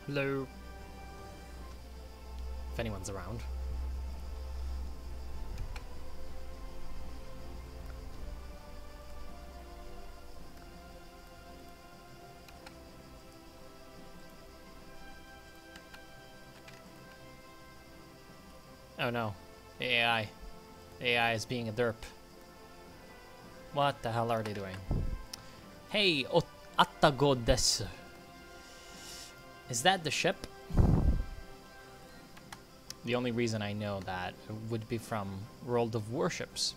Hello. If anyone's around. Oh no. The AI. The AI is being a derp. What the hell are they doing? Hey, Attago desu. Is that the ship? The only reason I know that would be from World of Warships.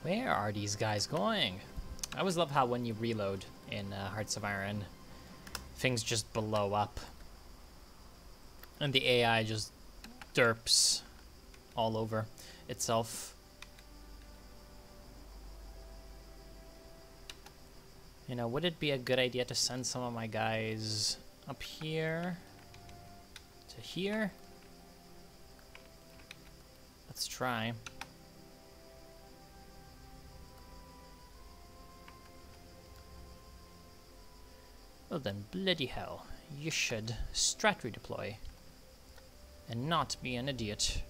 Where are these guys going? I always love how when you reload in Hearts of Iron, things just blow up. And the AI just derps all over itself. You know, would it be a good idea to send some of my guys up here to here? Let's try. Well then, bloody hell, you should strat redeploy and not be an idiot.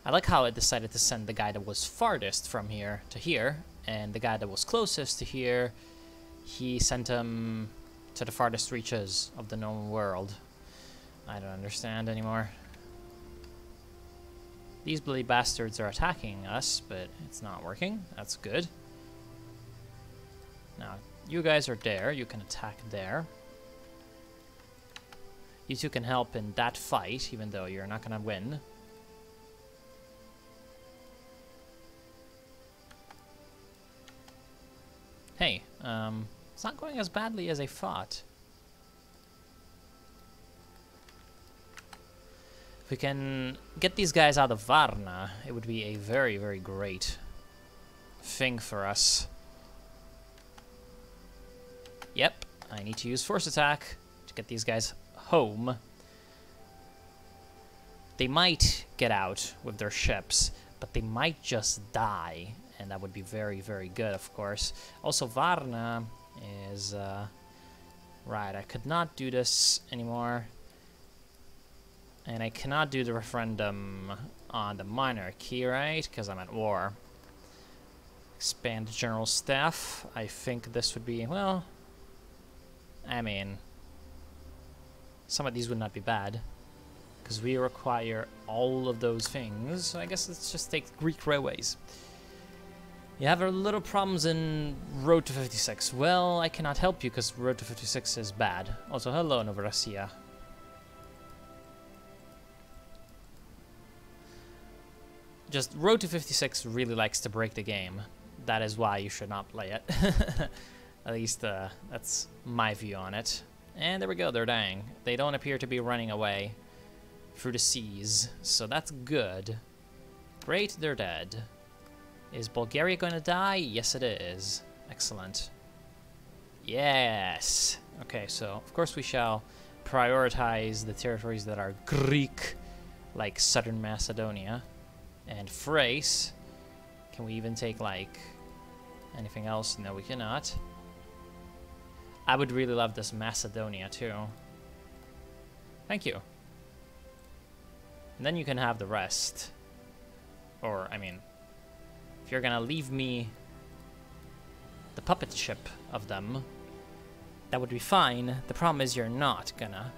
I like how it decided to send the guy that was farthest from here to here, and the guy that was closest to here, he sent him to the farthest reaches of the known world. I don't understand anymore. These bloody bastards are attacking us, but it's not working. That's good. Now, you guys are there. You can attack there. You two can help in that fight, even though you're not gonna win. Hey, it's not going as badly as I thought. If we can get these guys out of Varna, it would be a very, very great thing for us. Yep, I need to use force attack to get these guys home. They might get out with their ships, but they might just die. And that would be very, very good, of course. Also, Varna is... right, I could not do this anymore. And I cannot do the referendum on the monarchy, right? Because I'm at war. Expand the general staff. I think this would be, well... I mean... some of these would not be bad. Because we require all of those things. So I guess let's just take Greek railways. You have a little problems in Road to 56. Well, I cannot help you because Road to 56 is bad. Also, hello, Novorossiya. Just Road to 56 really likes to break the game. That is why you should not play it. At least that's my view on it. And there we go, they're dying. They don't appear to be running away through the seas, so that's good. Great, they're dead. Is Bulgaria going to die? Yes, it is. Excellent. Yes! Okay, so, of course we shall prioritize the territories that are Greek, like Southern Macedonia and Thrace. Can we even take, like, anything else? No, we cannot. I would really love this Macedonia, too. Thank you. And then you can have the rest. Or, I mean... if you're gonna leave me the puppet ship of them, that would be fine. The problem is you're not gonna.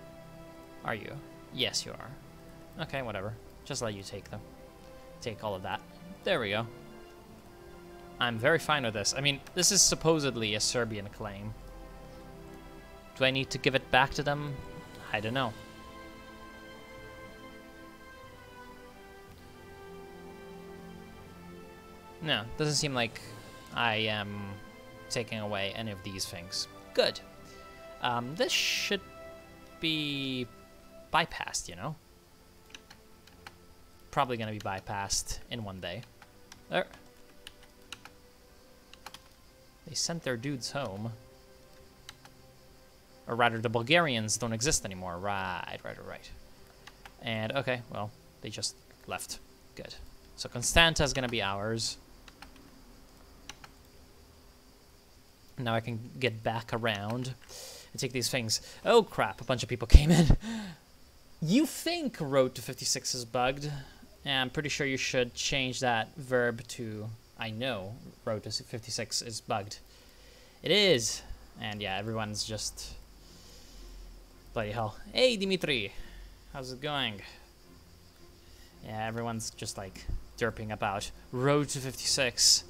Are you? Yes, you are. Okay, whatever. Just let you take them. Take all of that. There we go. I'm very fine with this. I mean, this is supposedly a Serbian claim. Do I need to give it back to them? I don't know. No, doesn't seem like I am taking away any of these things. Good. This should be bypassed, you know? Probably gonna be bypassed in one day. There. They sent their dudes home. Or rather, the Bulgarians don't exist anymore. Right. And, okay, well, they just left. Good. So Constanta is gonna be ours. Now I can get back around and take these things. Oh crap, a bunch of people came in. You think Road to 56 is bugged? And I'm pretty sure you should change that verb to I know Road to 56 is bugged. It is. And yeah, everyone's just... Bloody hell. Hey Dimitri, how's it going? Yeah, everyone's just like derping about Road to 56.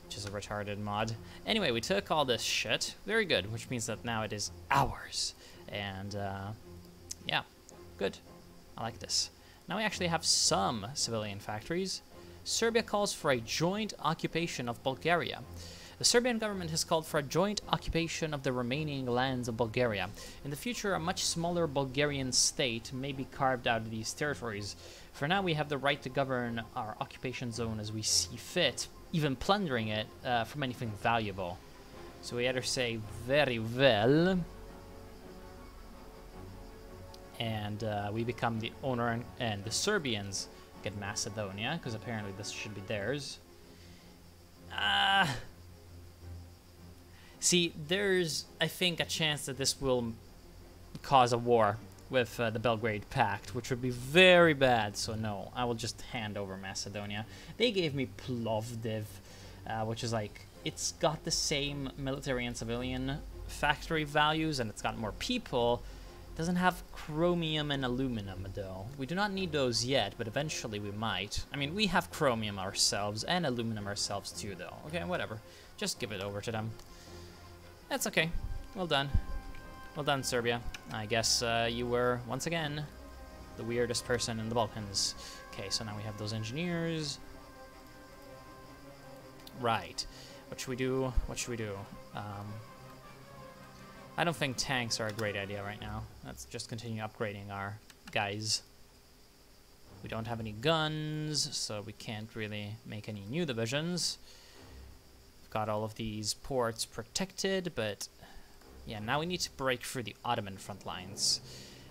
Which is a retarded mod. Anyway, we took all this shit. Very good, which means that now it is ours. And, yeah, good. I like this. Now we actually have some civilian factories. Serbia calls for a joint occupation of Bulgaria. The Serbian government has called for a joint occupation of the remaining lands of Bulgaria. In the future, a much smaller Bulgarian state may be carved out of these territories. For now, we have the right to govern our occupation zone as we see fit, even plundering it from anything valuable. So we either say very well, and we become the owner, and the Serbians get Macedonia, because apparently this should be theirs. See, there's, I think, a chance that this will cause a war with the Belgrade Pact, which would be very bad, so no, I will just hand over Macedonia. They gave me Plovdiv, which is like, it's got the same military and civilian factory values, and it's got more people. It doesn't have chromium and aluminum, though. We do not need those yet, but eventually we might. I mean, we have chromium ourselves, and aluminum ourselves too, though. Okay, whatever. Just give it over to them. That's okay. Well done. Well done, Serbia. I guess you were, once again, the weirdest person in the Balkans. Okay, so now we have those engineers. Right. What should we do? What should we do? I don't think tanks are a great idea right now. Let's just continue upgrading our guys. We don't have any guns, so we can't really make any new divisions. We've got all of these ports protected, but... yeah, now we need to break through the Ottoman front lines.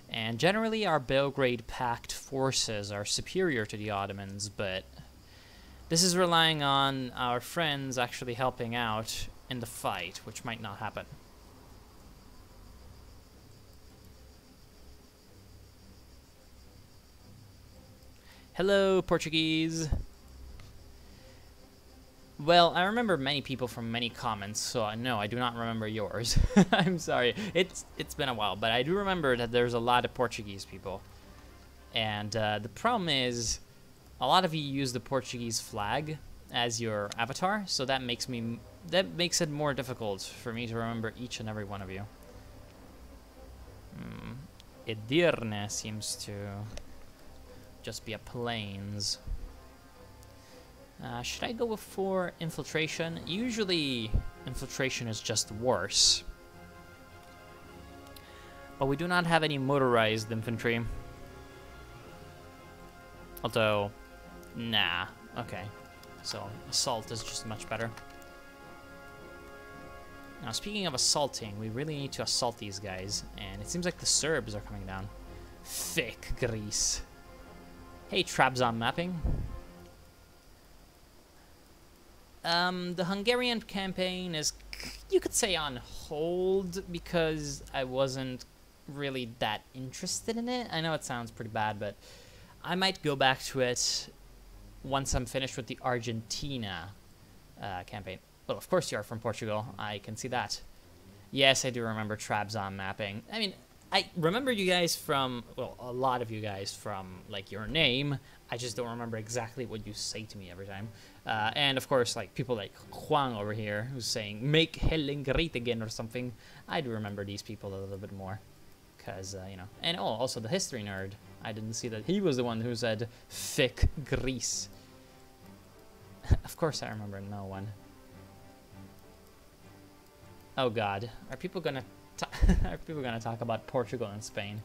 And generally our Belgrade Pact forces are superior to the Ottomans, but this is relying on our friends actually helping out in the fight, which might not happen. Hello, Portuguese. Well, I remember many people from many comments, so no, I do not remember yours. I'm sorry. It's been a while, but I do remember that there's a lot of Portuguese people. And the problem is, a lot of you use the Portuguese flag as your avatar, so that makes it more difficult for me to remember each and every one of you. Edirne seems to just be a plains. Should I go for infiltration? Usually infiltration is just worse. But we do not have any motorized infantry. Although, nah, okay. So assault is just much better. Now speaking of assaulting, we really need to assault these guys. And it seems like the Serbs are coming down. Thick Greece. Hey, Trabzon mapping. The Hungarian campaign is, you could say, on hold because I wasn't really that interested in it. I know it sounds pretty bad, but I might go back to it once I'm finished with the Argentina campaign. Well, of course you are from Portugal. I can see that. Yes, I do remember Trabzon mapping. I mean, I remember you guys from, well, a lot of you guys from, like, your name. I just don't remember exactly what you say to me every time. And, of course, like, people like Juan over here who's saying, make Helen great again or something. I do remember these people a little bit more. Because, you know. And, oh, also the history nerd. I didn't see that he was the one who said, thick Greece. Of course I remember no one. Oh, God. Are people gonna talk about Portugal and Spain?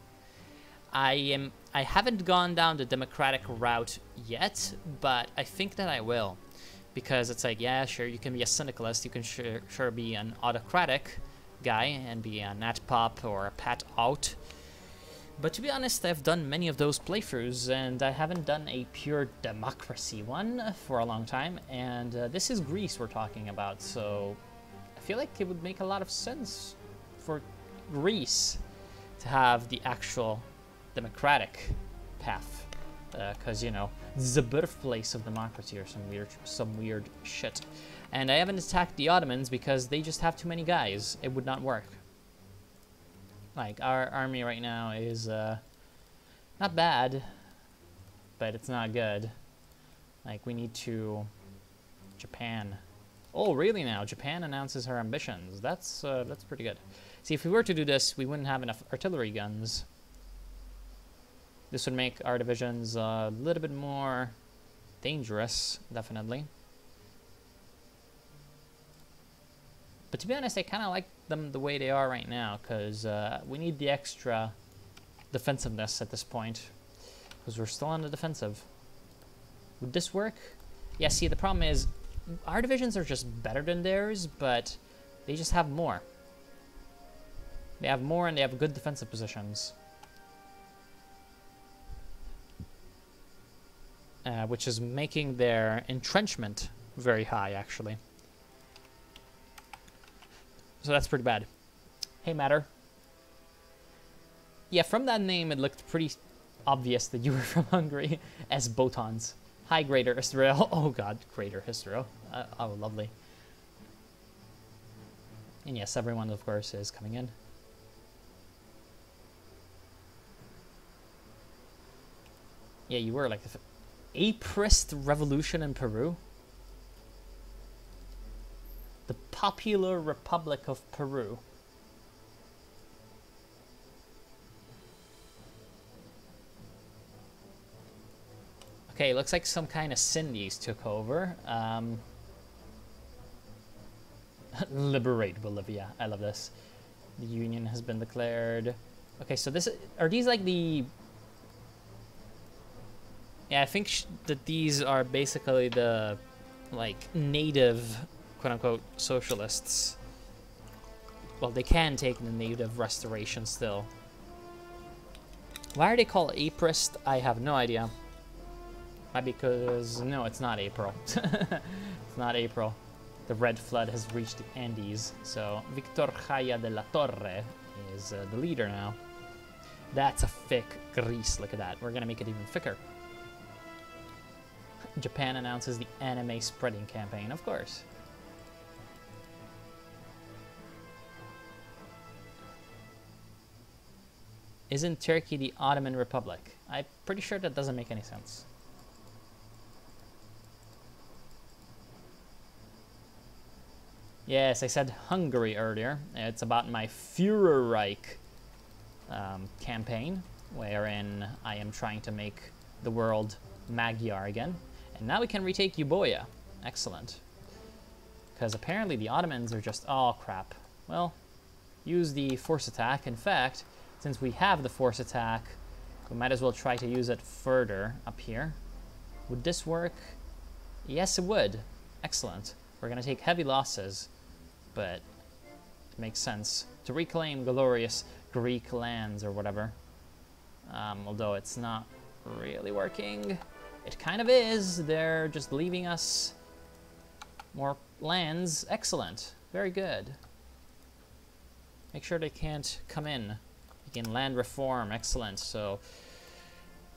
I haven't gone down the democratic route yet, but I think that I will, because it's like, yeah, sure, you can be a syndicalist, you can sure be an autocratic guy and be a NatPop or a Pat Out, but to be honest, I've done many of those playthroughs, and I haven't done a pure democracy one for a long time, and this is Greece we're talking about, so I feel like it would make a lot of sense for Greece to have the actual democratic path, because you know, the birthplace of democracy or some weird shit. And I haven't attacked the Ottomans because they just have too many guys. It would not work. Like, our army right now is not bad, but it's not good. Like, we need to... Japan. Oh, really now? Japan announces her ambitions. That's pretty good. See, if we were to do this, we wouldn't have enough artillery guns. This would make our divisions a little bit more dangerous, definitely. But to be honest, I kind of like them the way they are right now, because we need the extra defensiveness at this point, because we're still on the defensive. Would this work? Yeah, see, the problem is, our divisions are just better than theirs, but they just have more. They have more and they have good defensive positions. Which is making their entrenchment very high, actually. So that's pretty bad. Hey, Matter. Yeah, from that name, it looked pretty obvious that you were from Hungary as Botons. Hi, Greater Israel. Oh, God, Greater Israel. Oh, lovely. And yes, everyone, of course, is coming in. Yeah, you were like the Aprist Revolution in Peru. The Popular Republic of Peru. Okay, looks like some kind of Sindhis took over. Liberate Bolivia. I love this. The Union has been declared. Okay, so this are these like the... Yeah, I think that these are basically the like native, quote-unquote, socialists. Well, they can take the native restoration still. Why are they called Aprist? I have no idea. Maybe because... No, it's not April. It's not April. The Red Flood has reached the Andes, so Victor Jaya de la Torre is the leader now. That's a thick Greece, look at that. We're gonna make it even thicker. Japan announces the anime spreading campaign, of course. Isn't Turkey the Ottoman Republic? I'm pretty sure that doesn't make any sense. Yes, I said Hungary earlier. It's about my Führerreich campaign, wherein I am trying to make the world Magyar again. And now we can retake Euboea. Excellent. Because apparently the Ottomans are just... Oh, crap. Well, use the force attack. In fact, since we have the force attack, we might as well try to use it further up here. Would this work? Yes, it would. Excellent. We're going to take heavy losses, but it makes sense to reclaim glorious Greek lands or whatever. Although it's not really working. It kind of is. They're just leaving us more lands. Excellent. Very good. Make sure they can't come in. Begin land reform. Excellent. So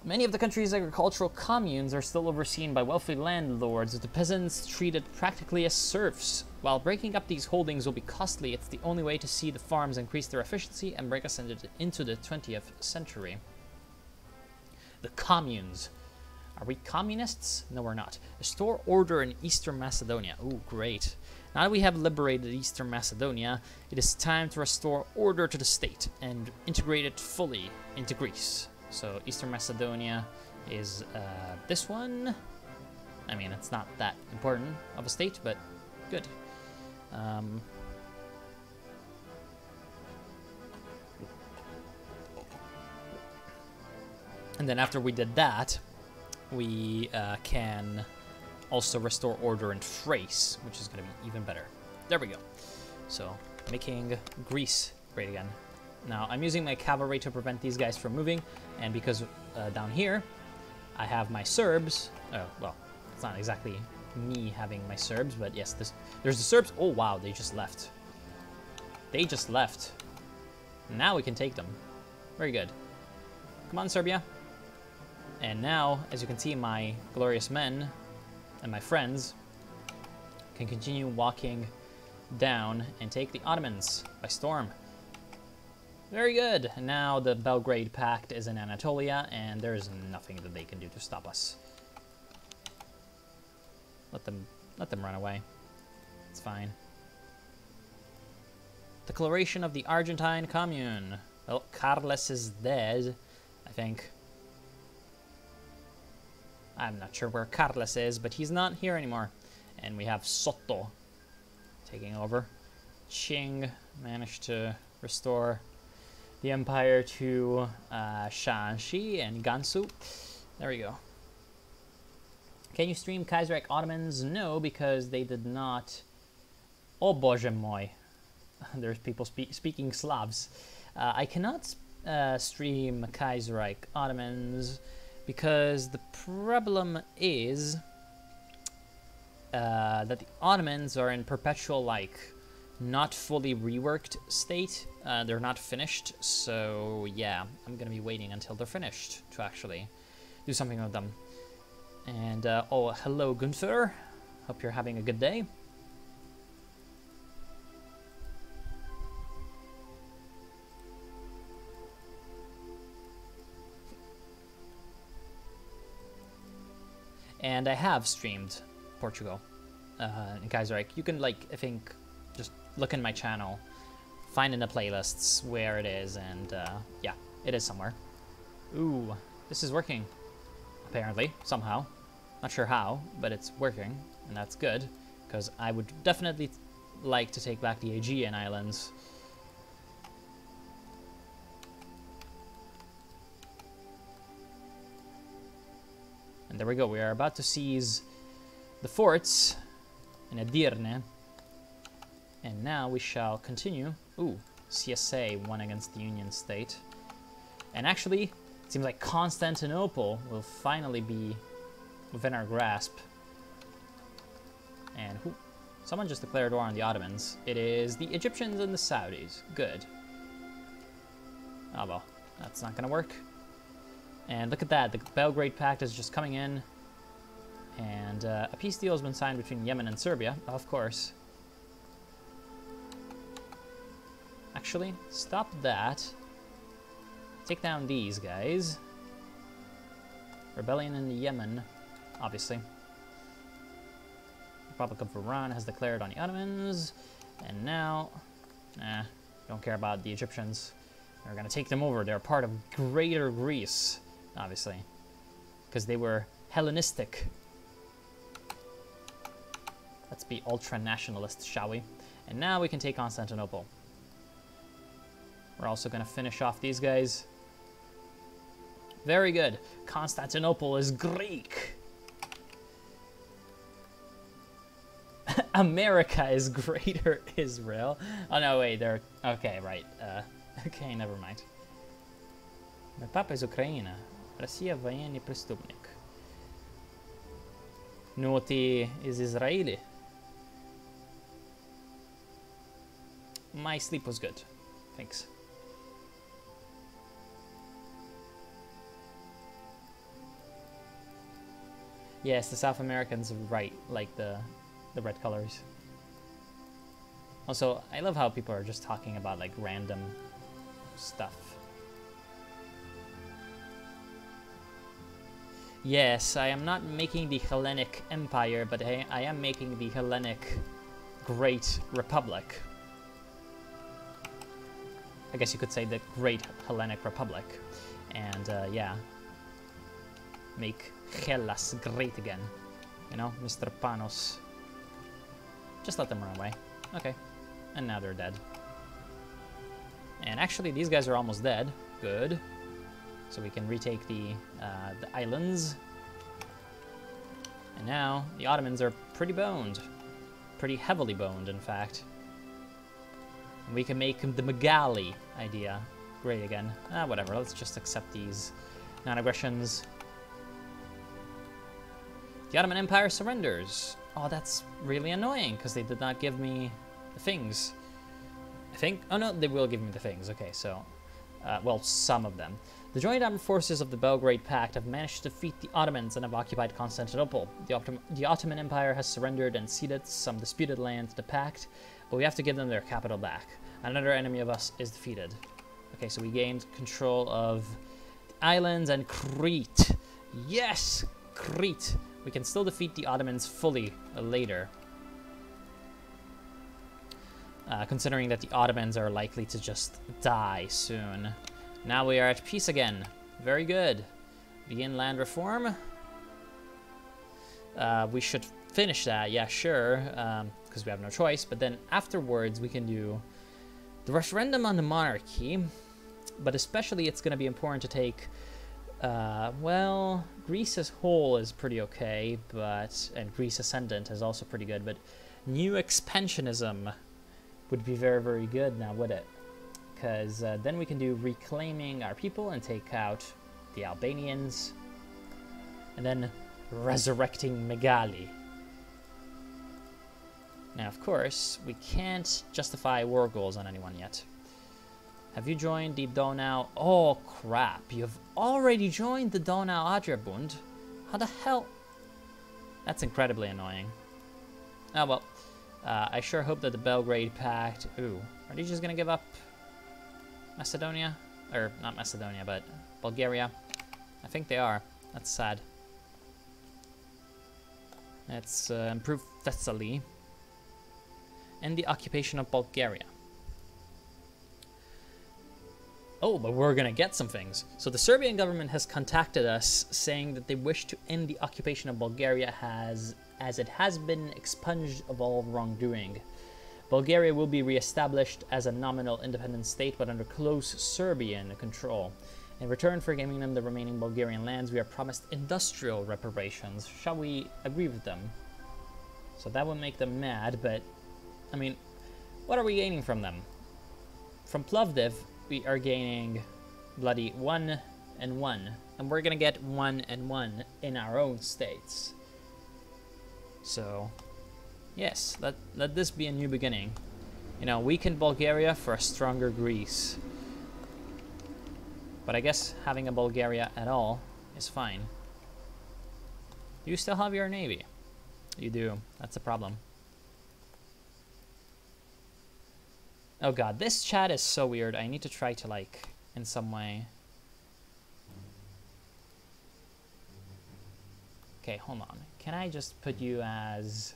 many of the country's agricultural communes are still overseen by wealthy landlords, with the peasants treated practically as serfs. While breaking up these holdings will be costly, it's the only way to see the farms increase their efficiency and bring us into the 20th century. The communes. Are we communists? No, we're not. Restore order in Eastern Macedonia. Ooh, great. Now that we have liberated Eastern Macedonia, it is time to restore order to the state and integrate it fully into Greece. So Eastern Macedonia is this one. I mean, it's not that important of a state, but good. And then after we did that, we can also restore order in Thrace, which is going to be even better. There we go. So, making Greece great again. Now, I'm using my cavalry to prevent these guys from moving, and because down here, I have my Serbs. Oh, well, it's not exactly me having my Serbs, but yes, there's the Serbs. Oh, wow, they just left. They just left. Now we can take them. Very good. Come on, Serbia. And now, as you can see, my glorious men and my friends can continue walking down and take the Ottomans by storm. Very good. And now the Belgrade Pact is in Anatolia, and there's nothing that they can do to stop us. Let them run away. It's fine. Declaration of the Argentine Commune. Well, Carles is dead, I think. I'm not sure where Carles is, but he's not here anymore. And we have Soto taking over. Qing managed to restore the empire to Shanxi and Gansu. There we go. Can you stream Kaiserreich Ottomans? No, because they did not. Oh, Boże mój. There's people speaking Slavs. I cannot stream Kaiserreich Ottomans because the problem is that the Ottomans are in perpetual, like, not fully reworked state. They're not finished, so yeah, I'm gonna be waiting until they're finished to actually do something with them. And, oh, hello, Gunther. Hope you're having a good day. And I have streamed Portugal in Kaiserreich. You can, like, I think, just look in my channel, find in the playlists where it is, and yeah, it is somewhere. Ooh, this is working, apparently, somehow. Not sure how, but it's working, and that's good, because I would definitely like to take back the Aegean Islands. And there we go, we are about to seize the forts in Edirne. And now we shall continue. Ooh, CSA won against the Union State. And actually, it seems like Constantinople will finally be within our grasp. And someone just declared war on the Ottomans. It is the Egyptians and the Saudis. Good. Oh well, that's not gonna work. And look at that, the Belgrade Pact is just coming in. And a peace deal has been signed between Yemen and Serbia, of course. Actually, stop that. Take down these guys. Rebellion in Yemen, obviously. Republic of Iran has declared on the Ottomans. And now, don't care about the Egyptians. We're gonna take them over. They're part of Greater Greece, obviously, because they were Hellenistic. Let's be ultra-nationalist, shall we? And now we can take Constantinople. We're also going to finish off these guys. Very good. Constantinople is Greek. America is Greater Israel. Oh, no, wait, they're... Okay, right. Okay, never mind. My papa is Ukraina. Россия военный преступник. No, ty is Israeli. My sleep was good. Thanks. Yes, the South Americans right, like the red colors. Also, I love how people are just talking about like random stuff. Yes, I am not making the Hellenic Empire, but I am making the Hellenic Great Republic. I guess you could say the Great Hellenic Republic. And yeah, make Hellas great again. You know, Mr. Panos. Just let them run away. Okay. And now they're dead. And actually, these guys are almost dead. Good. So we can retake the islands. And now, the Ottomans are pretty boned. Pretty heavily boned, in fact. And we can make the Megali idea great again. Whatever, let's just accept these non-aggressions. The Ottoman Empire surrenders. Oh, that's really annoying, because they did not give me the things. think. Oh no, they will give me the things. Okay, so, well, some of them. The joint armed forces of the Belgrade Pact have managed to defeat the Ottomans and have occupied Constantinople. The Ottoman Empire has surrendered and ceded some disputed land to the Pact, but we have to give them their capital back. Another enemy of us is defeated. Okay, so we gained control of the islands and Crete. Yes! Crete! We can still defeat the Ottomans fully later. Considering that the Ottomans are likely to just die soon. Now we are at peace again. Very good. Begin land reform. We should finish that, yeah, sure, because we have no choice. But then afterwards, we can do the referendum on the monarchy. But especially, it's going to be important to take, well, Greece as whole is pretty okay, and Greece Ascendant is also pretty good. But new expansionism would be very, very good now, would it? Because then we can do reclaiming our people and take out the Albanians. And then resurrecting Megali. Now, of course, we can't justify war goals on anyone yet. Have you joined the Donau? Oh, crap. You've already joined the Donau Adriabund? How the hell? That's incredibly annoying. Oh, well. I sure hope that the Belgrade Pact... Ooh. Are they just going to give up Macedonia? Or, not Macedonia, but Bulgaria. I think they are. That's sad. Let's improve Thessaly. And the occupation of Bulgaria. Oh, but we're going to get some things. So the Serbian government has contacted us saying that they wish to end the occupation of Bulgaria as it has been expunged of all wrongdoing. Bulgaria will be re-established as a nominal independent state, but under close Serbian control. In return for giving them the remaining Bulgarian lands, we are promised industrial reparations. Shall we agree with them? So that would make them mad, but, I mean, what are we gaining from them? From Plovdiv, we are gaining bloody 1 and 1. And we're gonna get 1 and 1 in our own states. So, yes, let this be a new beginning. You know, weaken Bulgaria for a stronger Greece. But I guess having a Bulgaria at all is fine. Do you still have your navy? You do. That's a problem. Oh god, this chat is so weird. I need to try to, like, in some way... Okay, hold on. Can I just put you as...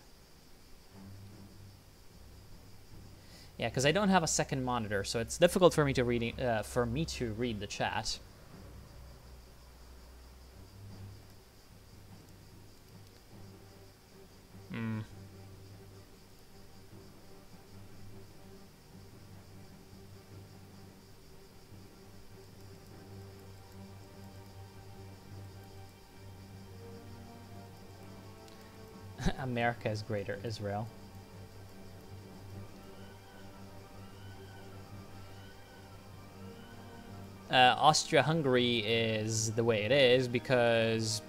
Yeah, because I don't have a second monitor, so it's difficult for me to read the chat. America is greater Israel. Austria-Hungary is the way it is because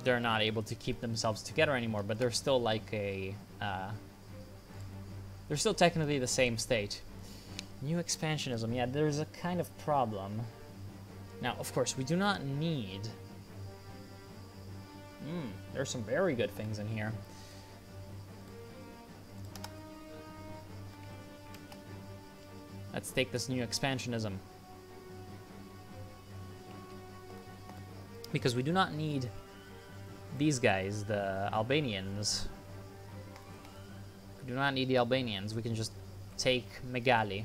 they're not able to keep themselves together anymore, but they're still like a... they're still technically the same state. New expansionism, yeah, there's a kind of problem. Now, of course, we do not need... there's some very good things in here. Let's take this new expansionism. Because we do not need these guys, the Albanians. We do not need the Albanians. We can just take Megali.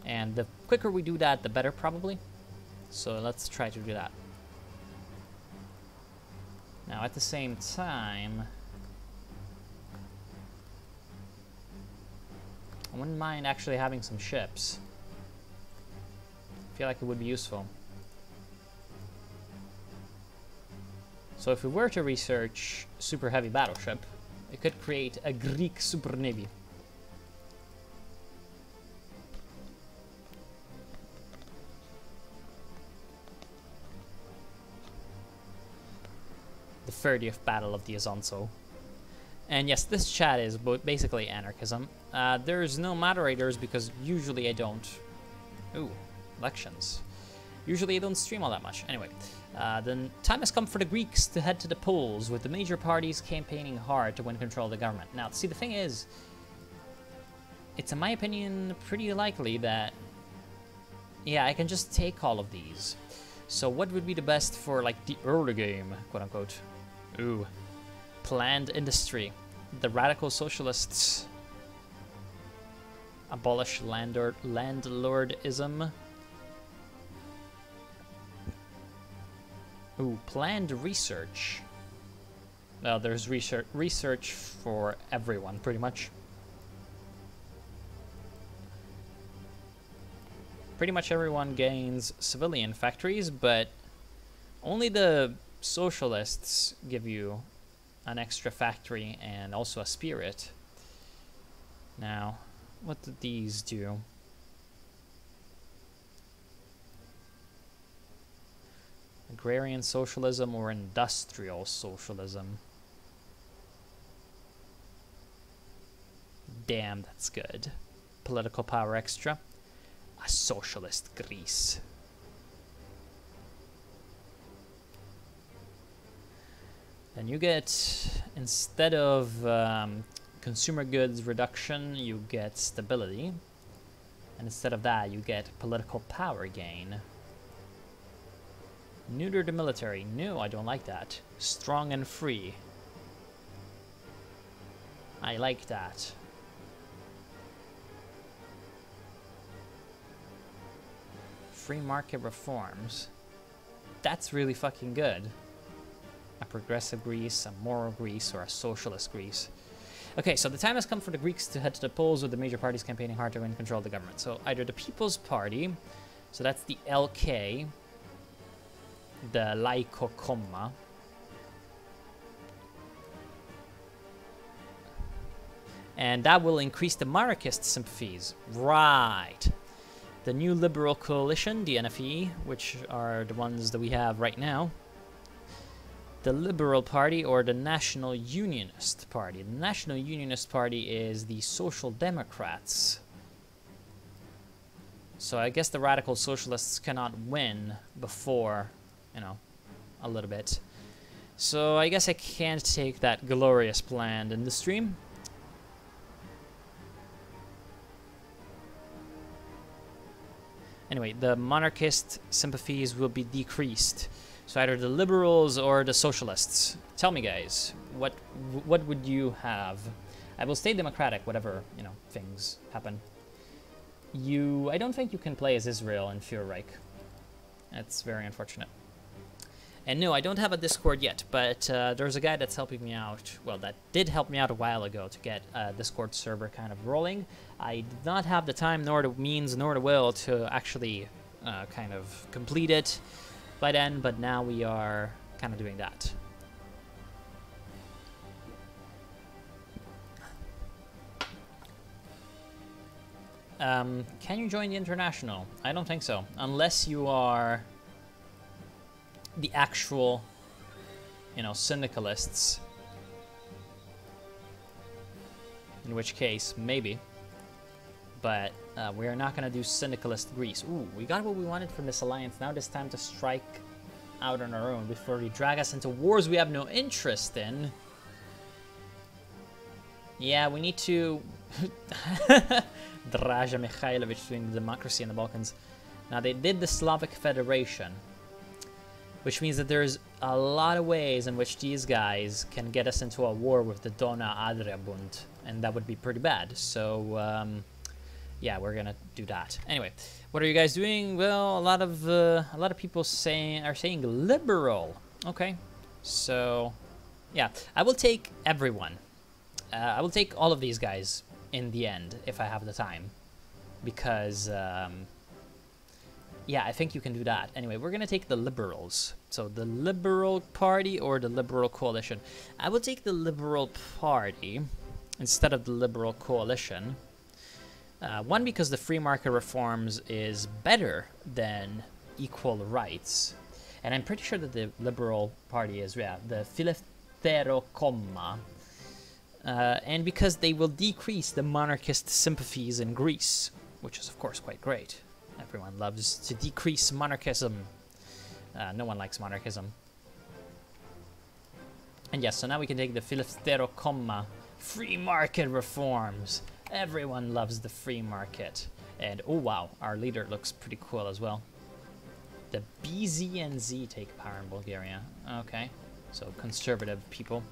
And the quicker we do that, the better, probably. So let's try to do that. Now, at the same time... I wouldn't mind actually having some ships. I feel like it would be useful. So if we were to research super heavy battleship, it could create a Greek super navy. The 30th Battle of the Isonzo. And yes, this chat is basically anarchism. There's no moderators because usually I don't... Ooh, elections. Usually I don't stream all that much. Anyway, then time has come for the Greeks to head to the polls, with the major parties campaigning hard to win control of the government. Now, see, the thing is, it's in my opinion pretty likely that, yeah, I can just take all of these. So what would be the best for, like, the early game, quote-unquote? Ooh. Planned industry. The radical socialists abolish landlordism. Ooh, planned research. Well, there's research for everyone, pretty much. Pretty much everyone gains civilian factories, but only the socialists give you an extra factory and also a spirit. Now, what do these do? Agrarian socialism or industrial socialism? Damn, that's good. Political power extra. A socialist Greece. Then you get, instead of consumer goods reduction, you get stability. And instead of that, you get political power gain. Neuter the military. No, I don't like that. Strong and free. I like that. Free market reforms. That's really fucking good. A progressive Greece, a moral Greece, or a socialist Greece. Okay, so the time has come for the Greeks to head to the polls, with the major parties campaigning hard to win control of the government. So either the People's Party, so that's the LK, the Laiko Comma, and that will increase the monarchist sympathies. Right. The New Liberal Coalition, the NFE, which are the ones that we have right now. The Liberal Party or the National Unionist Party. The National Unionist Party is the Social Democrats. So I guess the Radical Socialists cannot win before, you know, a little bit. So I guess I can't take that glorious plan in the stream. Anyway, the monarchist sympathies will be decreased. So either the liberals or the socialists. Tell me, guys, what would you have? I will stay democratic, whatever, you know, things happen. I don't think you can play as Israel in Führerreich. That's very unfortunate. And no, I don't have a Discord yet, but there's a guy that's helping me out. Well, that did help me out a while ago to get a Discord server kind of rolling. I did not have the time, nor the means, nor the will to actually kind of complete it by then, but now we are kind of doing that. Can you join the International? I don't think so, unless you are the actual, you know, syndicalists. In which case, maybe. But we are not going to do syndicalist Greece. Ooh, we got what we wanted from this alliance. Now it's time to strike out on our own before they drag us into wars we have no interest in. Yeah, we need to... Draža Mihailović doing the democracy in the Balkans. Now, they did the Slavic Federation, which means that there's a lot of ways in which these guys can get us into a war with the Dona Adria Bund, and that would be pretty bad. So, yeah, we're gonna do that. Anyway, what are you guys doing? Well, a lot of people are saying liberal. Okay, so yeah, I will take everyone. I will take all of these guys in the end if I have the time, because yeah, I think you can do that. Anyway, we're gonna take the liberals. So the Liberal Party or the Liberal Coalition. I will take the Liberal Party instead of the Liberal Coalition. One, because the free market reforms is better than equal rights. And I'm pretty sure that the Liberal Party is, yeah, the Filefthero Comma. and because they will decrease the monarchist sympathies in Greece, which is of course quite great. Everyone loves to decrease monarchism. No one likes monarchism. And yes, so now we can take the Philisterocomma free market reforms. Everyone loves the free market. And oh wow, our leader looks pretty cool as well. The BZNZ take power in Bulgaria. Okay, so conservative people.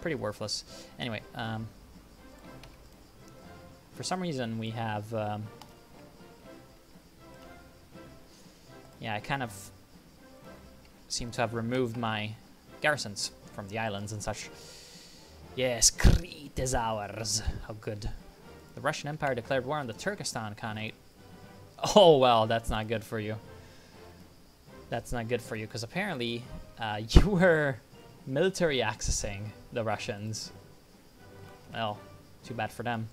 Pretty worthless. Anyway, for some reason we have... yeah, I kind of seem to have removed my garrisons from the islands and such. Yes, Crete is ours. How good. The Russian Empire declared war on the Turkestan Khanate. Oh, well, that's not good for you. That's not good for you, because apparently you were military accessing the Russians. Well, too bad for them.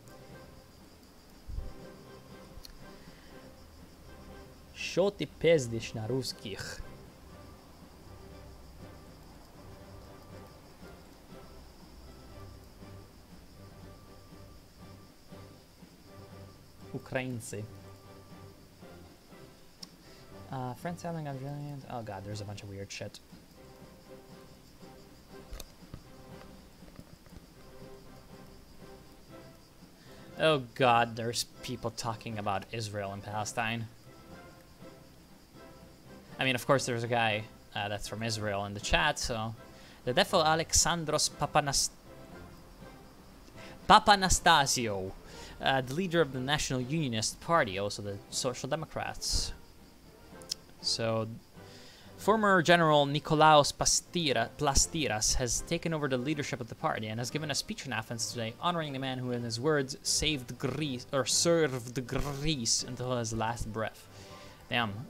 Що ти пиздиш на русских? Ukrainцы. France selling on brilliant. Oh god, there's a bunch of weird shit. Oh god, there's people talking about Israel and Palestine. I mean, of course, there's a guy that's from Israel in the chat, so... The defo Alexandros Papanastasio, the leader of the National Unionist Party, also the Social Democrats. So, former General Nikolaos Plastiras has taken over the leadership of the party and has given a speech in Athens today honoring the man who, in his words, saved Greece, or served Greece until his last breath. Damn,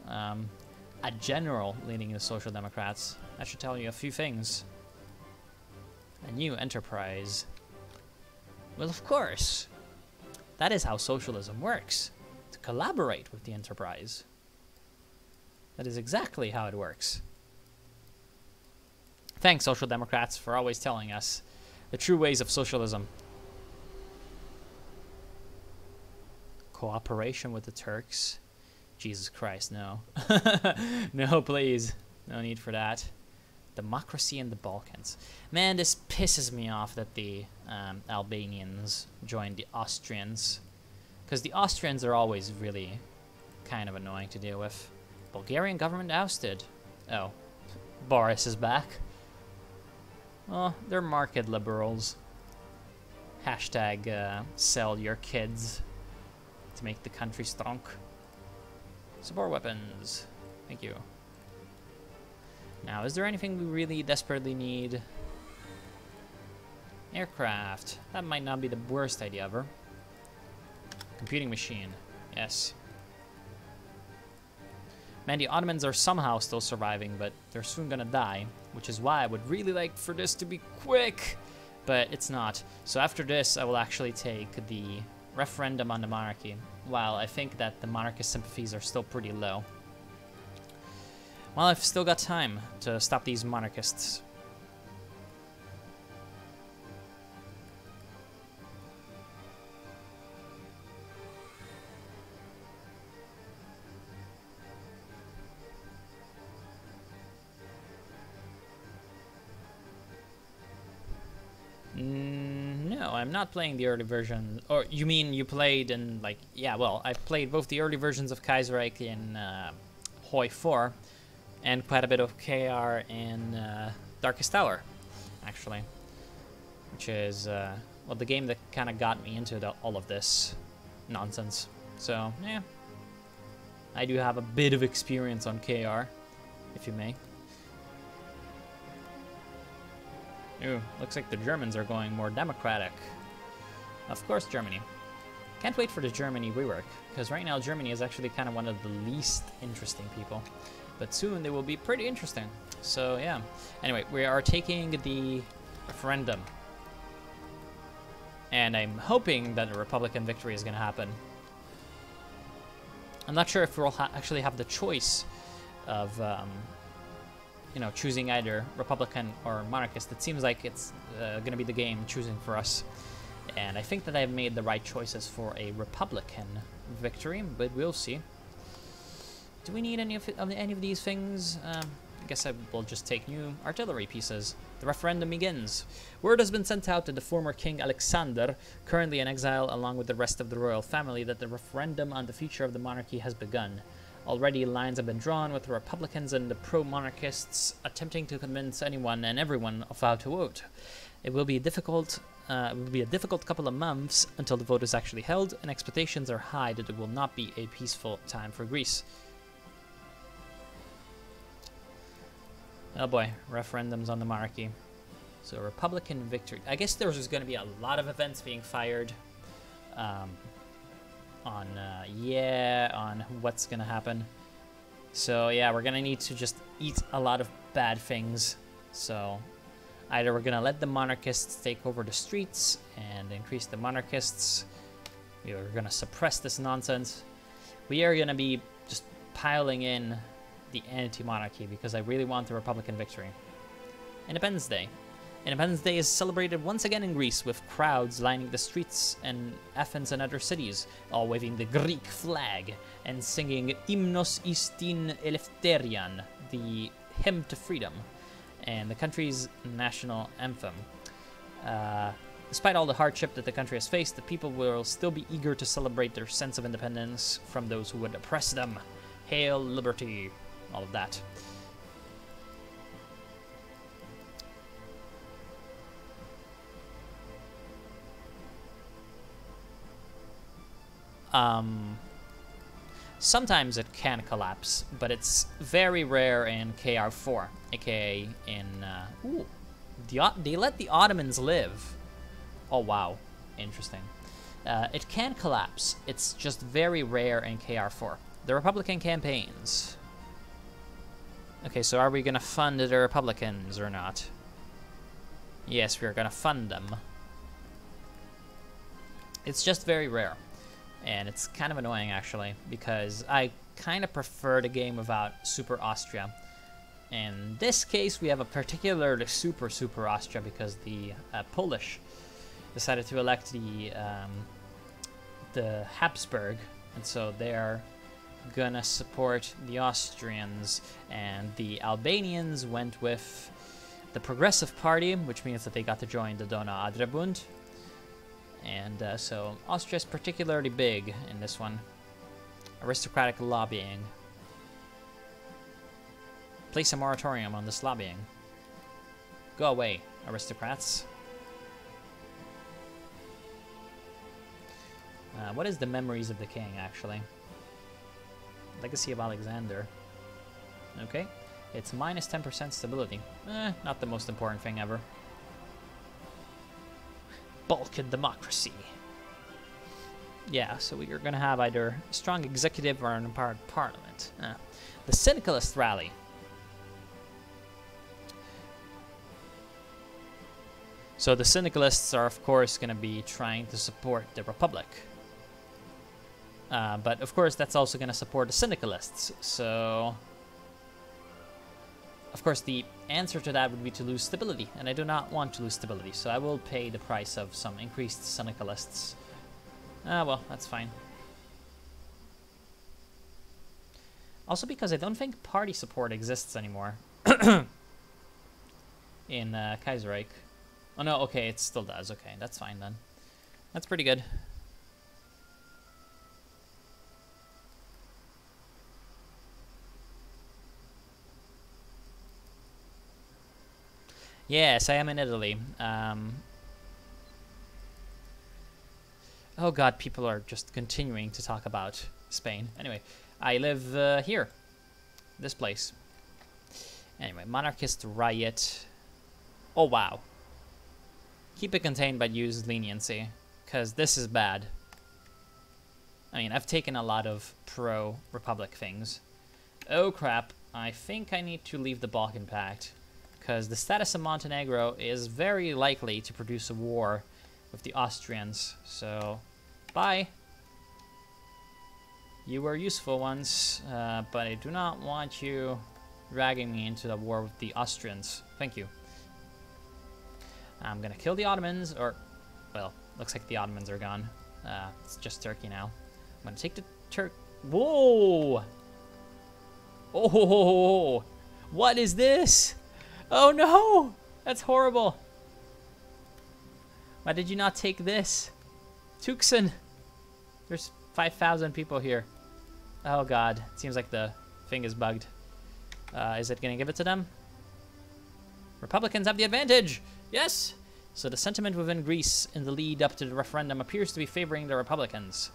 a general leading the Social Democrats. That should tell you a few things. A new enterprise. Well, of course. That is how socialism works. To collaborate with the enterprise. That is exactly how it works. Thanks, Social Democrats, for always telling us the true ways of socialism. Cooperation with the Turks. Jesus Christ, no. No, please. No need for that. Democracy in the Balkans. Man, this pisses me off that the Albanians joined the Austrians. Because the Austrians are always really kind of annoying to deal with. Bulgarian government ousted. Oh, Boris is back. Well, they're market liberals. Hashtag sell your kids to make the country strong. Support weapons. Thank you. Now, is there anything we really desperately need? Aircraft. That might not be the worst idea ever. Computing machine. Yes. Man, the Ottomans are somehow still surviving, but they're soon gonna die, which is why I would really like for this to be quick, but it's not. So after this, I will actually take the referendum on the monarchy, while I think that the monarchist sympathies are still pretty low. Well, I've still got time to stop these monarchists. No, I'm not playing the early version. Or you mean you played in, like, yeah, well, I played both the early versions of Kaiserreich in Hoi 4 and quite a bit of KR in Darkest Tower, actually. Which is, well, the game that kind of got me into all of this nonsense. So, yeah. I do have a bit of experience on KR, if you may. Ooh, looks like the Germans are going more democratic. Of course, Germany. Can't wait for the Germany rework, because right now Germany is actually kind of one of the least interesting people. But soon they will be pretty interesting. So, yeah. Anyway, we are taking the referendum. And I'm hoping that a Republican victory is going to happen. I'm not sure if we'll actually have the choice of you know, choosing either Republican or monarchist. It seems like it's going to be the game choosing for us. And I think that I've made the right choices for a Republican victory, but we'll see. Do we need any of these things? I guess I will just take new artillery pieces. The referendum begins. Word has been sent out to the former King Alexander, currently in exile along with the rest of the royal family, that the referendum on the future of the monarchy has begun. Already lines have been drawn with the Republicans and the pro-monarchists attempting to convince anyone and everyone of how to vote. It will be difficult. It will be a difficult couple of months until the vote is actually held, and expectations are high that it will not be a peaceful time for Greece. Oh boy, referendums on the monarchy. So Republican victory. I guess there's going to be a lot of events being fired on what's going to happen. So yeah, we're going to need to just eat a lot of bad things. So either we're going to let the monarchists take over the streets and increase the monarchists. We are going to suppress this nonsense. We are going to be just piling in the anti-monarchy because I really want the Republican victory. Independence Day. Independence Day is celebrated once again in Greece with crowds lining the streets in Athens and other cities, all waving the Greek flag and singing Hymnos Istin Eleftherian, the hymn to freedom, and the country's national anthem. Despite all the hardship that the country has faced, the people will still be eager to celebrate their sense of independence from those who would oppress them. Hail liberty! All of that. Sometimes it can collapse, but it's very rare in KR4, aka in... they let the Ottomans live. Oh, wow. Interesting. It can collapse. It's just very rare in KR4. The Republican campaigns. Okay, so are we going to fund the Republicans or not? Yes, we're going to fund them. It's just very rare. And it's kind of annoying, actually, because I kind of prefer the game without Super Austria. In this case, we have a particularly Super Austria because the Polish decided to elect the Habsburg, and so they're gonna support the Austrians, and the Albanians went with the Progressive Party, which means that they got to join the Dona Adrebund. And so Austria is particularly big in this one. Aristocratic lobbying. Place a moratorium on this lobbying. Go away, aristocrats. What is the memories of the king, actually? Legacy of Alexander. Okay. It's minus 10% stability. Not the most important thing ever. Balkan democracy. Yeah, so we are going to have either a strong executive or an empowered parliament. The Syndicalist rally. So the Syndicalists are, of course, going to be trying to support the Republic. But, of course, that's also going to support the Syndicalists. So, of course, the answer to that would be to lose stability. And I do not want to lose stability. So I will pay the price of some increased Syndicalists. Well, that's fine. Also because I don't think party support exists anymore. In Kaiserreich. Oh, no, okay, it still does. Okay, that's fine then. That's pretty good. Yes, I am in Italy. Oh god, people are just continuing to talk about Spain. Anyway, I live here. This place. Anyway, monarchist riot. Oh wow. Keep it contained but use leniency, because this is bad. I mean, I've taken a lot of pro-Republic things. Oh crap, I think I need to leave the Balkan Pact. Because the status of Montenegro is very likely to produce a war with the Austrians. So, bye. You were useful once, but I do not want you dragging me into the war with the Austrians. Thank you. I'm gonna kill the Ottomans, or, well, looks like the Ottomans are gone. It's just Turkey now. I'm gonna take the Whoa! Oh, what is this? Oh no! That's horrible. Why did you not take this? Tucson! There's 5,000 people here. Oh god, it seems like the thing is bugged. Is it gonna give it to them? Republicans have the advantage! Yes! So the sentiment within Greece in the lead up to the referendum appears to be favoring the Republicans.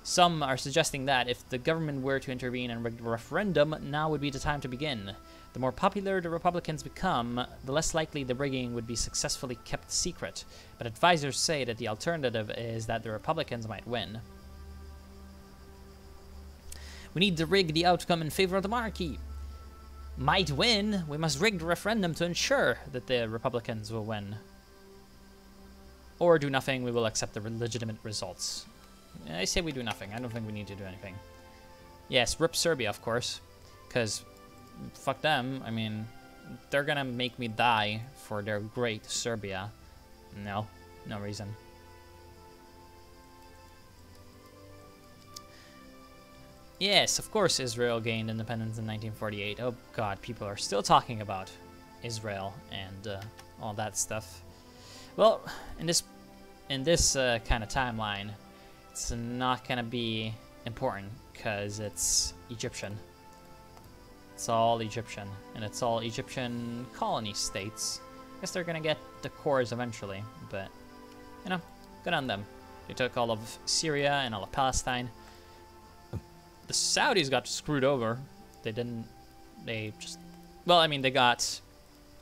Some are suggesting that if the government were to intervene and rig the referendum, now would be the time to begin. The more popular the Republicans become, the less likely the rigging would be successfully kept secret. But advisors say that the alternative is that the Republicans might win. We need to rig the outcome in favor of the monarchy. Might win? We must rig the referendum to ensure that the Republicans will win. Or do nothing, we will accept the legitimate results. I say we do nothing. I don't think we need to do anything. Yes, rip Serbia, of course. Because, fuck them. I mean, they're gonna make me die for their great Serbia. No, no reason. Yes, of course Israel gained independence in 1948. Oh god, people are still talking about Israel and all that stuff. Well, in this kind of timeline, it's not gonna be important because it's Egyptian. It's all Egyptian, and it's all Egyptian colony states. I guess they're gonna get the cores eventually, but you know, good on them. They took all of Syria and all of Palestine. The Saudis got screwed over. They didn't. They just. Well, I mean, they got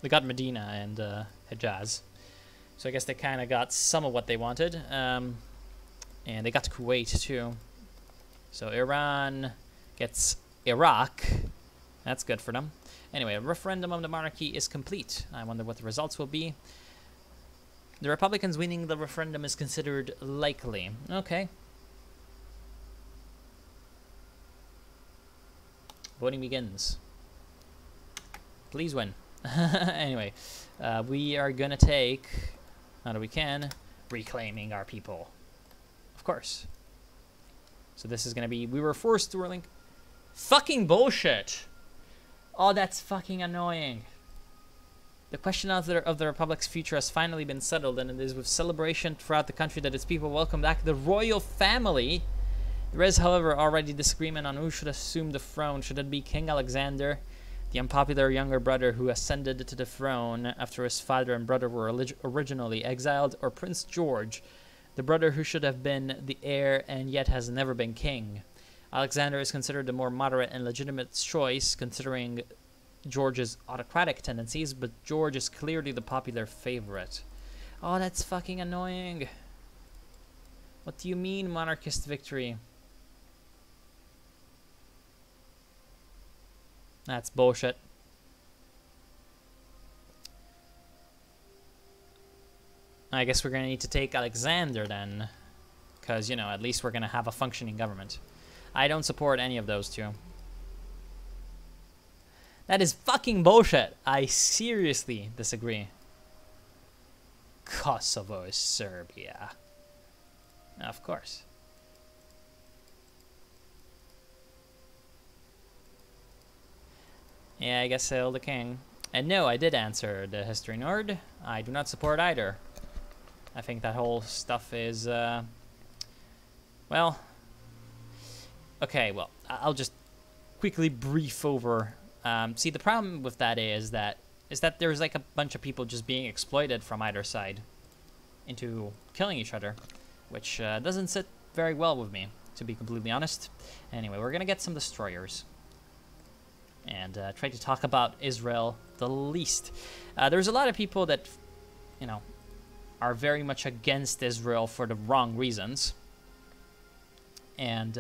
Medina and Hejaz. So I guess they kind of got some of what they wanted. And they got Kuwait too. So Iran gets Iraq. That's good for them. Anyway, a referendum on the monarchy is complete. I wonder what the results will be. The Republicans winning the referendum is considered likely. Okay. Voting begins. Please win. Anyway, we are gonna take, now that we can, reclaiming our people. Of course. So this is gonna be, we were forced to relink. Fucking bullshit! Oh, that's fucking annoying. The question of the Republic's future has finally been settled, and it is with celebration throughout the country that its people welcome back the royal family. There is, however, already disagreement on who should assume the throne. Should it be King Alexander, the unpopular younger brother who ascended to the throne after his father and brother were originally exiled, or Prince George, the brother who should have been the heir and yet has never been king? Alexander is considered the more moderate and legitimate choice, considering George's autocratic tendencies, but George is clearly the popular favorite. Oh, that's fucking annoying. What do you mean, monarchist victory? That's bullshit. I guess we're going to need to take Alexander then. Because, you know, at least we're going to have a functioning government. I don't support any of those two. That is fucking bullshit. I seriously disagree. Kosovo is Serbia. Of course. Yeah, I guess Hail the King. And no, I did answer the History Nerd. I do not support either. I think that whole stuff is, well... Okay, well, I'll just quickly brief over. See, the problem with that is that there's like a bunch of people just being exploited from either side into killing each other, which doesn't sit very well with me, to be completely honest. Anyway, we're gonna get some destroyers and try to talk about Israel the least. There's a lot of people that, you know, are very much against Israel for the wrong reasons. And,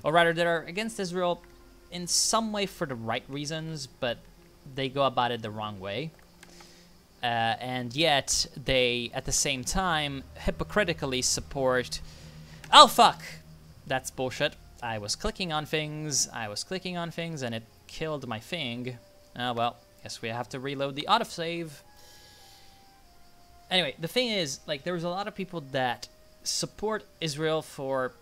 or rather, that are against Israel in some way for the right reasons, but they go about it the wrong way. And yet, they, at the same time, hypocritically support... Oh, fuck! That's bullshit. I was clicking on things, and it killed my thing. Well, guess we have to reload the autosave. Anyway, the thing is, like, there's a lot of people that support Israel for,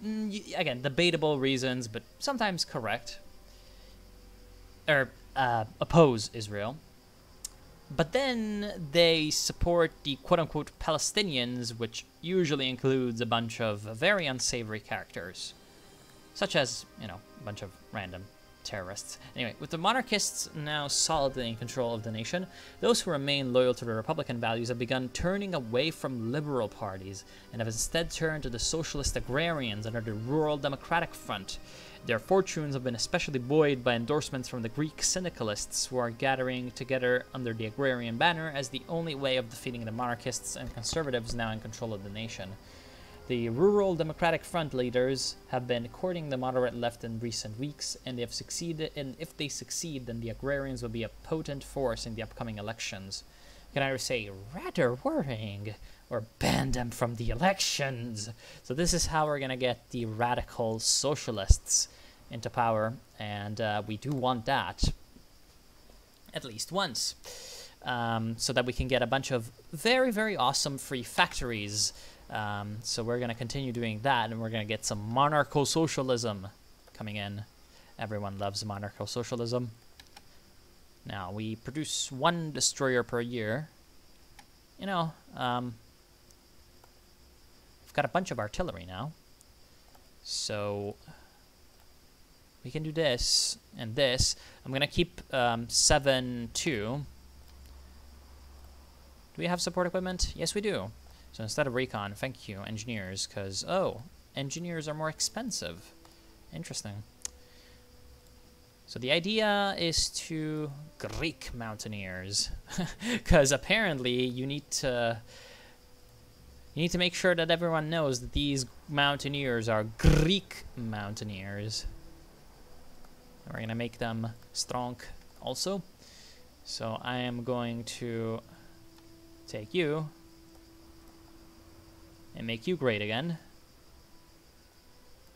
again, debatable reasons, but sometimes correct. Or oppose Israel. But then they support the quote-unquote Palestinians, which usually includes a bunch of very unsavory characters. Such as, you know, a bunch of random terrorists. Anyway, with the monarchists now solidly in control of the nation, those who remain loyal to the Republican values have begun turning away from liberal parties and have instead turned to the socialist agrarians under the Rural Democratic Front. Their fortunes have been especially buoyed by endorsements from the Greek syndicalists who are gathering together under the agrarian banner as the only way of defeating the monarchists and conservatives now in control of the nation. The Rural Democratic Front leaders have been courting the moderate left in recent weeks, and if they succeed, then the agrarians will be a potent force in the upcoming elections. You can either say, rather worrying, or ban them from the elections. So this is how we're going to get the radical socialists into power, and we do want that at least once, so that we can get a bunch of very, very awesome free factories. So we're going to continue doing that, and we're going to get some monarcho-socialism coming in. Everyone loves monarcho-socialism. Now, we produce 1 destroyer per year. You know, we've got a bunch of artillery now. So we can do this and this. I'm going to keep 7-2. Do we have support equipment? Yes, we do. So instead of recon, thank you, engineers, because, oh, engineers are more expensive. Interesting. So the idea is to Greek mountaineers, because apparently you need to make sure that everyone knows that these mountaineers are Greek mountaineers. And we're going to make them strong also. So I am going to take you and make you great again.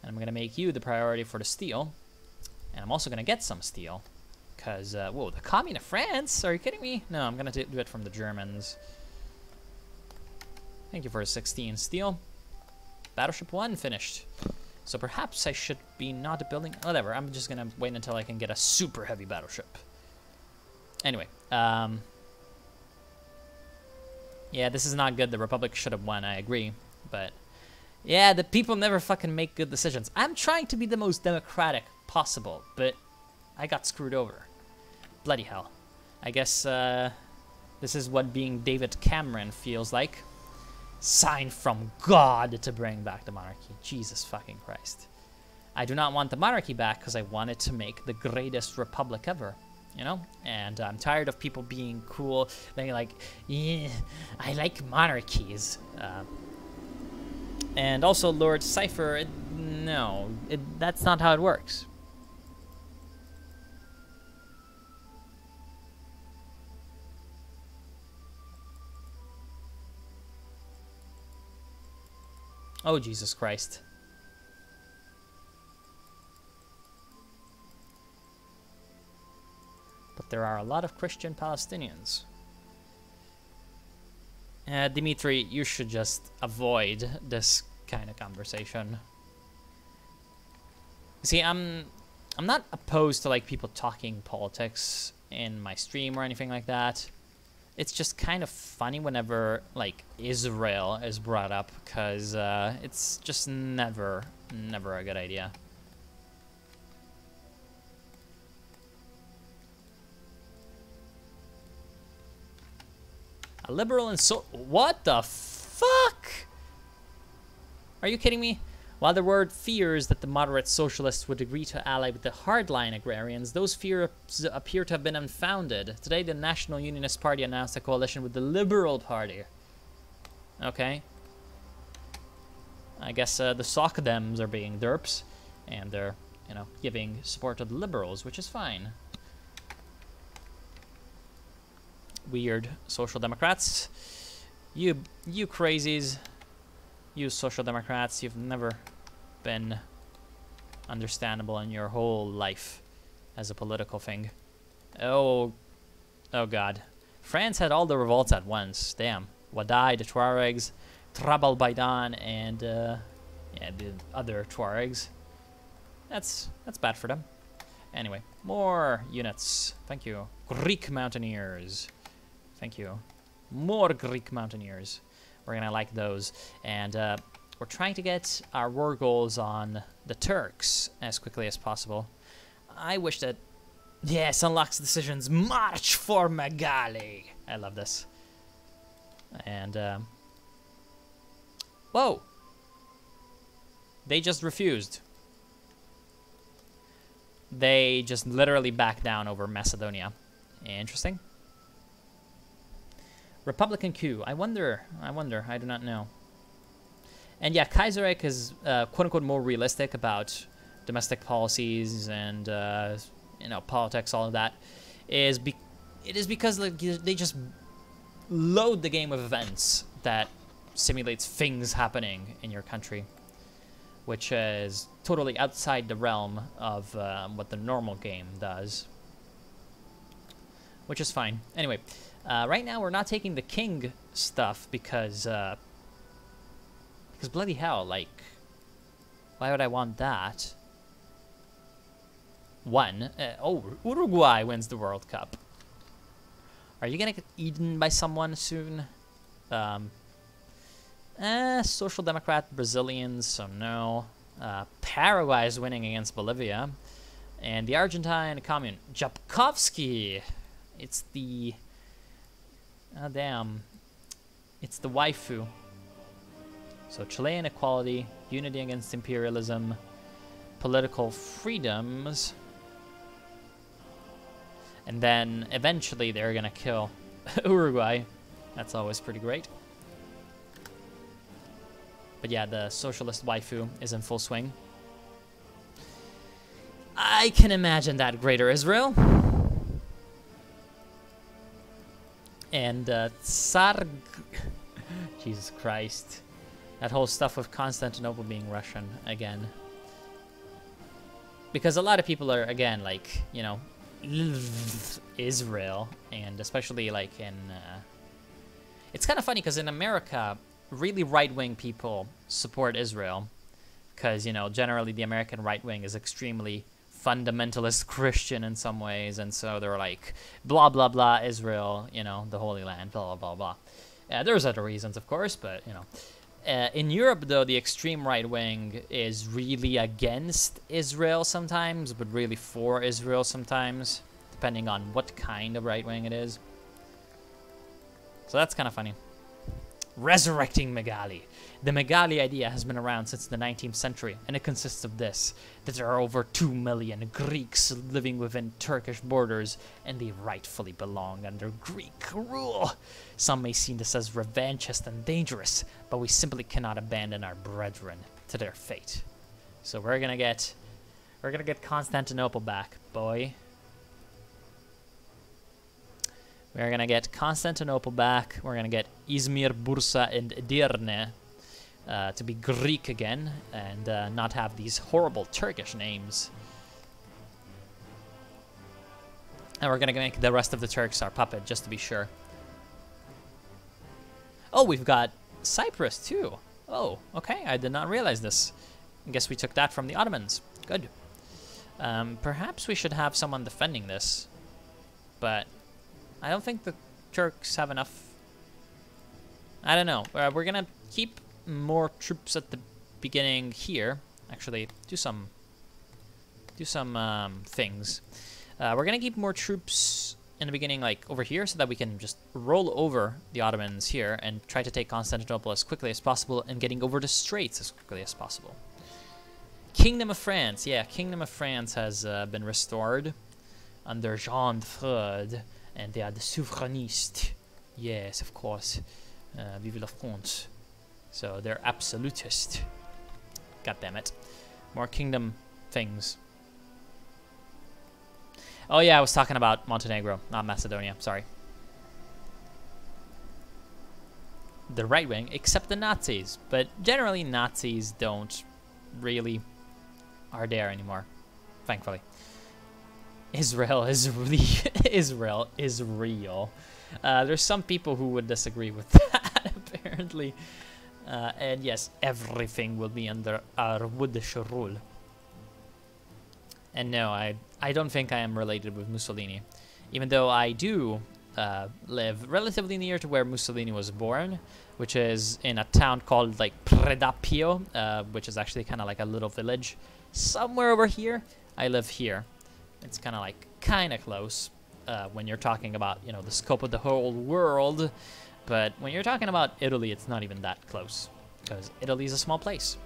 And I'm going to make you the priority for the steel. And I'm also going to get some steel. Because, whoa, the Commune of France? Are you kidding me? No, I'm going to do it from the Germans. Thank you for 16 steel. Battleship 1 finished. So perhaps I should be not building... Whatever, I'm just going to wait until I can get a super heavy battleship. Anyway, yeah, this is not good. The Republic should have won, I agree. But, yeah, the people never fucking make good decisions. I'm trying to be the most democratic possible, but I got screwed over. Bloody hell. I guess this is what being David Cameron feels like. Sign from God to bring back the monarchy. Jesus fucking Christ. I do not want the monarchy back because I wanted to make the greatest republic ever. You know? And I'm tired of people being cool. They're like, yeah, I like monarchies. And also, Lord Cypher, no, that's not how it works. Oh, Jesus Christ. But there are a lot of Christian Palestinians. Dimitri, you should just avoid this kind of conversation. See, I'm not opposed to like people talking politics in my stream or anything like that. It's just kind of funny whenever like Israel is brought up, because it's just never a good idea. A liberal and so... What the fuck? Are you kidding me? While there were fears that the moderate socialists would agree to ally with the hardline agrarians, those fears appear to have been unfounded. Today, the National Unionist Party announced a coalition with the Liberal Party. Okay. I guess the Sockdems are being derps, and they're, you know, giving support to the Liberals, which is fine. Weird Social Democrats. You crazies. You Social Democrats, you've never been understandable in your whole life. as a political thing. Oh God. France had all the revolts at once. Damn. Wadai, the Tuaregs, Trabal Baidan, and yeah, the other Tuaregs. That's bad for them. Anyway, more units. Thank you. Greek Mountaineers. Thank you. More Greek Mountaineers. We're gonna like those. And we're trying to get our war goals on the Turks as quickly as possible. I wish that... Yes, unlocks decisions. March for Megali. I love this. And, whoa! They just refused. They just literally backed down over Macedonia. Interesting. Republican coup. I wonder, I do not know. And yeah, Kaiserreich is quote-unquote more realistic about domestic policies and, you know, politics, all of that. It is because like, they just load the game of events that simulates things happening in your country, which is totally outside the realm of what the normal game does, which is fine. Anyway, right now we're not taking the king stuff because bloody hell, like, why would I want that? Oh, Uruguay wins the World Cup. Are you gonna get eaten by someone soon? Social Democrat Brazilians, so no. Paraguay is winning against Bolivia. And the Argentine Commune. Japkovsky! It's the... Oh, damn. It's the waifu. So Chilean equality, unity against imperialism, political freedoms. And then eventually they're gonna kill Uruguay. That's always pretty great. But yeah, the socialist waifu is in full swing. I can imagine that Greater Israel. And Tsar... Jesus Christ. That whole stuff with Constantinople being Russian again. Because a lot of people are, again, like, you know, Israel. And especially, like, in... It's kind of funny, because in America, really right-wing people support Israel. Because, you know, generally the American right wing is extremely fundamentalist Christian in some ways. And so they're like, blah, blah, blah, Israel, you know, the Holy Land, blah, blah, blah, blah. There's other reasons, of course, but, you know... in Europe, though, the extreme right wing is really against Israel sometimes, but really for Israel sometimes, depending on what kind of right wing it is. So that's kind of funny. Resurrecting Megali. The Megali idea has been around since the 19th century, and it consists of this, that there are over 2 million Greeks living within Turkish borders, and they rightfully belong under Greek rule. Some may see this as revanchist and dangerous, but we simply cannot abandon our brethren to their fate. So we're gonna get Constantinople back, boy. We're gonna get Constantinople back. We're gonna get Izmir, Bursa, and Edirne to be Greek again, and not have these horrible Turkish names. And we're gonna make the rest of the Turks our puppet, just to be sure. Oh, we've got Cyprus too. Oh, okay, I did not realize this. I guess we took that from the Ottomans. Good. Perhaps we should have someone defending this, but I don't think the Turks have enough. I don't know. We're gonna keep more troops at the beginning here. Actually, do some things. We're gonna keep more troops in the beginning, like over here, so that we can just roll over the Ottomans here and try to take Constantinople as quickly as possible, and getting over the Straits as quickly as possible. Kingdom of France. Yeah, Kingdom of France has been restored under Jean de Freud. And they are the souverainists. Yes, of course. Vive la France. So they're absolutist. God damn it. More kingdom things. Oh yeah, I was talking about Montenegro, not Macedonia. Sorry. The right wing, except the Nazis. But generally, Nazis are there anymore. Thankfully. Israel is really Israel is real. There's some people who would disagree with that, apparently. And yes, everything will be under Arwudish rule. And no, I don't think I am related with Mussolini. Even though I do live relatively near to where Mussolini was born, which is in a town called like Predapio, which is actually kind of like a little village somewhere over here. I live here. It's kind of close when you're talking about, you know, the scope of the whole world. But when you're talking about Italy, it's not even that close, because Italy is a small place.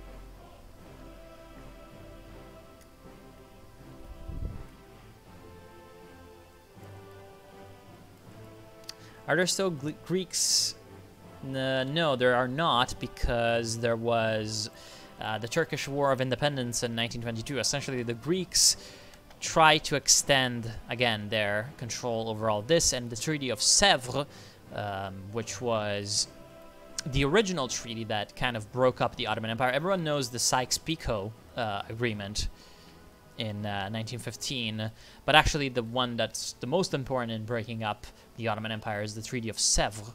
Are there still Greeks? No, there are not, because there was the Turkish War of Independence in 1922. Essentially, the Greeks tried to extend, again, their control over all this, and the Treaty of Sèvres, which was the original treaty that kind of broke up the Ottoman Empire. Everyone knows the Sykes-Picot Agreement in 1915, but actually the one that's the most important in breaking up the Ottoman Empire is the Treaty of Sèvres,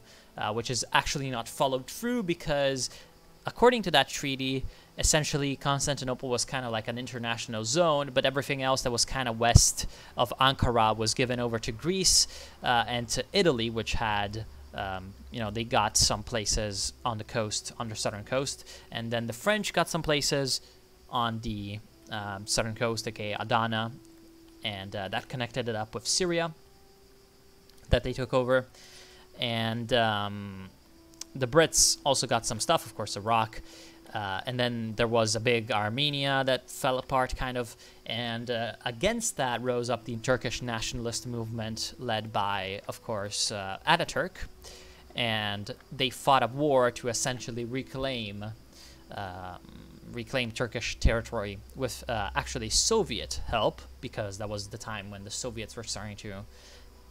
which is actually not followed through because, according to that treaty, essentially Constantinople was kind of like an international zone, but everything else that was kind of west of Ankara was given over to Greece and to Italy, which had, you know, they got some places on the coast, on the southern coast, and then the French got some places on the southern coast, aka Adana, and that connected it up with Syria that they took over. And the Brits also got some stuff, of course, Iraq. And then there was a big Armenia that fell apart, kind of. And against that rose up the Turkish nationalist movement led by, of course, Ataturk. And they fought a war to essentially reclaim Turkish territory with actually Soviet help, because that was the time when the Soviets were starting to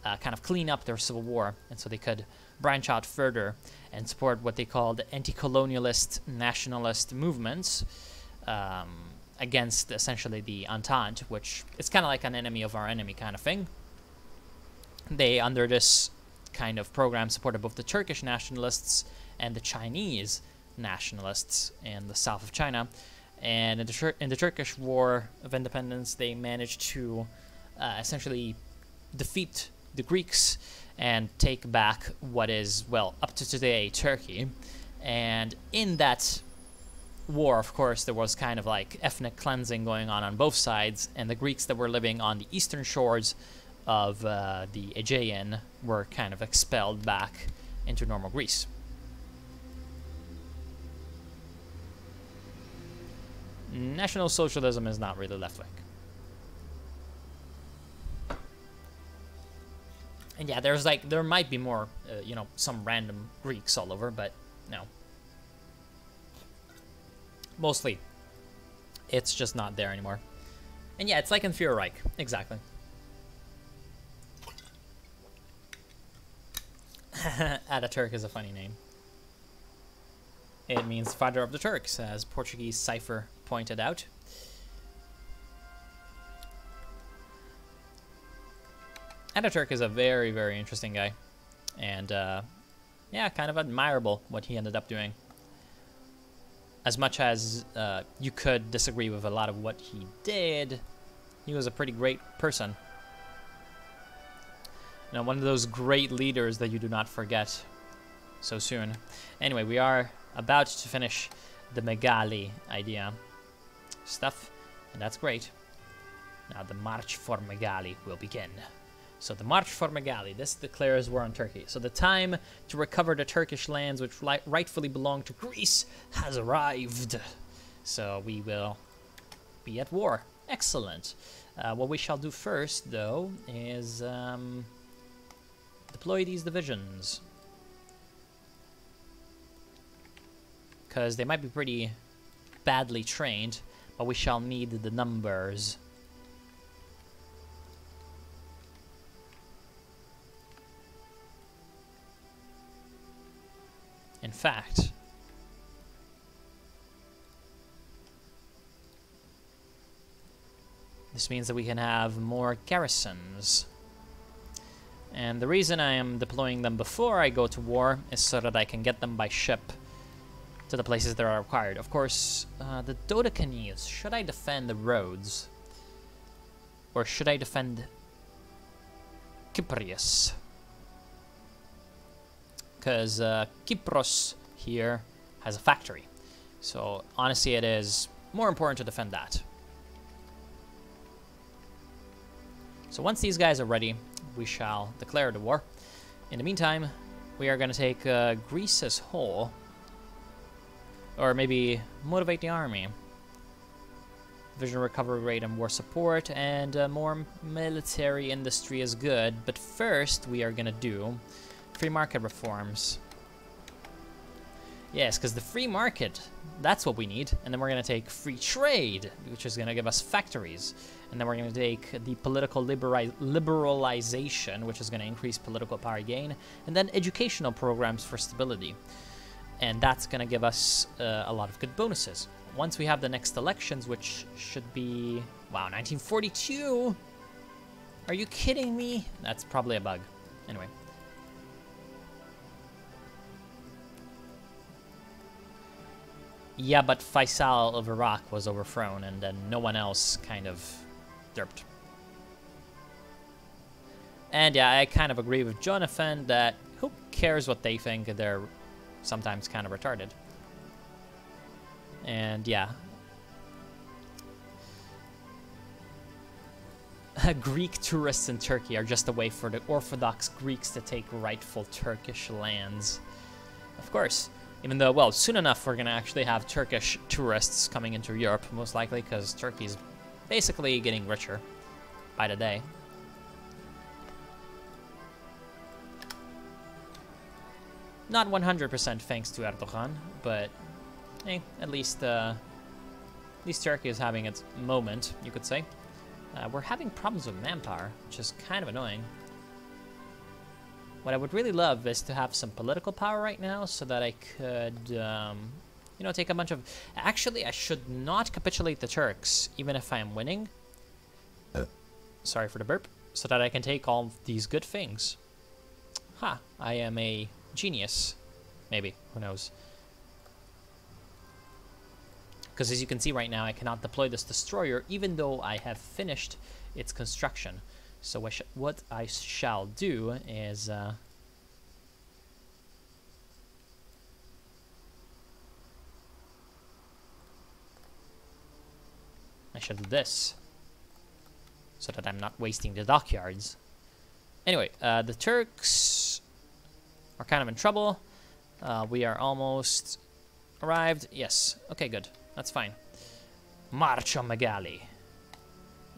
kind of clean up their civil war, and so they could branch out further and support what they called anti-colonialist nationalist movements against essentially the Entente, which is kind of like an enemy of our enemy kind of thing. They, under this kind of program, supported both the Turkish nationalists and the Chinese nationalists in the south of China. And in the Turkish War of Independence, they managed to essentially defeat the Greeks and take back what is, well, up to today, Turkey. And in that war, of course, there was kind of like ethnic cleansing going on both sides, and the Greeks that were living on the eastern shores of the Aegean were kind of expelled back into normal Greece. National Socialism is not really left-wing. And yeah, there might be more, you know, some random Greeks all over, but no. Mostly, it's just not there anymore. And yeah, it's like in Führer Reich, exactly. Ataturk is a funny name. It means father of the Turks, as Portuguese cipher pointed out. Ataturk is a very, very interesting guy. And, yeah, kind of admirable what he ended up doing. As much as you could disagree with a lot of what he did, he was a pretty great person. You know, one of those great leaders that you do not forget so soon. Anyway, we are about to finish the Megali idea stuff, and that's great. Now the March for Megali will begin. So the March for Megali, this declares war on Turkey. So the time to recover the Turkish lands which rightfully belong to Greece has arrived. So we will be at war. Excellent. What we shall do first, though, is deploy these divisions. Because they might be pretty badly trained, but we shall need the numbers. In fact, This means that we can have more garrisons. And the reason I am deploying them before I go to war is so that I can get them by ship to the places that are required. Of course, the Dodecanese. Should I defend the roads? Or should I defend Kyprius? Because Kypros here has a factory. So honestly, it is more important to defend that. So once these guys are ready, we shall declare the war. In the meantime, we are going to take Greece as whole. Or maybe motivate the army. Vision recovery rate and war support, and more military industry is good. But first, we are going to do free market reforms. Yes, because the free market, that's what we need. And then we're going to take free trade, which is going to give us factories. And then we're going to take the political liberalization, which is going to increase political power gain. And then educational programs for stability. And that's going to give us a lot of good bonuses. Once we have the next elections, which should be... Wow, 1942? Are you kidding me? That's probably a bug. Anyway. Yeah, but Faisal of Iraq was overthrown, and then no one else kind of derped. And yeah, I kind of agree with Jonathan that who cares what they think, they're sometimes kind of retarded. And yeah. Greek tourists in Turkey are just a way for the Orthodox Greeks to take rightful Turkish lands. Of course. Even though, well, soon enough we're going to actually have Turkish tourists coming into Europe, most likely, because Turkey's basically getting richer by the day. Not 100% thanks to Erdogan, but hey, at least Turkey is having its moment, you could say. We're having problems with manpower, which is kind of annoying. What I would really love is to have some political power right now so that I could, you know, take a bunch of... Actually, I should not capitulate the Turks, even if I am winning. Sorry for the burp. So that I can take all these good things. Ha, I am a genius. Maybe, who knows. Because as you can see right now, I cannot deploy this destroyer, even though I have finished its construction. So what I shall do is I shall do this so that I'm not wasting the dockyards. Anyway, the Turks are kind of in trouble. We are almost arrived. Yes. Okay, good. That's fine. March on Megali.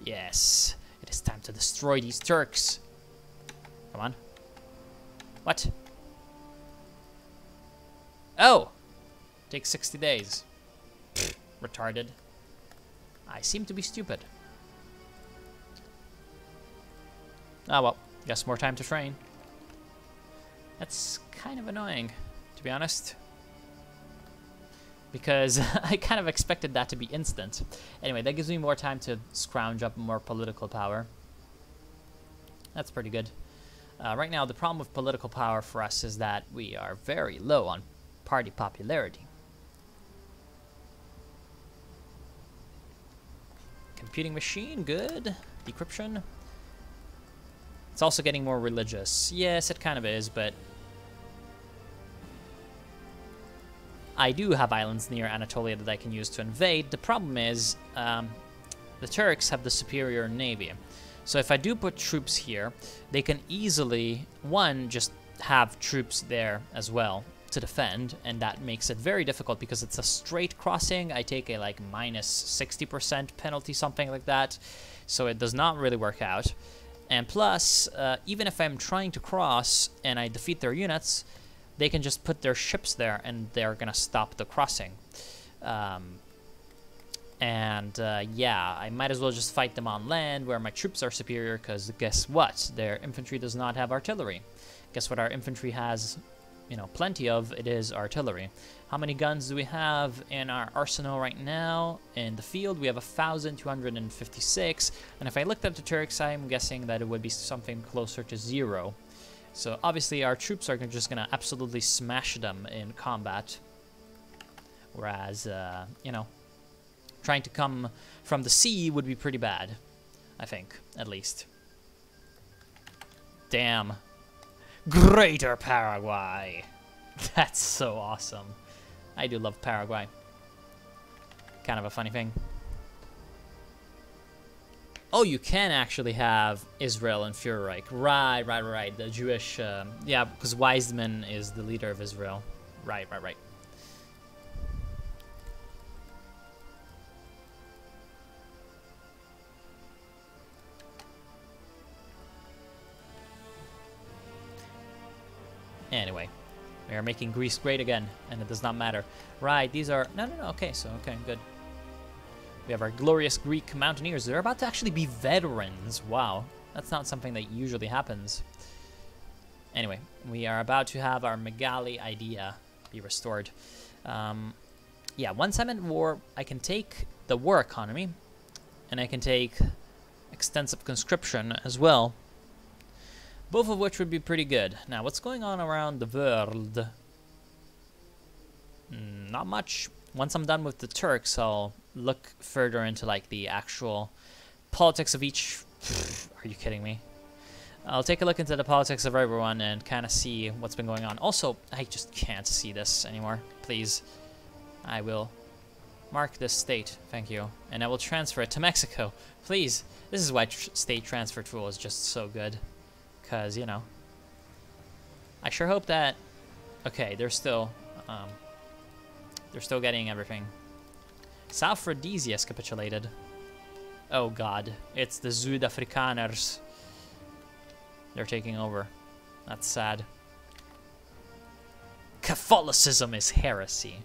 Yes. It is time to destroy these Turks. Come on. What? Oh! Takes 60 days. Pfft, retarded. I seem to be stupid. Ah, well. Guess more time to train. That's kind of annoying, to be honest. Because I kind of expected that to be instant. Anyway, that gives me more time to scrounge up more political power. That's pretty good. Right now, the problem with political power for us is that we are very low on party popularity. Computing machine, good. Decryption. It's also getting more religious. Yes, it kind of is, but... I do have islands near Anatolia that I can use to invade. The problem is, the Turks have the superior navy. So if I do put troops here, they can easily, one, just have troops there as well to defend, and that makes it very difficult because it's a straight crossing. I take a like minus 60% penalty, something like that, so it does not really work out. And plus, even if I'm trying to cross and I defeat their units, they can just put their ships there and they're gonna stop the crossing. Yeah, I might as well just fight them on land where my troops are superior, because guess what? Their infantry does not have artillery. Guess what our infantry has you know, plenty of, it is artillery. How many guns do we have in our arsenal right now? In the field, we have 1,256. And if I looked at the Turks, I'm guessing that it would be something closer to 0. So obviously our troops are just going to absolutely smash them in combat. Whereas, you know, trying to come from the sea would be pretty bad. I think, at least. Damn. Greater Paraguay. That's so awesome. I do love Paraguay. Kind of a funny thing. Oh, you can actually have Israel and Führerreich. Right. The Jewish... yeah, because Weizmann is the leader of Israel. Right. Anyway, we are making Greece great again, and it does not matter. Right, these are... No, okay, okay, good. We have our glorious Greek mountaineers. They're about to actually be veterans. Wow, that's not something that usually happens. Anyway, we are about to have our Megali idea be restored. Yeah, once I'm in war, I can take the war economy, and I can take extensive conscription as well. Both of which would be pretty good. Now, what's going on around the world? Not much. Once I'm done with the Turks, I'll look further into, like, the actual politics of each... Are you kidding me? I'll take a look into the politics of everyone and kind of see what's been going on. Also, I just can't see this anymore. Please. I will mark this state. Thank you. And I will transfer it to Mexico. Please. This is why state transfer tool is just so good. Because, you know, I sure hope that... Okay, they're still getting everything. South Rhodesia has capitulated. Oh god, it's the Zuid-Afrikaners. They're taking over. That's sad. Catholicism is heresy.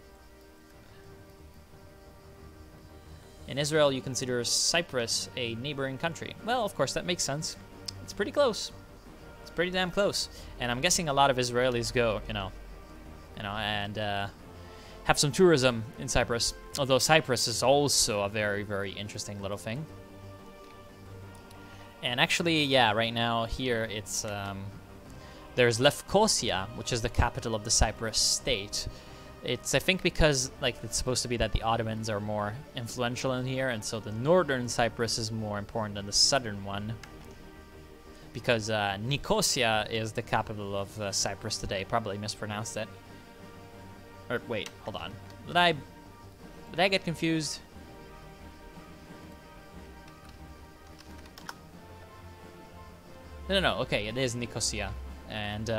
In Israel, you consider Cyprus a neighboring country. Well, of course, that makes sense. It's pretty close. It's pretty damn close. And I'm guessing a lot of Israelis go, you know, and have some tourism in Cyprus. Although Cyprus is also a very, very interesting little thing. And actually, yeah, right now here it's there's Lefkosia, which is the capital of the Cyprus state. It's, I think, because like it's supposed to be that the Ottomans are more influential in here, and so the northern Cyprus is more important than the southern one. Because Nicosia is the capital of Cyprus today. Probably mispronounced it. Or wait, hold on. Did I get confused? No. Okay, it is Nicosia, and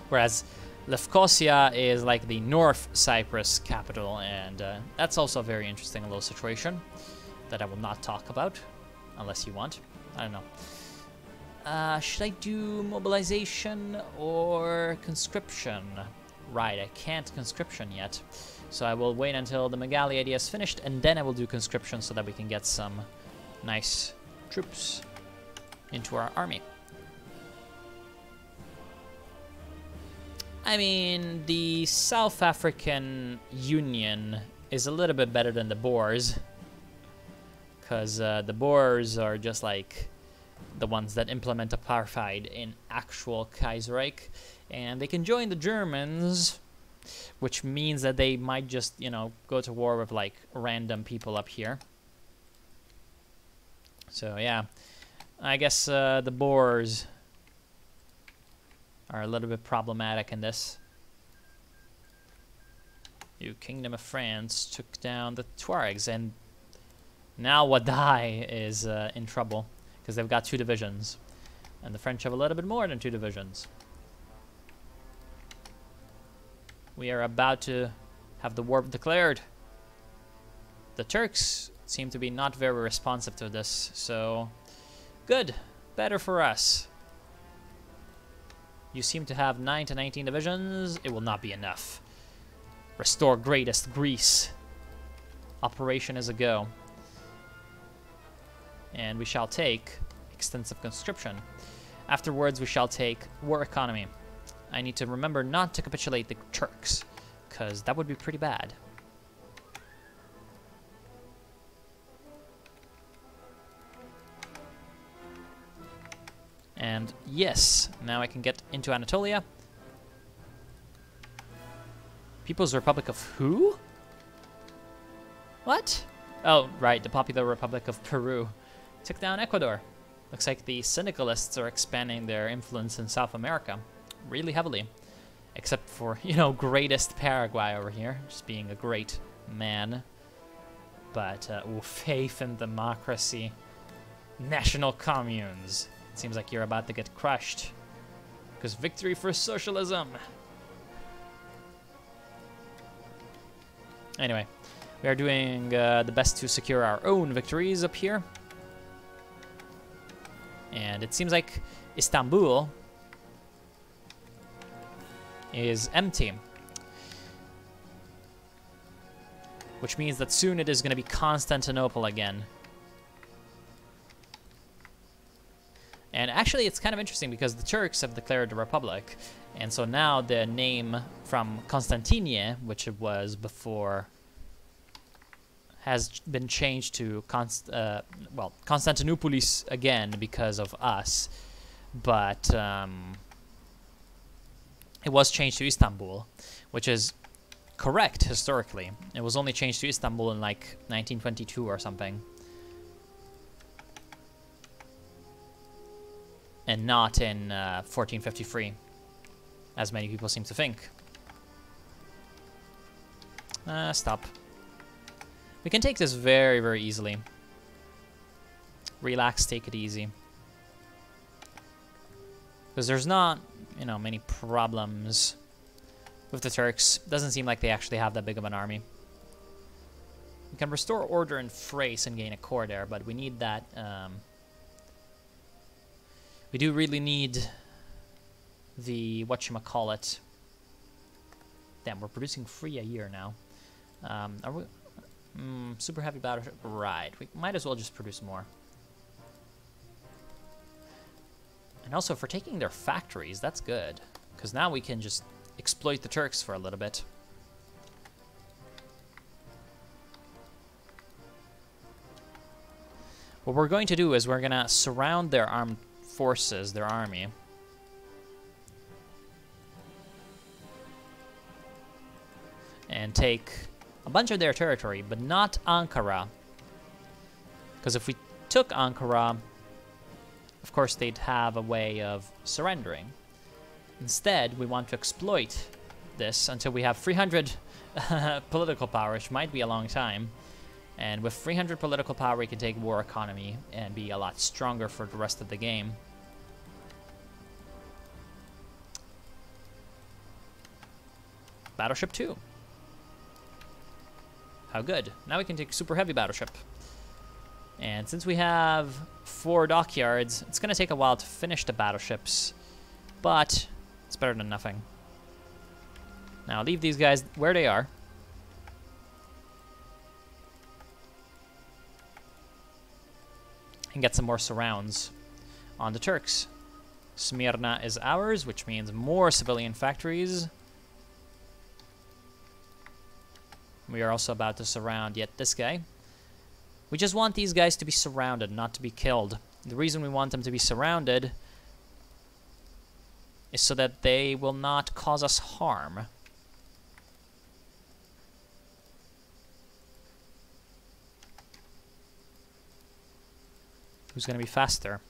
whereas Lefkosia is like the North Cyprus capital, and that's also a very interesting little situation that I will not talk about unless you want. I don't know. Should I do mobilization or conscription? Right, I can't conscription yet. So I will wait until the Megali idea is finished, and then I will do conscription so that we can get some nice troops into our army. I mean, the South African Union is a little bit better than the Boers. Because the Boers are just like the ones that implement apartheid in actual Kaiserreich. And they can join the Germans, which means that they might just, you know, go to war with like random people up here. So yeah, I guess the Boers are a little bit problematic in this. You Kingdom of France took down the Tuaregs, and now Wadai is in trouble because they've got 2 divisions, and the French have a little bit more than 2 divisions. We are about to have the war declared. The Turks seem to be not very responsive to this, so good, better for us. You seem to have 9 to 19 divisions. It will not be enough. Restore greatest Greece. Operation is a go. And we shall take extensive conscription. Afterwards, we shall take war economy. I need to remember not to capitulate the Turks, because that would be pretty bad. And yes, now I can get into Anatolia. People's Republic of who? What? Oh, right, the Popular Republic of Peru took down Ecuador. Looks like the syndicalists are expanding their influence in South America really heavily. Except for, you know, greatest Paraguay over here, just being a great man. But, faith in democracy. National communes. It seems like you're about to get crushed. Because victory for socialism. Anyway, we are doing the best to secure our own victories up here. And it seems like Istanbul is empty. Which means that soon it is going to be Constantinople again. And actually, it's kind of interesting because the Turks have declared a republic. And so now the name from Constantine, which it was before, has been changed to Constantinopolis again because of us. But it was changed to Istanbul, which is correct historically. It was only changed to Istanbul in like 1922 or something. And not in 1453, as many people seem to think. Stop. We can take this very, very easily. Relax, take it easy. Because there's not, you know, many problems with the Turks. Doesn't seem like they actually have that big of an army. We can restore order in Thrace and gain a core there, but we need that... we do really need the whatchamacallit. Damn, we're producing 3 a year now. Are we... super heavy battleship? Right, we might as well just produce more. And also, for taking their factories, that's good. Because now we can just exploit the Turks for a little bit. What we're going to do is we're going to surround their armed forces, their army. And take a bunch of their territory, but not Ankara. Because if we took Ankara, of course they'd have a way of surrendering. Instead, we want to exploit this until we have 300 political power, which might be a long time. And with 300 political power, we can take war economy and be a lot stronger for the rest of the game. Battleship 2. How good. Now we can take super heavy battleship. And since we have 4 dockyards, it's going to take a while to finish the battleships. But it's better than nothing. Now leave these guys where they are. And get some more surrounds on the Turks. Smyrna is ours, which means more civilian factories. We are also about to surround yet this guy. We just want these guys to be surrounded, not to be killed. The reason we want them to be surrounded is so that they will not cause us harm. Who's going to be faster?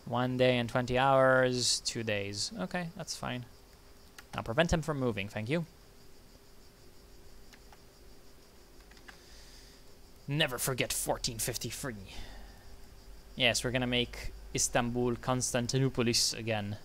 1 day and 20 hours, 2 days. Okay, that's fine. Now prevent him from moving, thank you. Never forget 1453. Yes, we're going to make Istanbul Constantinopolis again.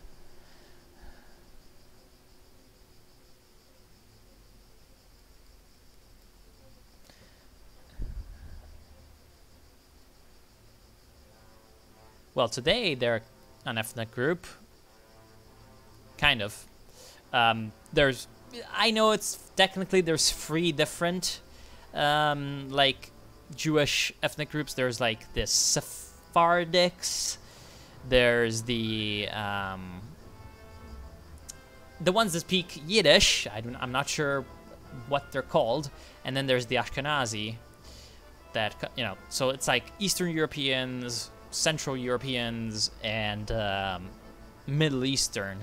Well, today they're an ethnic group. Kind of. I know it's technically there's 3 different, like, Jewish ethnic groups. There's, like, the Sephardics. There's the, the ones that speak Yiddish. I'm not sure what they're called. And then there's the Ashkenazi. That, you know, so it's like Eastern Europeans, Central Europeans, and Middle Eastern.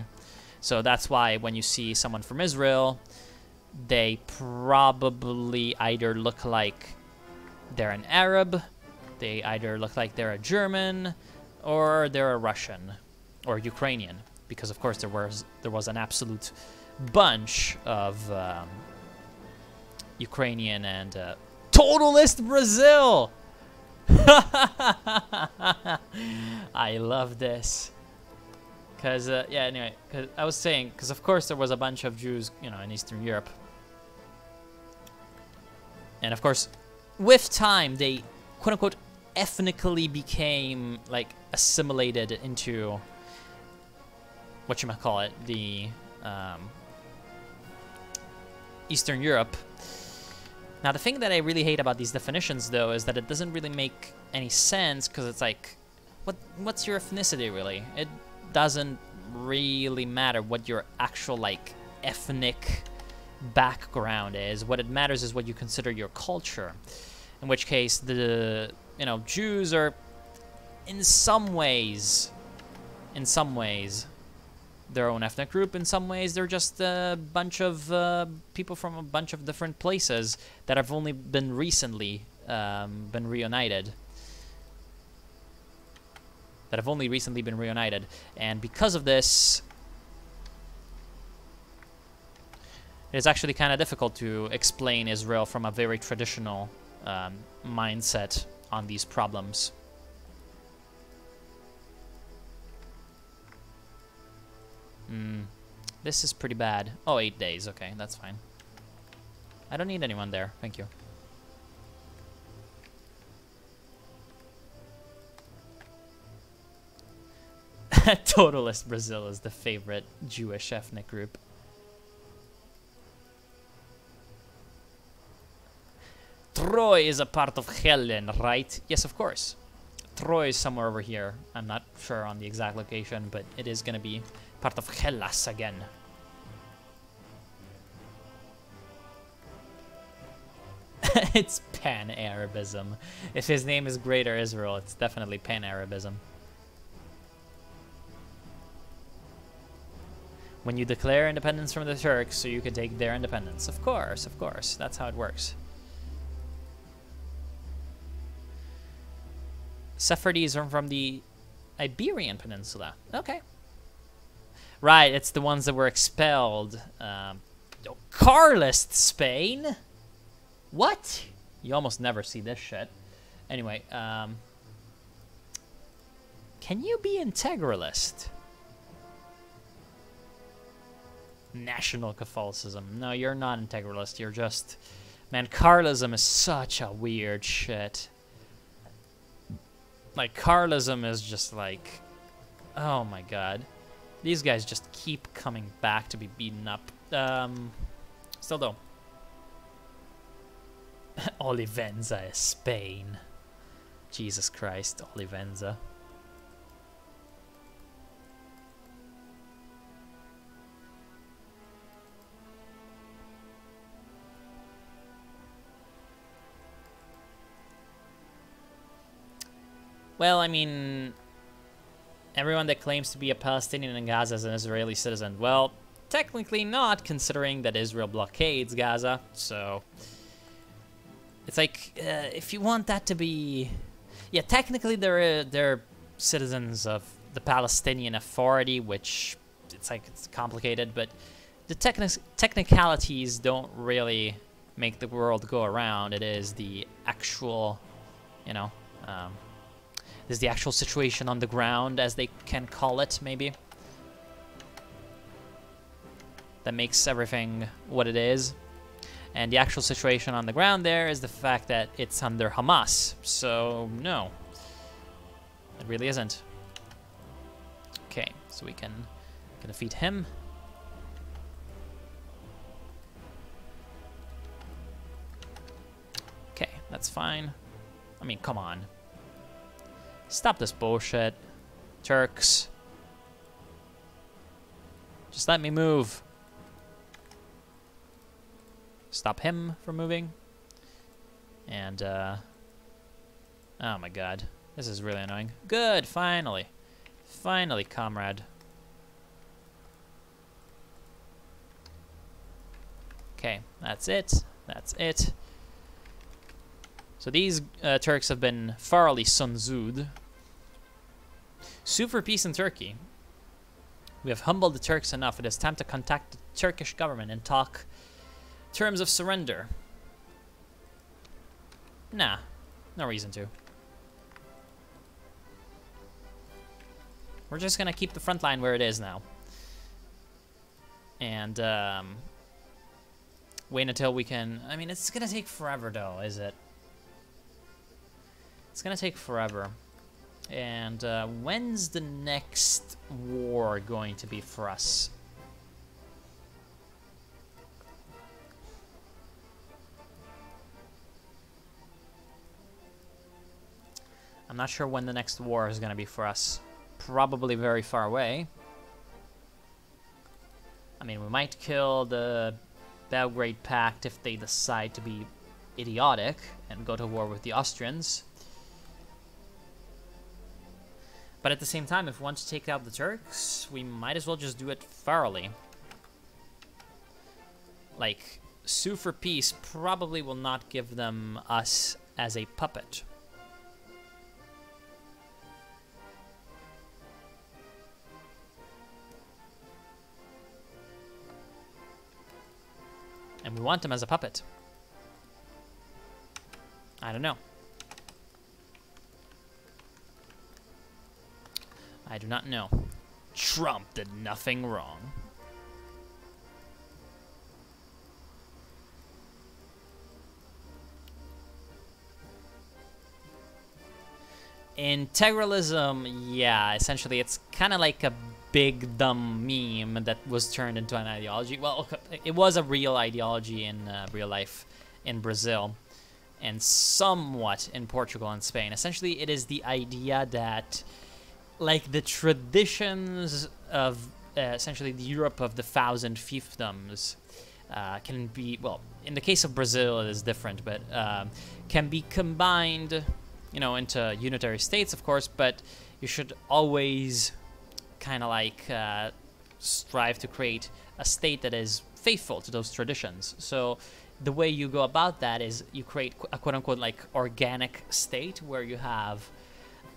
So that's why when you see someone from Israel, they probably either look like they're an Arab, they either look like they're a German, or they're a Russian or Ukrainian, because of course there was an absolute bunch of Ukrainian and Totalist Brazil. I love this. Because, yeah, anyway, cause I was saying, because of course there was a bunch of Jews, you know, in Eastern Europe. And of course, with time, they, quote-unquote, ethnically became, like, assimilated into, whatchamacallit, the Eastern Europe. Now, the thing that I really hate about these definitions, though, is that it doesn't really make any sense, because it's like, what's your ethnicity, really? It doesn't really matter what your actual, like, ethnic background is. What it matters is what you consider your culture. In which case, the, you know, Jews are, in some ways, their own ethnic group. In some ways, they're just a bunch of people from a bunch of different places that have only been recently been reunited. And because of this, it's actually kind of difficult to explain Israel from a very traditional mindset on these problems. This is pretty bad. Oh, 8 days. Okay, that's fine. I don't need anyone there. Thank you. Totalist Brazil is the favorite Jewish ethnic group. Troy is a part of Helen, right? Yes, of course. Troy is somewhere over here. I'm not sure on the exact location, but it is going to be part of Hellas again. It's Pan-Arabism. If his name is Greater Israel, it's definitely Pan-Arabism. When you declare independence from the Turks, so you can take their independence. Of course, that's how it works. Sephardi's are from the Iberian Peninsula. Okay. Right, it's the ones that were expelled. Carlist Spain? What? You almost never see this shit. Anyway, can you be integralist? National Catholicism. No, you're not integralist. You're just... Man, Carlism is such a weird shit. Like, Carlism is just like... Oh my god. These guys just keep coming back to be beaten up. Still though. Olivenza is Spain. Jesus Christ, Olivenza. Well, I mean, everyone that claims to be a Palestinian in Gaza is an Israeli citizen. Well, technically not, considering that Israel blockades Gaza. So, it's like, if you want that to be... Yeah, technically they're citizens of the Palestinian Authority, which, it's like, it's complicated, but the technicalities don't really make the world go around. It is the actual, you know... This is the actual situation on the ground, as they can call it, maybe. That makes everything what it is. And the actual situation on the ground there is the fact that it's under Hamas. So, no. It really isn't. Okay, so we can defeat him. Okay, that's fine. I mean, come on. Stop this bullshit. Turks. Just let me move. stop him from moving. And, oh my god. This is really annoying. Good, finally. Finally, comrade. Okay, that's it. That's it. So these Turks have been thoroughly Sun Tzu'd. Sue for peace in Turkey. We have humbled the Turks enough. It is time to contact the Turkish government and talk terms of surrender. Nah, no reason to. We're just gonna keep the front line where it is now. And, wait until we can... I mean, it's gonna take forever, though, is it? It's gonna take forever. And, when's the next war going to be for us? I'm not sure when the next war is gonna be for us. Probably very far away. I mean, we might kill the Belgrade Pact if they decide to be idiotic and go to war with the Austrians. But at the same time, if we want to take out the Turks, we might as well just do it thoroughly. Like, sue for peace probably will not give them us as a puppet. And we want them as a puppet. I don't know. I do not know. Trump did nothing wrong. Integralism, yeah, essentially it's kind of like a big dumb meme that was turned into an ideology. Well, it was a real ideology in real life in Brazil and somewhat in Portugal and Spain. Essentially, it is the idea that, like, the traditions of essentially the Europe of the thousand fiefdoms can be, well, in the case of Brazil it is different, but can be combined, you know, into unitary states, of course, but you should always kind of like strive to create a state that is faithful to those traditions. So the way you go about that is you create a quote-unquote like organic state where you have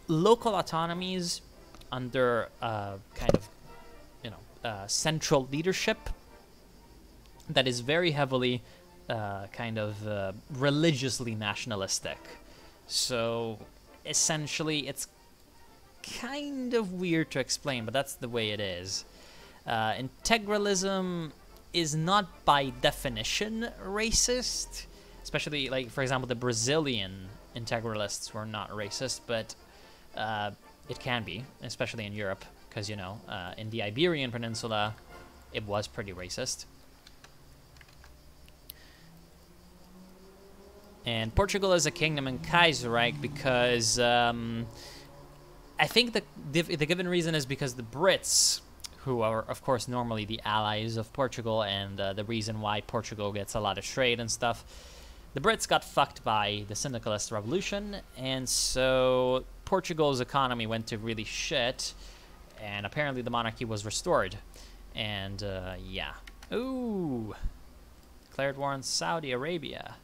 local autonomies under kind of, you know, central leadership that is very heavily kind of religiously nationalistic. So essentially it's kind of weird to explain, but that's the way it is. Integralism is not by definition racist, especially, like, for example, the Brazilian integralists were not racist, but it can be, especially in Europe, because, you know, in the Iberian Peninsula, it was pretty racist. And Portugal is a kingdom in Kaiserreich because I think the given reason is because the Brits, who are, of course, normally the allies of Portugal, and the reason why Portugal gets a lot of trade and stuff, the Brits got fucked by the Syndicalist Revolution, and so Portugal's economy went to really shit, and apparently the monarchy was restored. And, yeah. Ooh! Declared war on Saudi Arabia.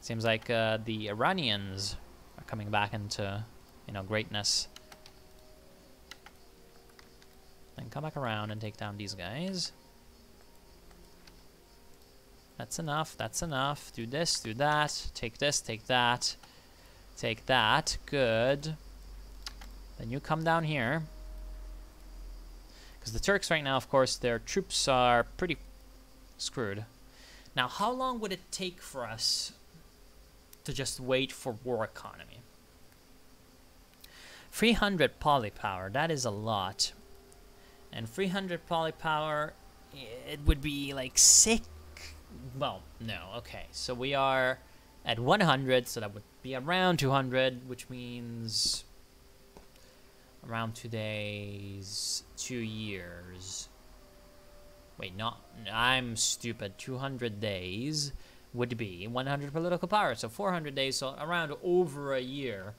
Seems like the Iranians are coming back into, you know, greatness. Then come back around and take down these guys. That's enough, that's enough. Do this, do that. Take this, take that. Take that. Good. Then you come down here. Because the Turks right now, of course, their troops are pretty screwed. Now, how long would it take for us to just wait for war economy? 300 polypower, that is a lot. And 300 polypower, it would be like sick. Well, no, okay. So we are at 100, so that would be around 200, which means around today's 2 years. Wait, not... I'm stupid. 200 days would be 100 political power. So 400 days, so around over a year.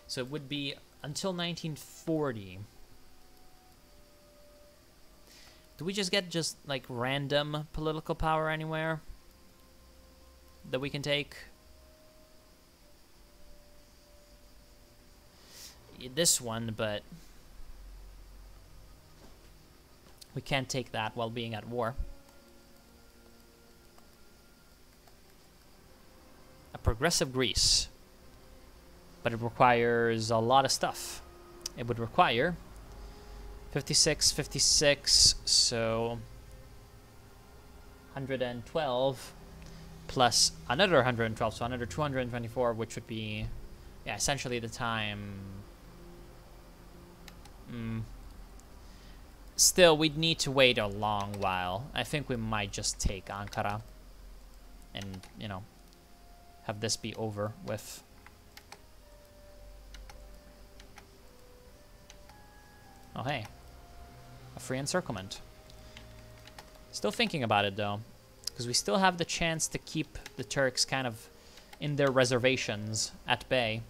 So it would be until 1940. Do we just get like random political power anywhere that we can take? This one, but we can't take that while being at war. A progressive Greece, but it requires a lot of stuff. It would require 56, 56, so 112 plus another 112, so another 224, which would be, yeah, essentially the time. Still, we'd need to wait a long while. I think we might just take Ankara and, you know, have this be over with. Oh, hey. A free encirclement. Still thinking about it, though, because we still have the chance to keep the Turks kind of in their reservations at bay.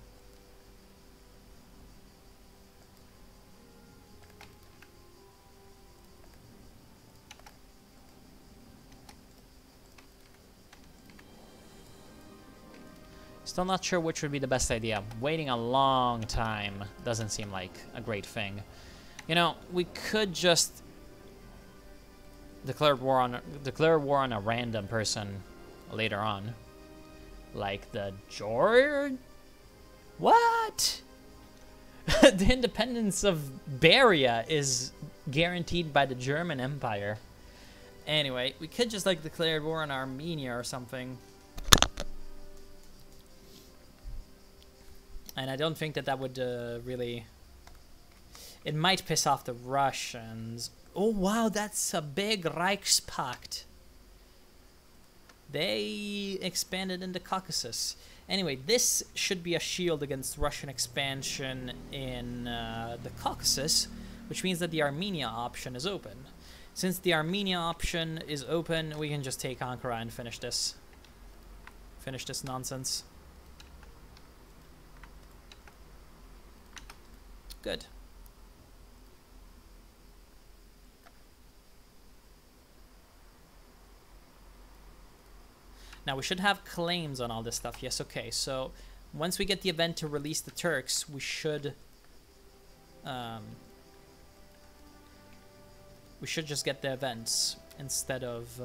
Still not sure which would be the best idea. Waiting a long time doesn't seem like a great thing. You know, we could just declare war on a random person later on, like the George. What? The independence of Beria is guaranteed by the German Empire. Anyway, we could just like declare war on Armenia or something. And I don't think that that would really... It might piss off the Russians. Oh, wow, that's a big Reichspakt. They expanded in the Caucasus. Anyway, this should be a shield against Russian expansion in the Caucasus, which means that the Armenia option is open. Since the Armenia option is open, we can just take Ankara and finish this. Finish this nonsense. Good. Now we should have claims on all this stuff. Yes, okay. So once we get the event to release the Turks, we should just get the events instead of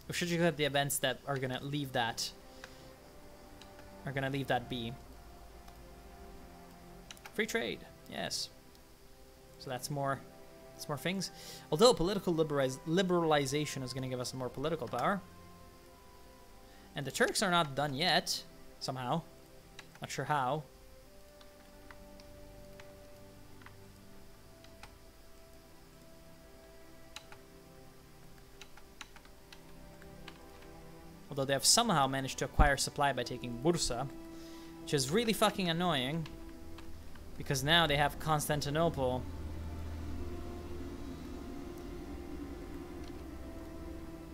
we should just get the events that are gonna leave that be. Free trade. Yes. So that's more things. Although political liberalization is going to give us more political power. And the Turks are not done yet, somehow. Not sure how. Although they have somehow managed to acquire supply by taking Bursa, which is really fucking annoying. Because now they have Constantinople.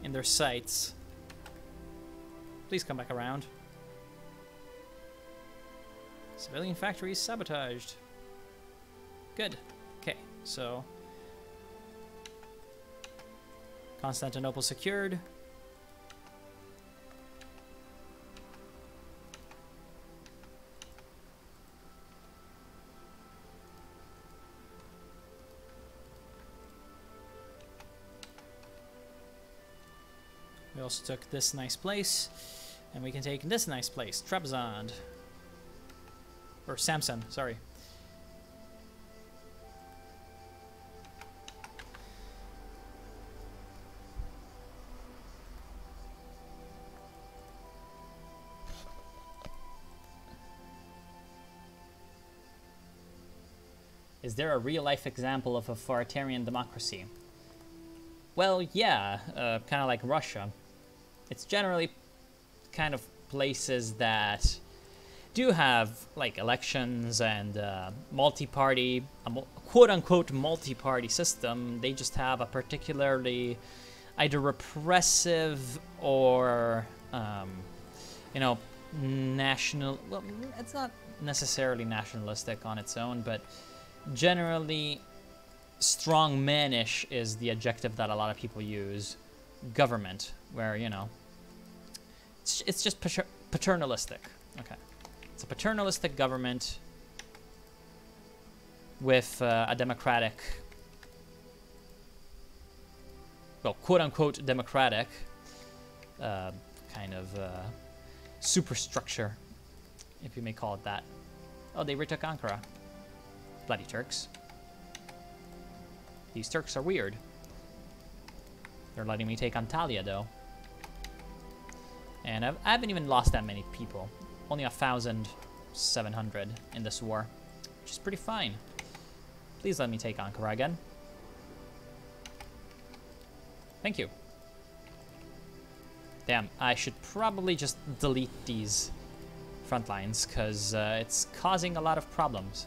In their sights. Please come back around. Civilian factories sabotaged. Good. Okay, so Constantinople secured. We also took this nice place, and we can take this nice place, Trebizond. Or Samsun, sorry. Is there a real-life example of a authoritarian democracy? Well, yeah, kind of like Russia. It's generally kind of places that do have like elections and multi-party, quote-unquote multi-party system. They just have a particularly either repressive or, you know, national. Well, it's not necessarily nationalistic on its own, but generally strongmanish is the adjective that a lot of people use. Government, where, you know, it's just paternalistic. Okay, it's a paternalistic government with a democratic, well, quote-unquote democratic kind of superstructure, if you may call it that. Oh, they retook Ankara. Bloody Turks. These Turks are weird. They're letting me take Antalya, though. And I haven't even lost that many people. Only 1,700 in this war, which is pretty fine. Please let me take Ankara again. Thank you. Damn, I should probably just delete these front lines, because it's causing a lot of problems.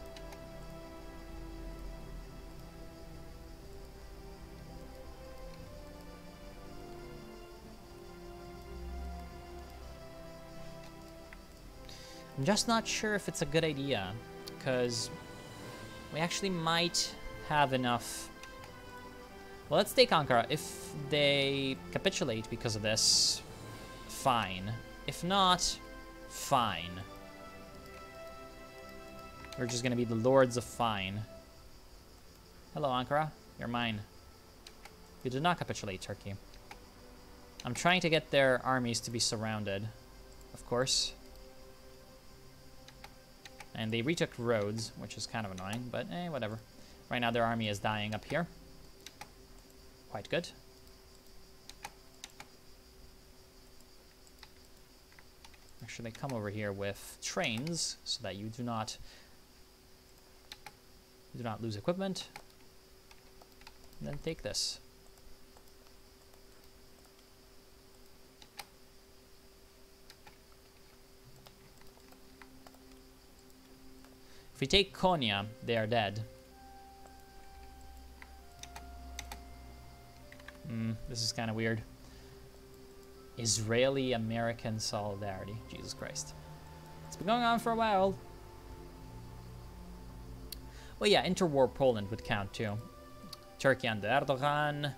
I'm just not sure if it's a good idea, because we actually might have enough. Well, let's take Ankara. If they capitulate because of this, fine. If not, fine. We're just gonna be the lords of fine. Hello, Ankara. You're mine. You did not capitulate, Turkey. I'm trying to get their armies to be surrounded, of course. And they retook Rhodes, which is kind of annoying, but whatever. Right now their army is dying up here. Quite good. Actually, come over here with trains so that you do not lose equipment. And then take this. If we take Konya, they are dead. This is kind of weird. Israeli-American solidarity. Jesus Christ. It's been going on for a while. Well, yeah, interwar Poland would count too. Turkey under Erdogan.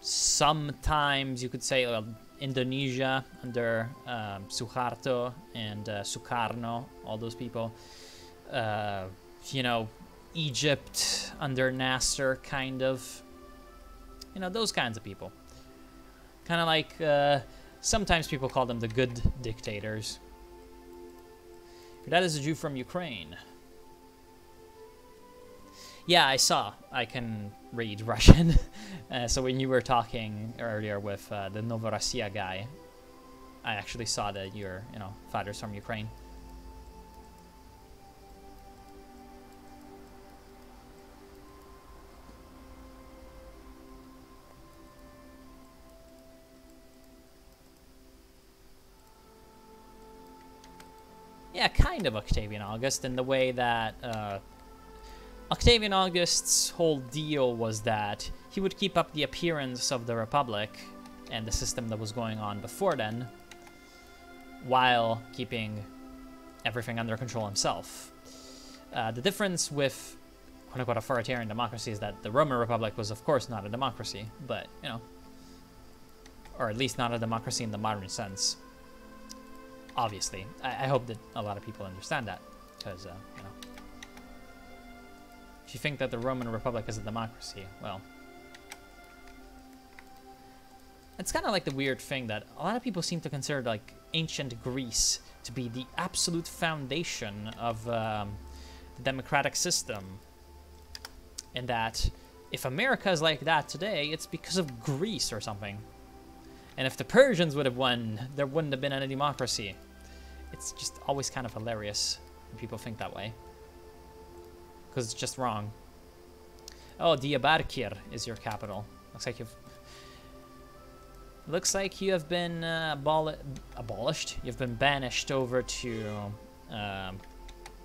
Sometimes you could say Indonesia under Suharto and Sukarno, all those people. You know, Egypt under Nasser, kind of. You know, those kinds of people. Kind of like, sometimes people call them the good dictators. Your dad is a Jew from Ukraine. Yeah, I saw. I can read Russian. So when you were talking earlier with the Novorossiya guy, I actually saw that your, you know, father's from Ukraine. Yeah, kind of Octavian August in the way that Octavian August's whole deal was that he would keep up the appearance of the Republic and the system that was going on before then, while keeping everything under control himself. The difference with quote-unquote authoritarian democracy is that the Roman Republic was, of course, not a democracy, but, you know, or at least not a democracy in the modern sense. Obviously. I hope that a lot of people understand that, because, you know, if you think that the Roman Republic is a democracy, well, it's kind of like the weird thing that a lot of people seem to consider, like, ancient Greece to be the absolute foundation of the democratic system, and that if America is like that today, it's because of Greece or something. And if the Persians would have won, there wouldn't have been any democracy. It's just always kind of hilarious when people think that way, because it's just wrong. Oh, Diyarbakir is your capital. Looks like you have been abolished. You've been banished over to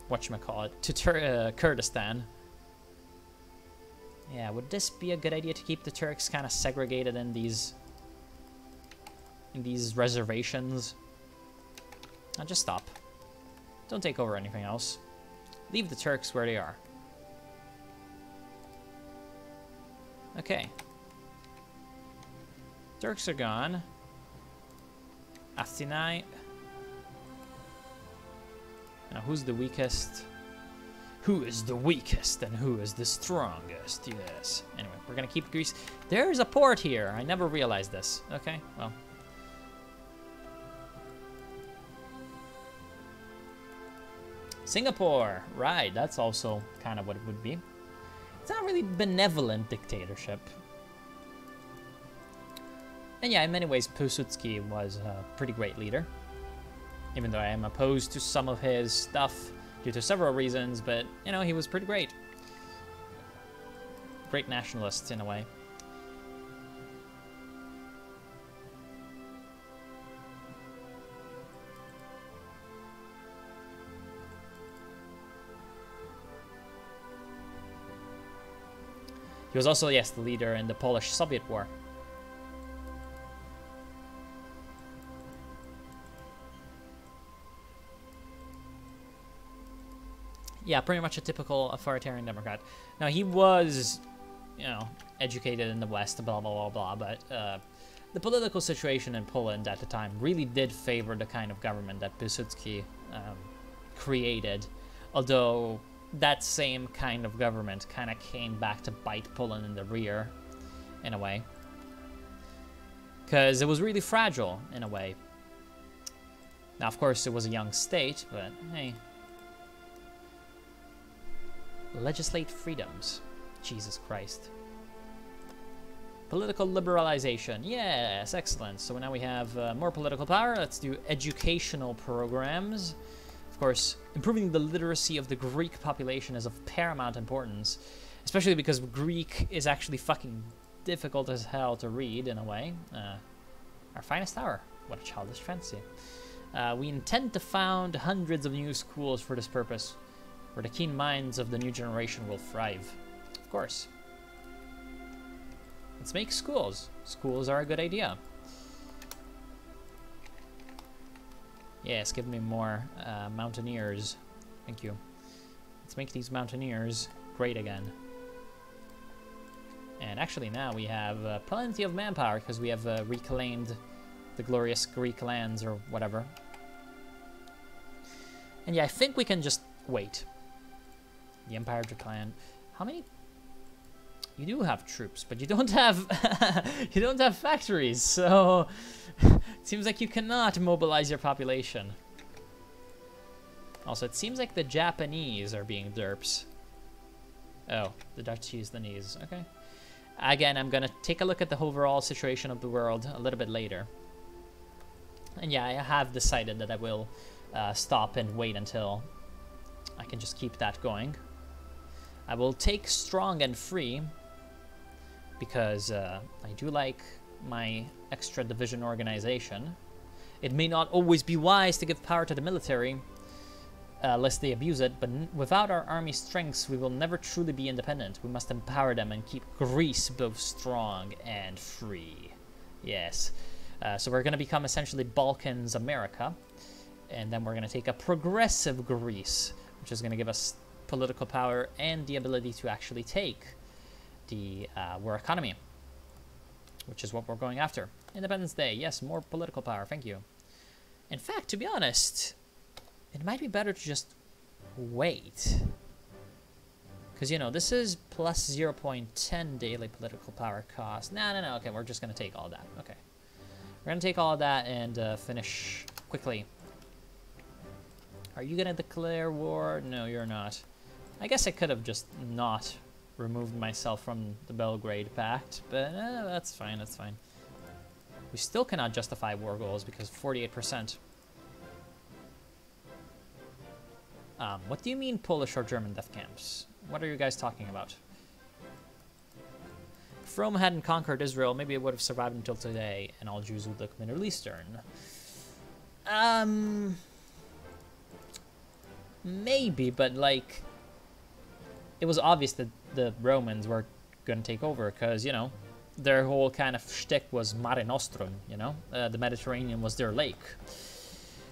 whatchamacallit, to Kurdistan. Yeah, would this be a good idea to keep the Turks kind of segregated in these reservations? Now just stop. Don't take over anything else. Leave the Turks where they are. Okay. Turks are gone. Athenai. Now who's the weakest? Who is the weakest and who is the strongest? Yes. Anyway, we're gonna keep Greece. There's a port here. I never realized this. Okay, well. Singapore. Right, that's also kind of what it would be. It's not really benevolent dictatorship. And yeah, in many ways, Piłsudski was a pretty great leader. Even though I am opposed to some of his stuff due to several reasons, but, you know, he was pretty great. Great nationalist, in a way. He was also, yes, the leader in the Polish-Soviet War. Yeah, pretty much a typical authoritarian democrat. Now, he was, you know, educated in the West, blah, blah, blah, blah, but the political situation in Poland at the time really did favor the kind of government that Piłsudski created, although that same kind of government kind of came back to bite Poland in the rear, in a way. Because it was really fragile, in a way. Now, of course, it was a young state, but hey. Legislate freedoms. Jesus Christ. Political liberalization. Yes, excellent. So now we have more political power. Let's do educational programs. Of course, improving the literacy of the Greek population is of paramount importance, especially because Greek is actually fucking difficult as hell to read, in a way. Our finest hour. What a childish fancy. We intend to found hundreds of new schools for this purpose, where the keen minds of the new generation will thrive. Of course. Let's make schools. Schools are a good idea. Yes, give me more mountaineers. Thank you. Let's make these mountaineers great again. And actually now we have plenty of manpower because we have reclaimed the glorious Greek lands or whatever. And yeah, I think we can just wait. The Empire declined. How many? You do have troops, but you don't have you don't have factories, so it seems like you cannot mobilize your population. Also, it seems like the Japanese are being derps. Oh, the Dutch use the knees. Okay. Again, I'm gonna take a look at the overall situation of the world a little bit later. And yeah, I have decided that I will stop and wait until I can just keep that going. I will take strong and free because I do like my extra division organization. It may not always be wise to give power to the military lest they abuse it, but without our army strengths, we will never truly be independent. We must empower them and keep Greece both strong and free. Yes. So we're going to become essentially Balkans America, and then we're going to take a progressive Greece, which is going to give us political power and the ability to actually take the war economy, which is what we're going after. Independence Day, yes, more political power, thank you. In fact, to be honest, it might be better to just wait. Because, you know, this is plus 0.10 daily political power cost. No, okay, we're just going to take all that. Okay. We're going to take all of that and finish quickly. Are you going to declare war? No, you're not. I guess I could have just not removed myself from the Belgrade Pact, but that's fine, that's fine. We still cannot justify war goals because 48%. What do you mean Polish or German death camps? What are you guys talking about? If Rome hadn't conquered Israel, maybe it would have survived until today, and all Jews would look Middle Eastern. Maybe, but like, it was obvious that the Romans were gonna take over, because, you know, their whole kind of shtick was Mare Nostrum, you know? The Mediterranean was their lake.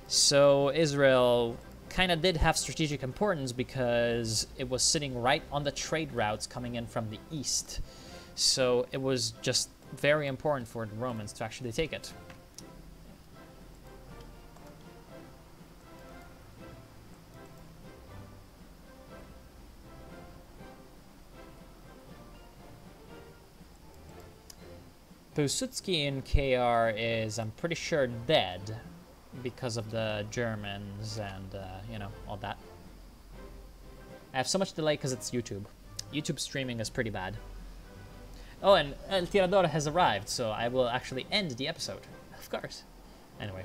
So Israel kind of did have strategic importance because it was sitting right on the trade routes coming in from the east. So it was just very important for the Romans to actually take it. Piłsudski in KR is, I'm pretty sure, dead because of the Germans and, you know, all that. I have so much delay because it's YouTube. YouTube streaming is pretty bad. Oh, and El Tirador has arrived, so I will actually end the episode. Of course. Anyway.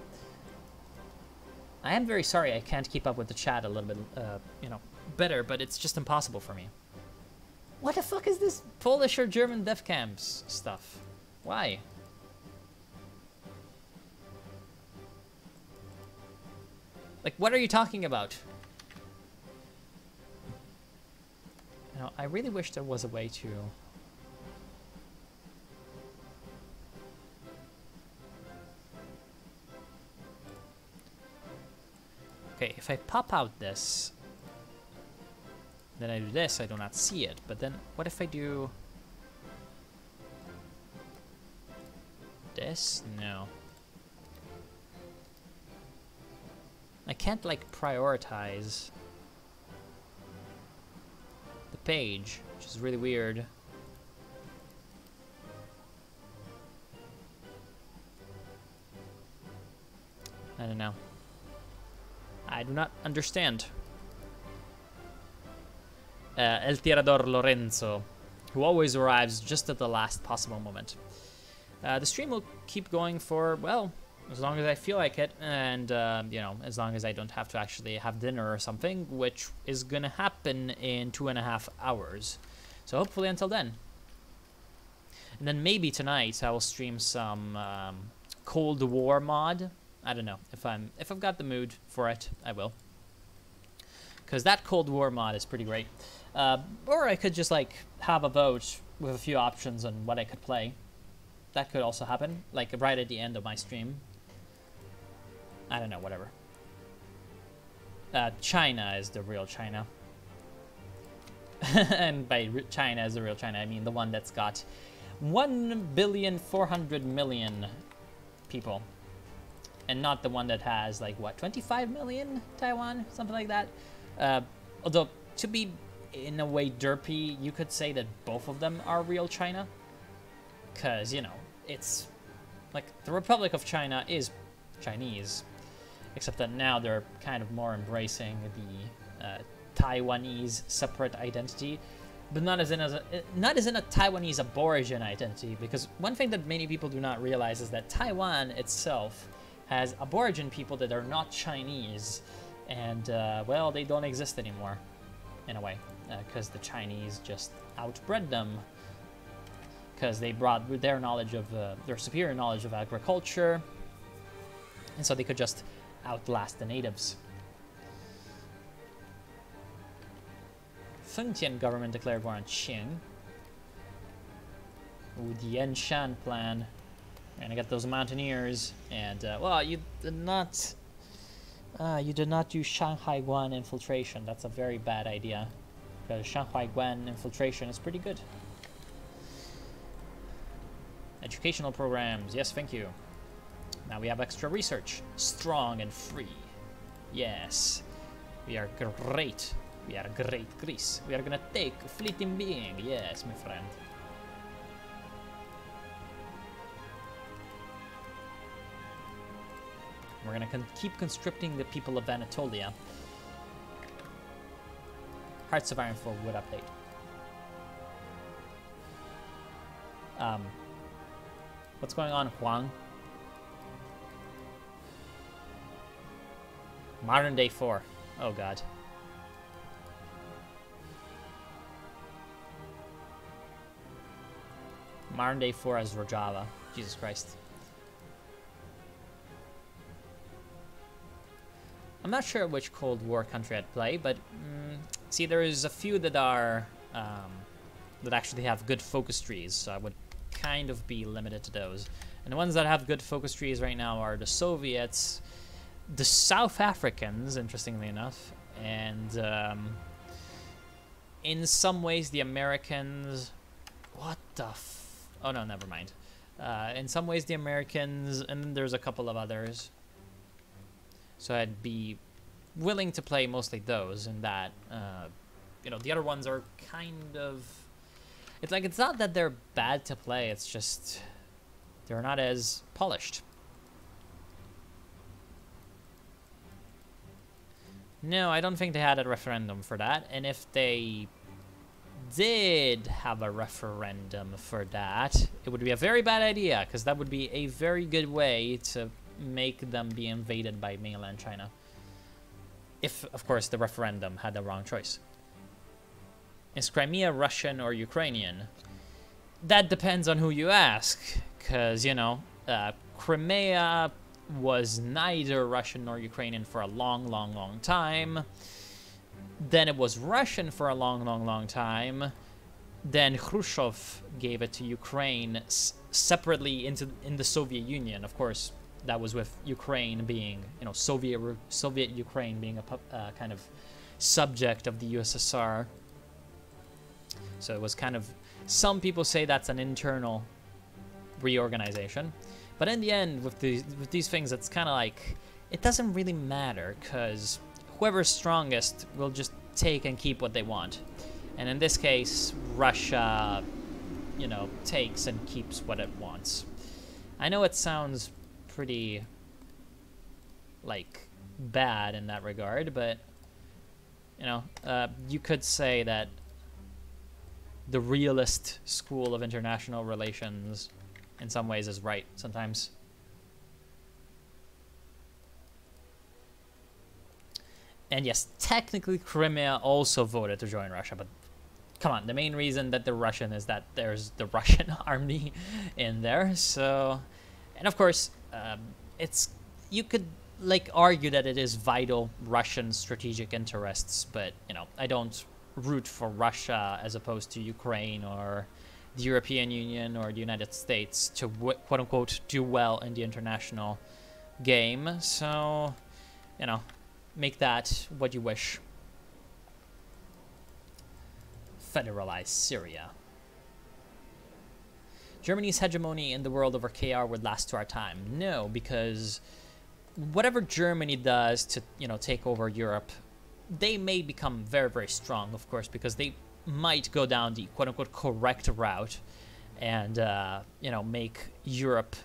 I am very sorry I can't keep up with the chat a little bit, you know, better, but it's just impossible for me. What the fuck is this Polish or German dev camps stuff? Why? Like, what are you talking about? You know, I really wish there was a way to... Okay, if I pop out this, then I do this, I do not see it. But then, what if I do... this? No. I can't, like, prioritize the page, which is really weird. I don't know. I do not understand. El Tirador Lorenzo, who always arrives just at the last possible moment. The stream will keep going for, well, as long as I feel like it, and, you know, as long as I don't have to actually have dinner or something, which is gonna happen in 2.5 hours. So hopefully until then. And then maybe tonight I will stream some Cold War mod. I don't know. If I've got the mood for it, I will. Because that Cold War mod is pretty great. Or I could just, like, have a vote with a few options on what I could play. That could also happen, like right at the end of my stream. I don't know, whatever. China is the real China. And by China is the real China, I mean the one that's got 1,400,000,000 people. And not the one that has, like, what, 25 million Taiwan? Something like that. Although, to be in a way derpy, you could say that both of them are real China. Because, you know, it's like the Republic of China is Chinese, except that now they're kind of more embracing the Taiwanese separate identity, but not as in a Taiwanese aborigine identity. Because one thing that many people do not realize is that Taiwan itself has aborigine people that are not Chinese, and well, they don't exist anymore, in a way, because the Chinese just outbred them. Because they brought their knowledge of, their superior knowledge of agriculture, and so they could just outlast the natives. Fengtian government declared war on Qing. Ooh, the Yanshan plan. We're gonna get those mountaineers, and well, you did not do Shanghai Guan infiltration. That's a very bad idea, because Shanghai Guan infiltration is pretty good. Educational programs, yes, thank you. Now we have extra research. Strong and free. Yes. We are great. We are great Greece. We are gonna take a fleeting being. Yes, my friend. We're gonna keep conscripting the people of Anatolia. Hearts of Iron 4 would update. What's going on, Huang? Modern day 4. Oh god. Modern day 4 as Rojava. Jesus Christ. I'm not sure which Cold War country I'd play, but see, there is a few that are that actually have good focus trees, so I would kind of be limited to those. And the ones that have good focus trees right now are the Soviets, the South Africans, interestingly enough, and in some ways the Americans. What the oh no, never mind. In some ways the Americans, and then there's a couple of others. So I'd be willing to play mostly those, and that, you know, the other ones are kind of... It's like, it's not that they're bad to play, it's just they're not as polished. No, I don't think they had a referendum for that, and if they did have a referendum for that, it would be a very bad idea, because that would be a very good way to make them be invaded by mainland China. If, of course, the referendum had the wrong choice. Is Crimea Russian or Ukrainian? That depends on who you ask, because, you know, Crimea was neither Russian nor Ukrainian for a long, long, long time. Then it was Russian for a long, long, long time. Then Khrushchev gave it to Ukraine separately in the Soviet Union. Of course, that was with Ukraine being, you know, Soviet Ukraine being a kind of subject of the USSR. So it was kind of, some people say that's an internal reorganization. But in the end, with these things, it's kind of like, it doesn't really matter, because whoever's strongest will just take and keep what they want. And in this case, Russia, you know, takes and keeps what it wants. I know it sounds pretty, like, bad in that regard, but, you know, you could say that the realist school of international relations in some ways is right sometimes. And yes, technically Crimea also voted to join Russia, but come on, the main reason that they're Russian is that there's the Russian army in there. So, and of course, it's, you could like argue that it is vital Russian strategic interests, but you know, I don't root for Russia as opposed to Ukraine or the European Union or the United States to quote unquote do well in the international game. So, you know, make that what you wish. Federalize Syria. Germany's hegemony in the world over KR would last to our time. No, because whatever Germany does to, you know, take over Europe, they may become very, very strong, of course, because they might go down the quote-unquote correct route and, you know, make Europe,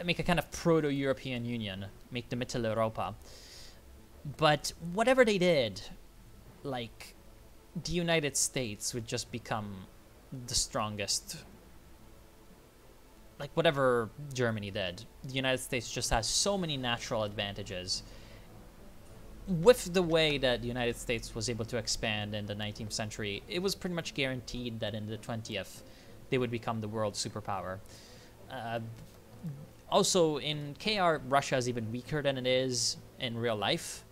make a kind of proto-European Union, make the Mitteleuropa. But whatever they did, like, the United States would just become the strongest. Like, whatever Germany did, the United States just has so many natural advantages. With the way that the United States was able to expand in the 19th century, it was pretty much guaranteed that in the 20th, they would become the world superpower. Also, in KR, Russia is even weaker than it is in real life.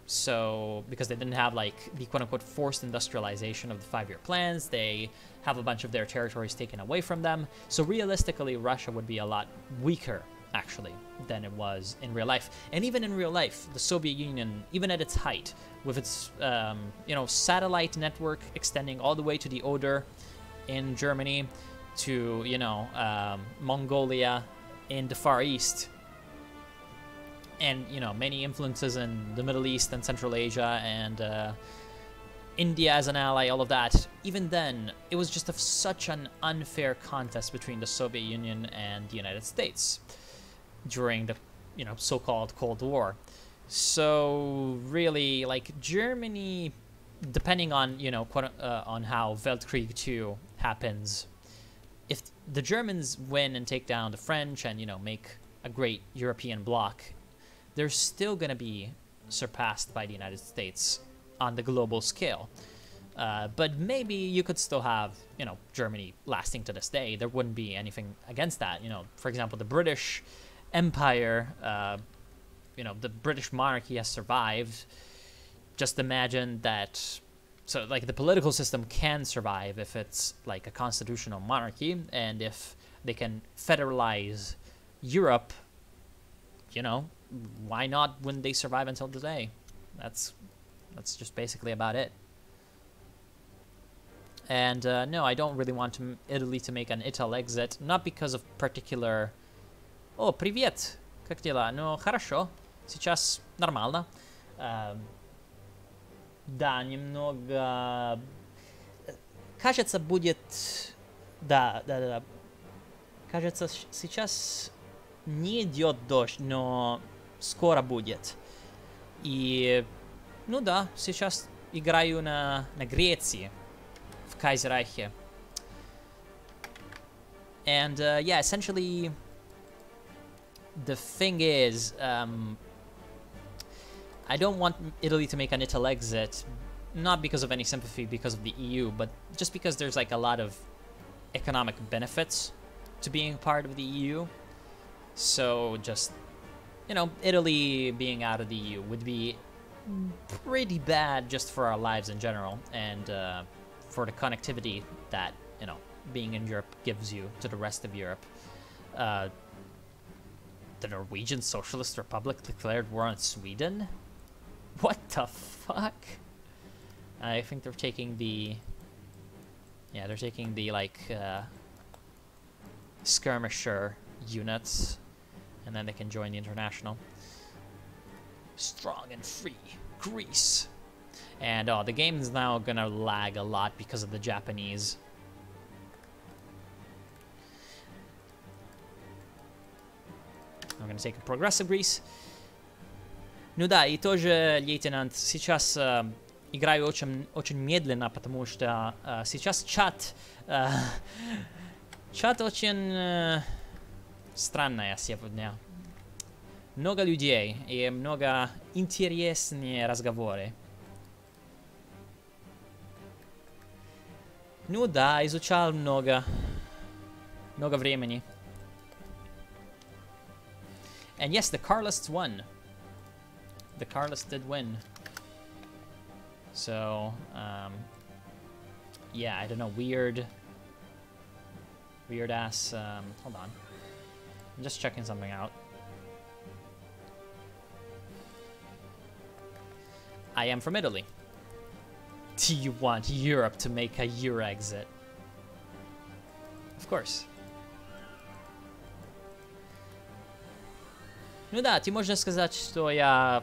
So, because they didn't have, like, the quote-unquote forced industrialization of the 5-year plans, they have a bunch of their territories taken away from them. So, realistically, Russia would be a lot weaker, actually, than it was in real life. And even in real life, the Soviet Union, even at its height, with its, you know, satellite network extending all the way to the Oder in Germany, to, you know, Mongolia in the Far East, and, you know, many influences in the Middle East and Central Asia and India as an ally, all of that. Even then, it was just such an unfair contest between the Soviet Union and the United States during the, you know, so-called Cold War. So really, like, Germany, depending on, you know, on how Weltkrieg II happens, if the Germans win and take down the French and, you know, make a great European bloc, they're still going to be surpassed by the United States on the global scale. But maybe you could still have, you know, Germany lasting to this day. There wouldn't be anything against that. You know, for example, the British Empire, you know, the British monarchy has survived. Just imagine that So, like, the political system can survive if it's, like, a constitutional monarchy, and if they can federalize Europe, you know, why not wouldn't they survive until today? That's just basically about it. And, no, I don't really want Italy to make an Ital exit, not because of particular... Oh, привет! Как дела? Ну, хорошо. Сейчас нормально. Да, немного... Кажется, будет... Да. Кажется, сейчас не идет дождь, но скоро будет. И... Ну да, сейчас играю на Греции. В Кайзеррайхе. And, yeah, essentially... The thing is, I don't want Italy to make an Ital exit, not because of any sympathy because of the EU, but just because there's like a lot of economic benefits to being part of the EU. So just, you know, Italy being out of the EU would be pretty bad just for our lives in general, and for the connectivity that, you know, being in Europe gives you to the rest of Europe. The Norwegian Socialist Republic declared war on Sweden? What the fuck? I think they're taking the... Yeah, they're taking the, like, skirmisher units, and then they can join the international. Strong and free. Greece. And, oh, the game is now gonna lag a lot because of the Japanese. I'm gonna take a progressive Greece. Ну да, и тоже, лейтенант, сейчас играю очень медленно, потому что сейчас чат очень странная сегодня. Много людей и много интересные разговоры. Ну да, изучал много времени. And yes, the Carlists won. The Carlists did win. So, yeah, I don't know, weird ass, hold on. I'm just checking something out. I am from Italy. Do you want Europe to make a Euro exit? Of course. Ну да, ты можешь сказать, что я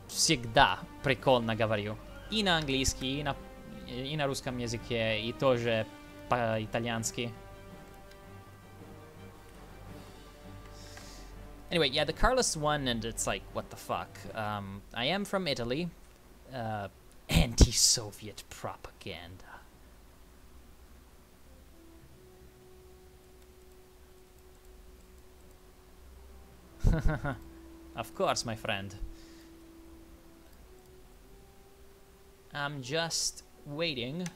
всегда прикольно говорю. И на английский, и на русском языке, и тоже по-итальянски. Anyway, yeah, the Carlists won, and it's like, what the fuck. I am from Italy. Anti-Soviet propaganda. Of course, my friend. I'm just waiting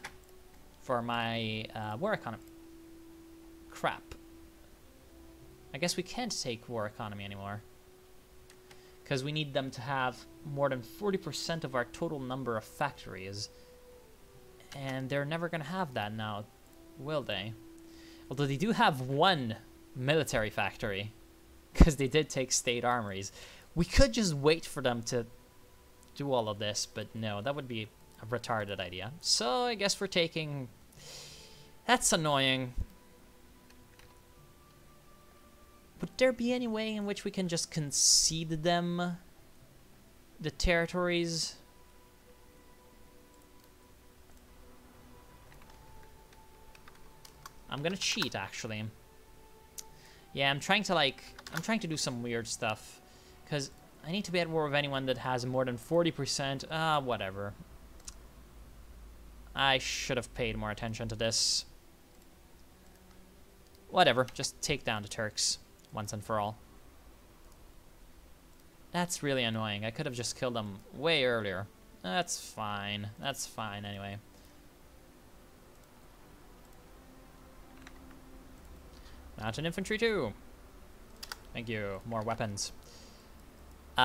for my war economy. Crap. I guess we can't take war economy anymore. Because we need them to have more than 40% of our total number of factories. And they're never going to have that now, will they? Although they do have one military factory. Because they did take state armories. We could just wait for them to do all of this, but no, that would be a retarded idea. So I guess we're taking... That's annoying. Would there be any way in which we can just concede them the territories? I'm gonna cheat, actually. Yeah, I'm trying to do some weird stuff. Because I need to be at war with anyone that has more than 40%. Whatever. I should have paid more attention to this. Whatever, just take down the Turks once and for all. That's really annoying. I could have just killed them way earlier. That's fine. That's fine anyway. Mountain infantry too. Thank you. More weapons. Do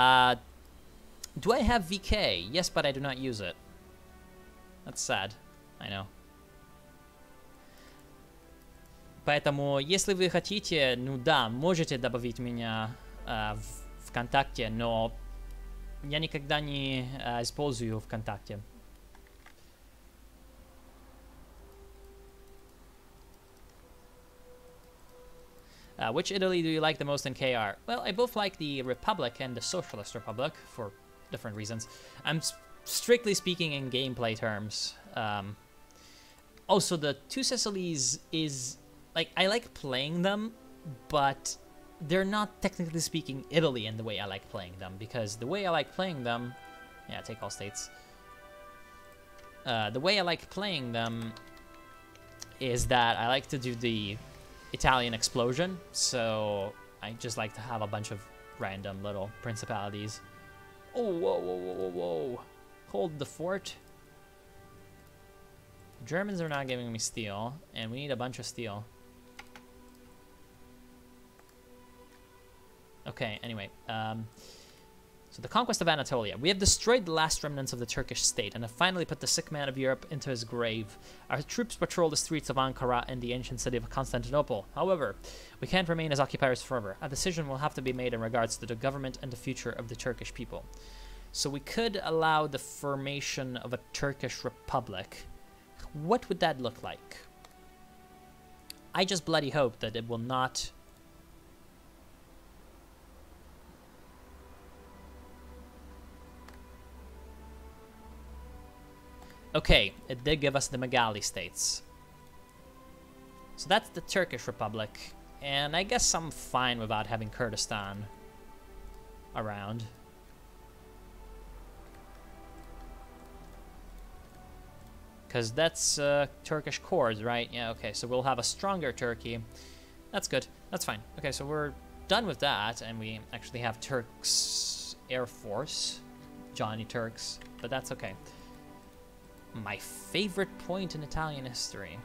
I have VK? Yes, but I do not use it. That's sad. I know. Поэтому, если вы хотите, ну да, можете добавить меня в ВКонтакте, но я никогда не использую ВКонтакте. Which Italy do you like the most in KR? Well, I both like the Republic and the Socialist Republic for different reasons. I'm strictly speaking in gameplay terms. Also, the Two Sicilies is... like, I like playing them, but they're not technically speaking Italy in the way I like playing them, because the way I like playing them... yeah, take all states. The way I like playing them is that I like to do the Italian explosion, so I just like to have a bunch of random little principalities. Oh, whoa, whoa, whoa, whoa, whoa. Hold the fort. Germans are not giving me steel, and we need a bunch of steel. Okay, anyway, so the conquest of Anatolia. We have destroyed the last remnants of the Turkish state and have finally put the sick man of Europe into his grave. Our troops patrol the streets of Ankara and the ancient city of Constantinople. However, we can't remain as occupiers forever. A decision will have to be made in regards to the government and the future of the Turkish people. So we could allow the formation of a Turkish republic. What would that look like? I just bloody hope that it will not... Okay, it did give us the Megali states. So that's the Turkish Republic, and I guess I'm fine without having Kurdistan around. Because that's Turkish cores, right? Yeah, okay, so we'll have a stronger Turkey. That's good, that's fine. Okay, so we're done with that, and we actually have Turks Air Force. Johnny Turks, but that's okay. My favorite point in Italian history.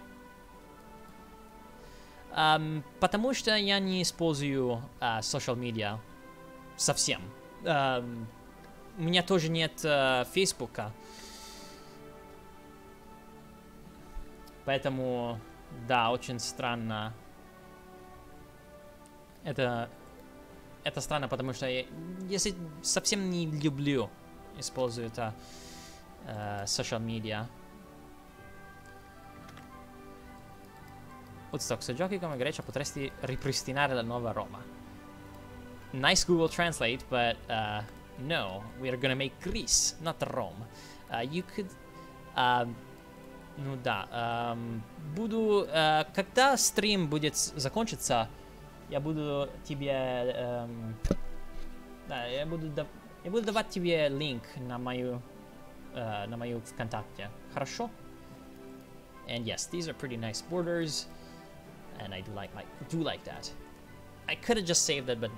Потому что я не использую social media совсем. У меня тоже нет Фейсбука. Поэтому, да, очень странно. Это странно, потому что я совсем не люблю использовать это social media. Woodstock, se giochi come Grecia potresti ripristinare la nuova Roma. Nice Google Translate, but no, we are gonna make Greece, not Rome. You could... ну да, буду... когда стрим будет закончиться, я буду тебе... да, я буду давать тебе линк на мою ВКонтакте. Хорошо? And yes, these are pretty nice borders, and I do like that. I could have just saved it, but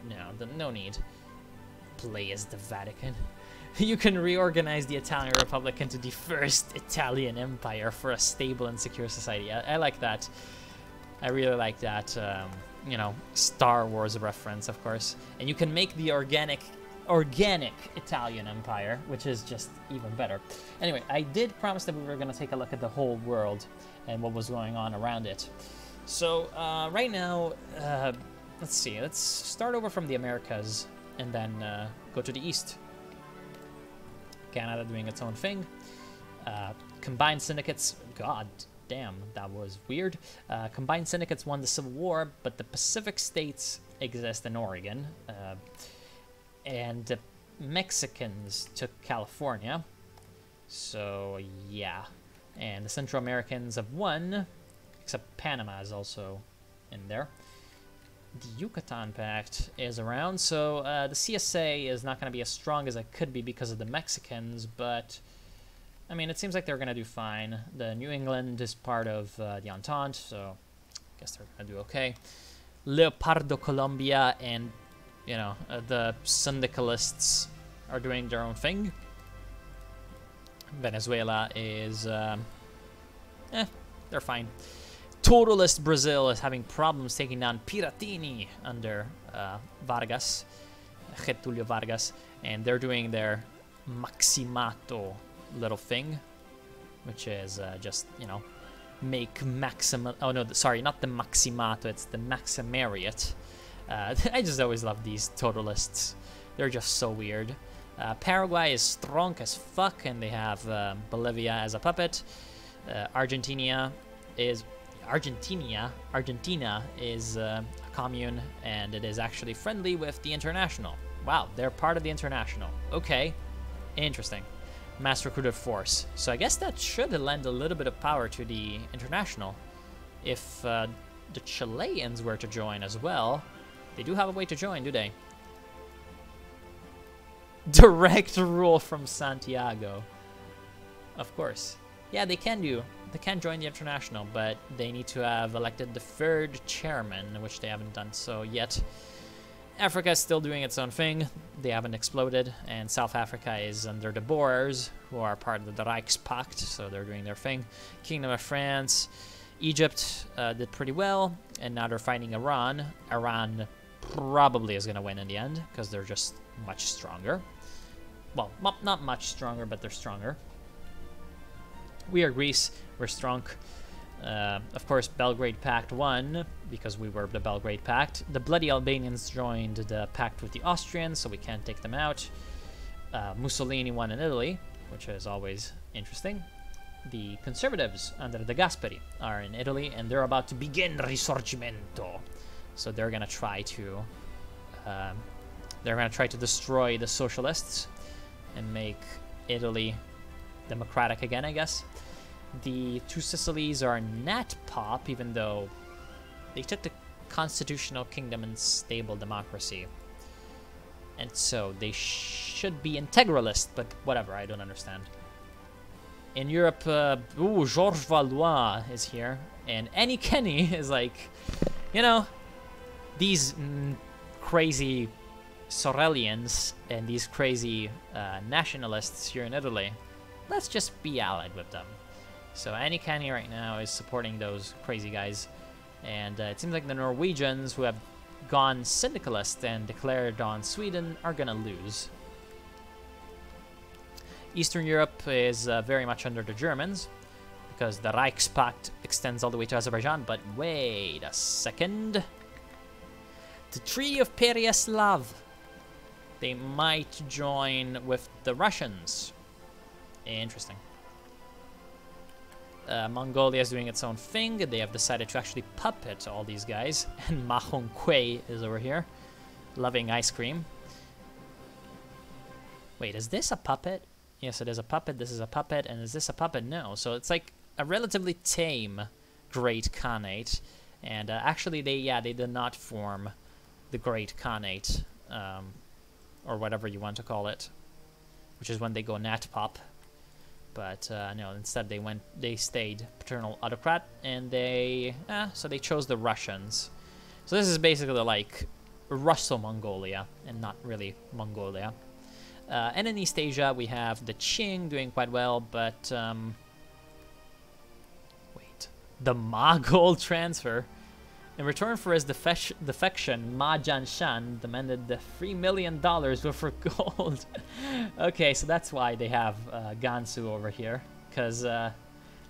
no need. Play as the Vatican. You can reorganize the Italian Republic into the first Italian Empire for a stable and secure society. I like that. I really like that, you know, Star Wars reference, of course. And you can make the organic Italian Empire, which is just even better. Anyway, I did promise that we were going to take a look at the whole world and what was going on around it. So, right now, let's see. Let's start over from the Americas and then go to the east. Canada doing its own thing. Combined syndicates, god damn, that was weird. Combined syndicates won the Civil War, but the Pacific states exist in Oregon. And the Mexicans took California. So, yeah. And the Central Americans have won, except Panama is also in there. The Yucatan Pact is around, so the CSA is not going to be as strong as it could be because of the Mexicans, but, I mean, it seems like they're going to do fine. The New England is part of the Entente, so I guess they're going to do okay. Leopardo, Colombia, and, you know, the syndicalists are doing their own thing. Venezuela is, they're fine. Totalist Brazil is having problems taking down Piratini under Vargas, Getulio Vargas, and they're doing their Maximato little thing. which is just, you know, make maximum. Oh no, sorry, not the maximato, it's the maximariat. I just always love these totalists. They're just so weird. Paraguay is strong as fuck, and they have Bolivia as a puppet. Argentina is a commune, and it is actually friendly with the International. Wow, they're part of the International. Okay, interesting. Mass recruited force. So I guess that should lend a little bit of power to the International. If the Chileans were to join as well, they do have a way to join, do they? Direct rule from Santiago. Of course. Yeah, they can join the International, but they need to have elected the third chairman, which they haven't done so yet. Africa is still doing its own thing. They haven't exploded, and South Africa is under the Boers, who are part of the Rijkspact, so they're doing their thing. Kingdom of France, Egypt did pretty well, and now they're fighting Iran. Iran probably is going to win in the end, because they're just much stronger. Well, not much stronger, but they're stronger. We are Greece, we're strong. Of course, Belgrade Pact won, because we were the Belgrade Pact. The bloody Albanians joined the pact with the Austrians, so we can't take them out. Mussolini won in Italy, which is always interesting. The conservatives under the Gasperi are in Italy, and they're about to begin Risorgimento. So they're gonna try to destroy the socialists and make Italy democratic again, I guess. The two Sicilies are Nat Pop, even though they took the constitutional kingdom and stable democracy. And so they should be integralist, but whatever, I don't understand. In Europe, Georges Valois is here, and Annie Kenny is like, you know, these crazy Sorelians and these crazy nationalists here in Italy, let's just be allied with them. So Annie Kenny right now is supporting those crazy guys, and it seems like the Norwegians, who have gone syndicalist and declared on Sweden, are gonna lose. Eastern Europe is very much under the Germans, because the Rijkspact extends all the way to Azerbaijan, but wait a second. The Treaty of Pereyaslav. They might join with the Russians. Interesting. Mongolia is doing its own thing. They have decided to actually puppet all these guys. And Ma Hongquei is over here, loving ice cream. Wait, is this a puppet? Yes, it is a puppet. This is a puppet. And is this a puppet? No. So it's like a relatively tame Great Khanate. And actually, they did not form the Great Khanate, or whatever you want to call it, which is when they go Nat Pop. But no, instead they stayed paternal autocrat, and so they chose the Russians. So this is basically like Russo-Mongolia, and not really Mongolia. And in East Asia, we have the Qing doing quite well, but wait, the Mughal transfer. In return for his defection, Ma Jianshan demanded the $3 million worth of gold. Okay, so that's why they have Gansu over here, because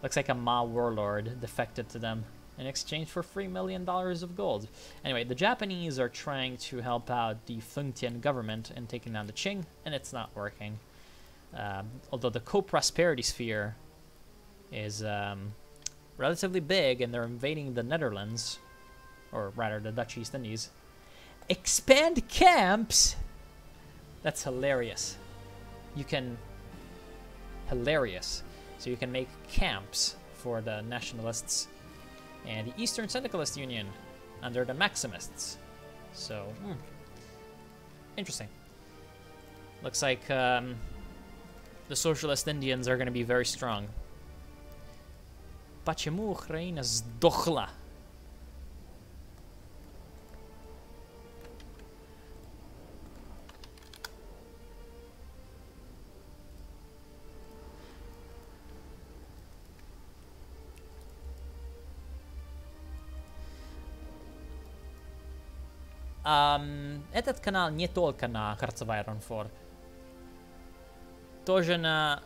looks like a Ma warlord defected to them in exchange for $3 million of gold. Anyway, the Japanese are trying to help out the Fengtian government in taking down the Qing, and it's not working. Although the co-prosperity sphere is relatively big, and they're invading the Netherlands, or rather the Dutch East Indies. Expand camps? That's hilarious. Hilarious. So you can make camps for the nationalists and the Eastern Syndicalist Union under the Maximists. So, interesting. Looks like the Socialist Indians are going to be very strong. Почему Украина сдохла? Этот канал не только на Hearts of Iron 4. Тоже на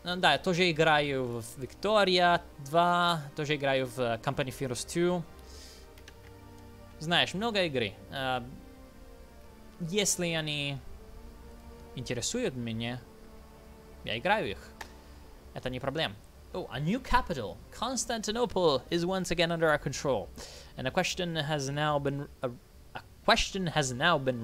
Да, я тоже играю в Victoria 2, тоже играю в Company of Heroes 2. Знаешь, много игры. Если они интересуют меня, я играю их. Это не проблема. Oh, a new capital. Constantinople is once again under our control. And a question has now been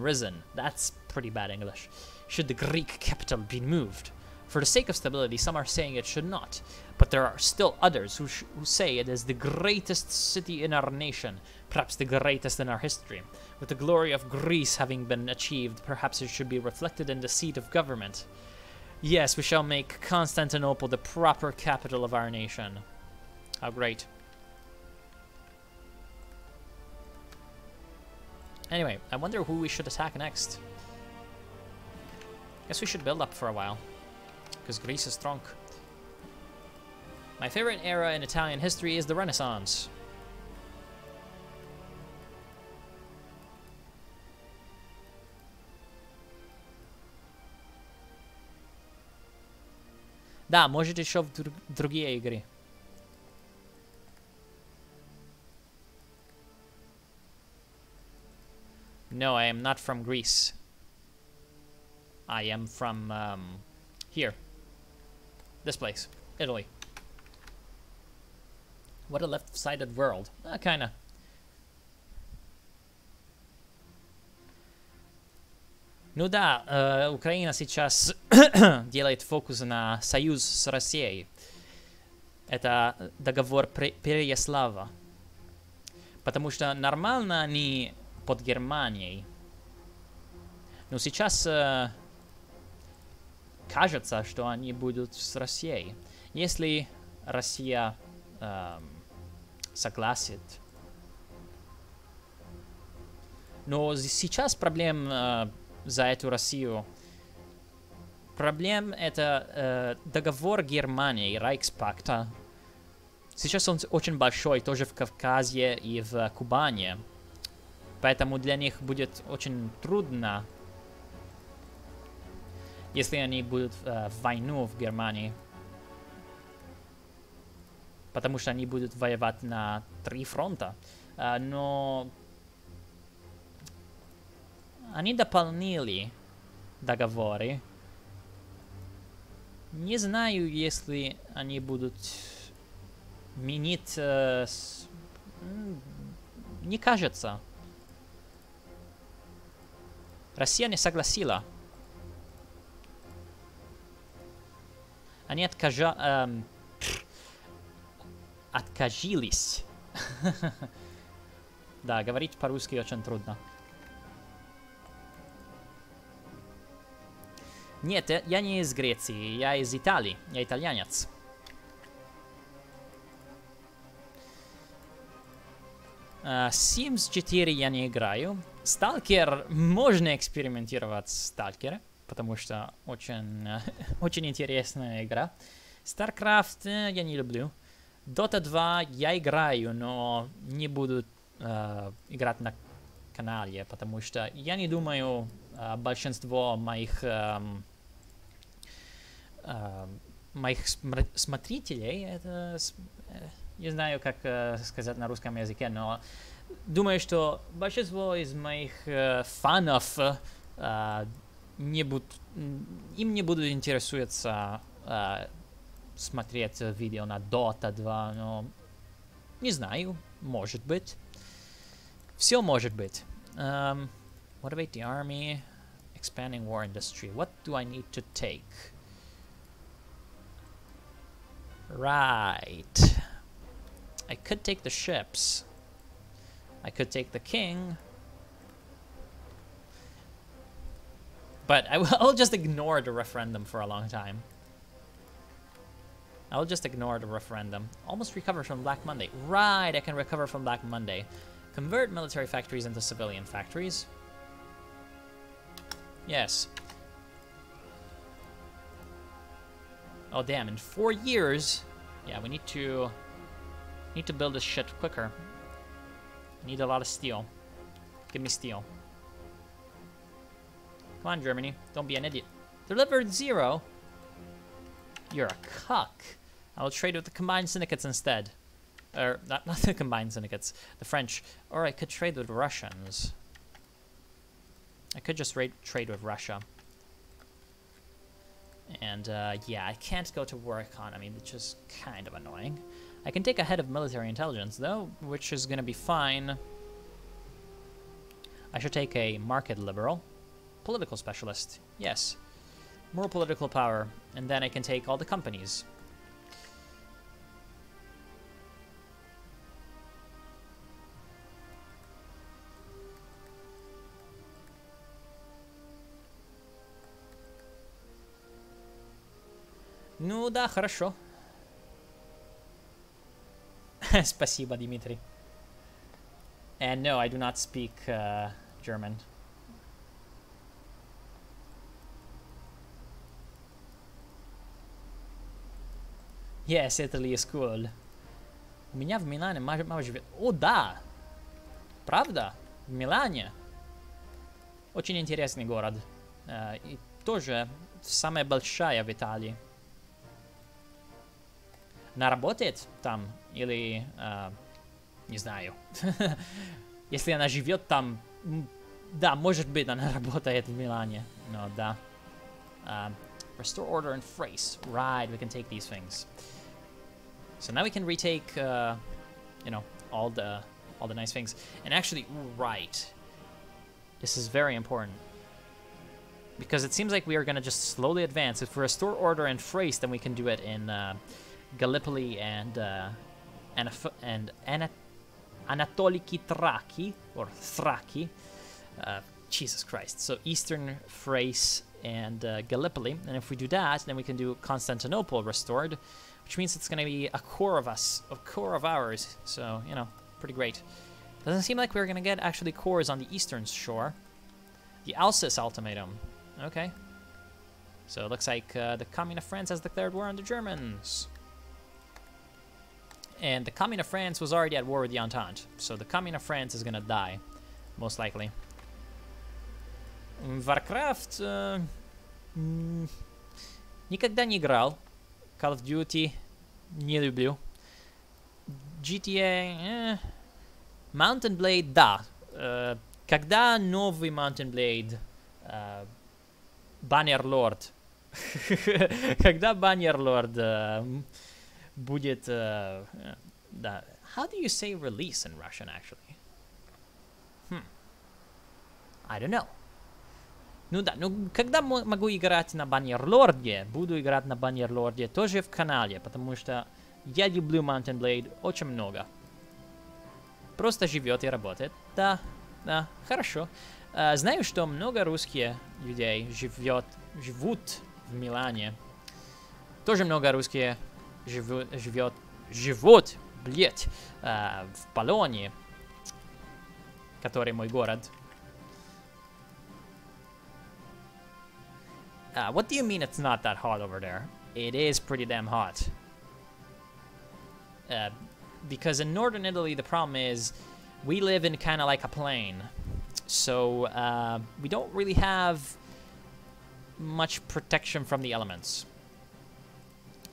risen. That's pretty bad English. Should the Greek capital be moved? For the sake of stability, some are saying it should not. But there are still others who say it is the greatest city in our nation, perhaps the greatest in our history. With the glory of Greece having been achieved, perhaps it should be reflected in the seat of government. Yes, we shall make Constantinople the proper capital of our nation. How great. Anyway, I wonder who we should attack next. Guess we should build up for a while, because Greece is strong. My favorite era in Italian history is the Renaissance. Да, может еще в другие игры. No, I am not from Greece. I am from here. This place, Italy. What a left-sided world. Kinda. Ну да, Украина сейчас делает фокус на союз с Россией. Это договор Переяслава. Потому что нормально они под Германией. Но сейчас кажется, что они будут с Россией. Если Россия согласит. Но сейчас проблем за эту Россию. Проблем это договор Германии, Рейхспакта. Сейчас он очень большой, тоже в Кавказе и в Кубани. Поэтому для них будет очень трудно, если они будут в войну в Германии. Потому что они будут воевать на 3 фронта. Но они дополнили договоры. Не знаю, если они будут менять... не кажется. Россия не согласила. Они откажились. Да, говорить по-русски очень трудно. Нет, я не из Греции, я из Италии, я итальянец. Sims 4 я не играю. Stalker, можно экспериментировать с Stalker, потому что очень, очень интересная игра. StarCraft я не люблю. Dota 2 я играю, но не буду играть на канале, потому что я не думаю, большинство моих смотрителей, это, не знаю, как сказать на русском языке, но думаю, что большинство из моих фанов им не будут интересоваться смотреть видео на Dota 2, но не знаю, может быть. Все может быть. What about the army? Expanding war industry. What do I need to take? Right. I could take the ships. I could take the king. But I'll just ignore the referendum for a long time. I'll just ignore the referendum. Almost recover from Black Monday. Right, I can recover from Black Monday. Convert military factories into civilian factories. Yes. Oh damn, in 4 years. Yeah, we need to build this shit quicker. Need a lot of steel. Give me steel. Come on, Germany. Don't be an idiot. Delivered 0. You're a cuck. I will trade with the combined syndicates instead. Or, not the combined syndicates, the French. Or I could trade with Russians. I could just trade with Russia. And, yeah, I can't go to war economy, which is kind of annoying. I can take a head of military intelligence, though, which is going to be fine. I should take a market liberal. Political specialist, yes. More political power, and then I can take all the companies. Ну да, хорошо. Спасибо, Dimitri. And no, I do not speak German. Yes, Italy is cool. У меня в Милане мама живет. О, да! Правда? В Милане. Очень интересный город. И тоже самая большая в Италии. Она работает там? Или... не знаю. Если она живет там... Да, может быть, она работает в Милане. Но да. Restore order and phrase. Right, we can take these things. So now we can retake, you know, all the nice things. And actually, right. This is very important. Because it seems like we are going to just slowly advance. If we restore order and phrase, then we can do it in Gallipoli and Anatoliki Thraki, or Thraki. Jesus Christ. So Eastern Thrace and Gallipoli. And if we do that, then we can do Constantinople restored, which means it's going to be a core of ours. So, you know, pretty great. Doesn't seem like we're going to get actually cores on the eastern shore. The Alsace ultimatum. Okay. So it looks like the Commune of France has declared war on the Germans. And the Commune of France was already at war with the Entente. So the Commune of France is going to die, most likely. Warcraft... никогда не играл. Call of Duty не люблю. GTA... Mountain Blade, да. Когда новый Mountain Blade? Bannerlord. Когда Bannerlord будет... да. How do you say release in Russian, actually? I don't know. Ну да, ну когда могу играть на Баннерлорде, буду играть на Баннерлорде тоже в канале, потому что я люблю Mountain Blade очень много. Просто живет и работает. Да, да, хорошо. Знаю, что много русских людей живут в Милане. Тоже много русских живут, блять, в Полонии, который мой город. What do you mean it's not that hot over there? It is pretty damn hot. Because in northern Italy, the problem is we live in kind of like a plain. So we don't really have much protection from the elements.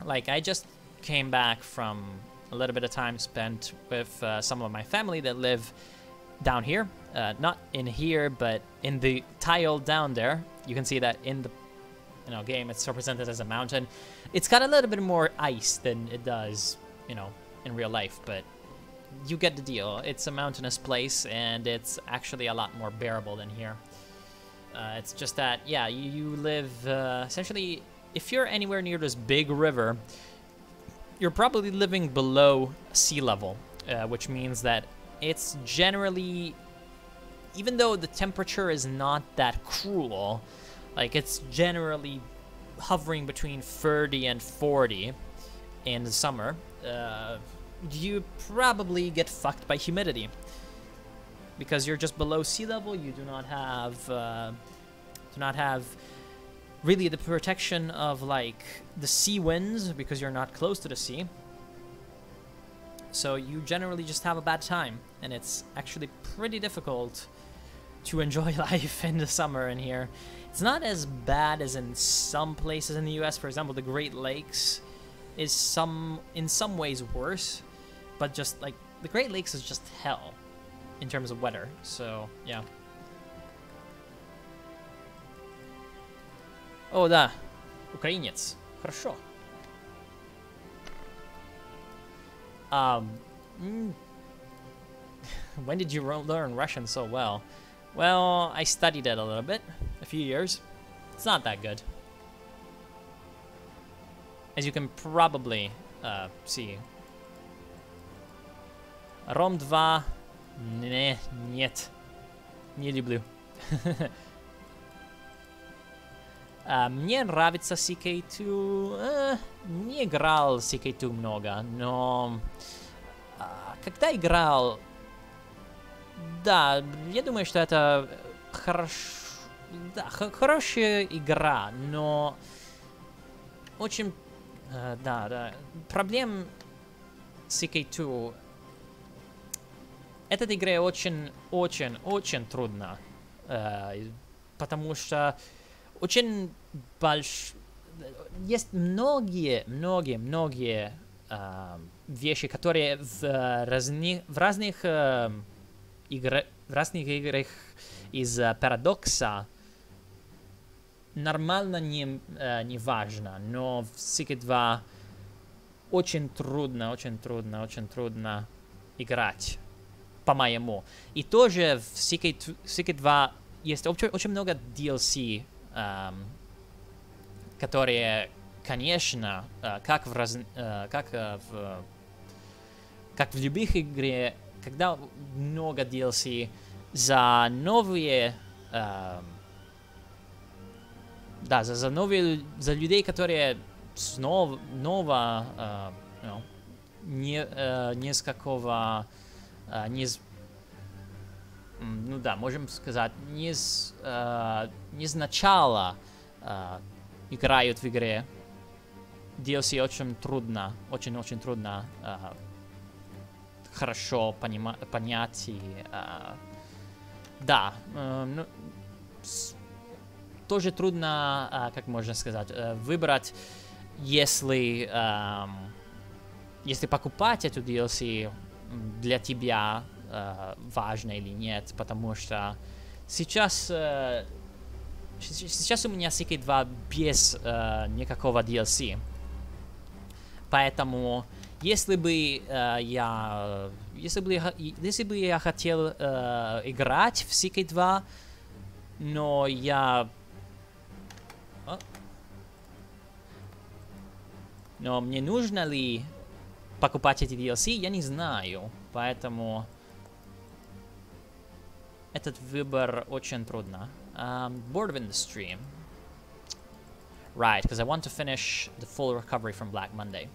Like, I just came back from a little bit of time spent with some of my family that live down here. Not in here, but in the tile down there. You can see that in the game, it's represented as a mountain. It's got a little bit more ice than it does, in real life, but you get the deal. It's a mountainous place, and it's actually a lot more bearable than here. It's just that, yeah, you live, essentially, if you're anywhere near this big river, you're probably living below sea level, which means that it's generally, even though the temperature is not that cruel, like, it's generally hovering between 30 and 40 in the summer. You probably get fucked by humidity. Because you're just below sea level, you do not have really the protection of, like, the sea winds, because you're not close to the sea. So you generally just have a bad time, and it's actually pretty difficult to enjoy life in the summer in here. It's not as bad as in some places in the US. For example, the Great Lakes is in some ways worse, but just like the Great Lakes is just hell in terms of weather. So yeah. О, да, украинец. Хорошо. When did you learn Russian so well? Well, I studied it a little bit, a few years. It's not that good. As you can probably see. Ром 2. Нет. Не люблю. Мне нравится CK2. Не играл CK2 много, но когда играл, да, я думаю, что это хорошая игра, но очень, да, проблем с CK2. Этой игре очень трудно, потому что очень есть многие вещи, которые в разных играх из парадокса нормально не важно, но в CK2 очень трудно играть, по-моему. И тоже в CK2 есть очень много DLC, которые, конечно, как в любых игре, когда много DLC за новые, за людей, которые снова ну да, можем сказать, не с начала играют в игре. DLC очень трудно хорошо понять и да, ну, тоже трудно, как можно сказать, выбрать, если покупать эту DLC для тебя важно или нет, потому что сейчас у меня CK2 без никакого DLC, поэтому если бы я хотел играть в CK2, но мне нужно ли покупать эти DLC, я не знаю, поэтому этот выбор очень трудно. Board of Industry. Right, because I want to finish the full recovery from Black Monday.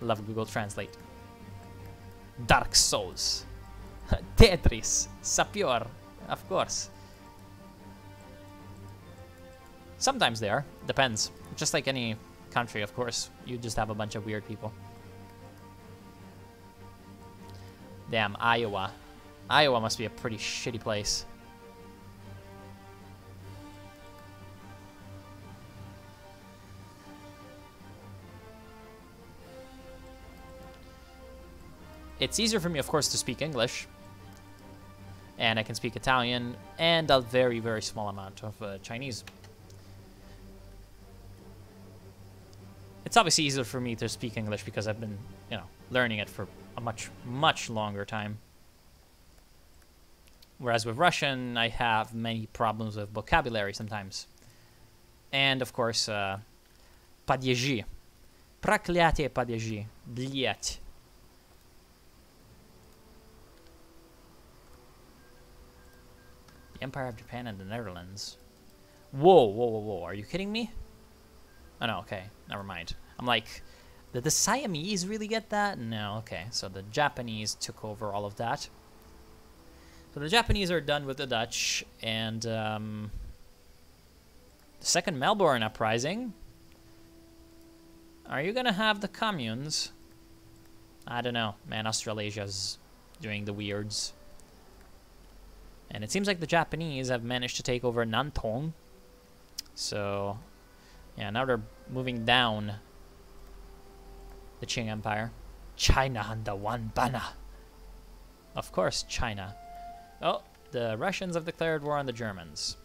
Love Google Translate. Dark Souls. Tetris. Sapyor. Of course. Sometimes they are. Depends. Just like any country, of course. You just have a bunch of weird people. Damn, Iowa. Iowa must be a pretty shitty place. It's easier for me, of course, to speak English. And I can speak Italian and a very, very small amount of Chinese. It's obviously easier for me to speak English because I've been, learning it for a much, much longer time. Whereas with Russian, I have many problems with vocabulary sometimes. And, of course, падежи. Проклятие падежи. Блять. The Empire of Japan and the Netherlands. Whoa. Are you kidding me? Oh, no, okay. Never mind. I'm like, did the Siamese really get that? No, okay. So the Japanese took over all of that. So the Japanese are done with the Dutch. And the Second Melbourne Uprising. Are you going to have the communes? I don't know, man. Australasia's doing the weirds. And it seems like the Japanese have managed to take over Nantong. So, yeah, now they're moving down the Qing Empire. China under one banner. Of course, China. Oh, the Russians have declared war on the Germans.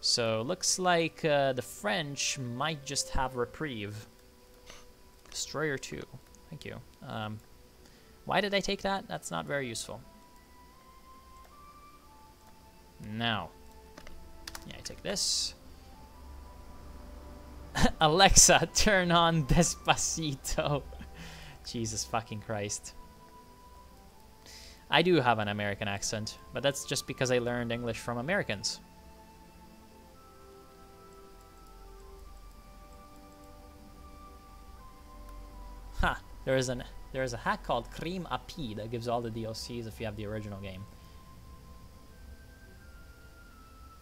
So, looks like the French might just have reprieve. Destroyer 2. Thank you. Why did I take that? That's not very useful. Now. Yeah, I take this. Alexa, turn on Despacito. Jesus fucking Christ. I do have an American accent, but that's just because I learned English from Americans. Ha! There is a hack called Cream AP that gives all the DLCs if you have the original game.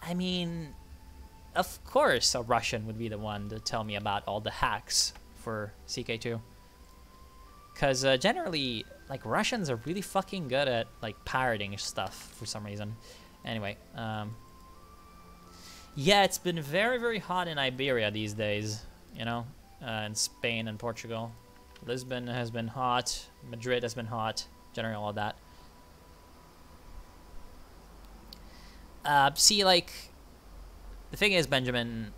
I mean, of course a Russian would be the one to tell me about all the hacks for CK2. Because generally, like, Russians are really fucking good at, like, pirating stuff for some reason. Anyway, yeah, it's been very, very hot in Iberia these days, you know, in Spain and Portugal. Lisbon has been hot, Madrid has been hot, generally all of that. See, like, the thing is, Benjamin,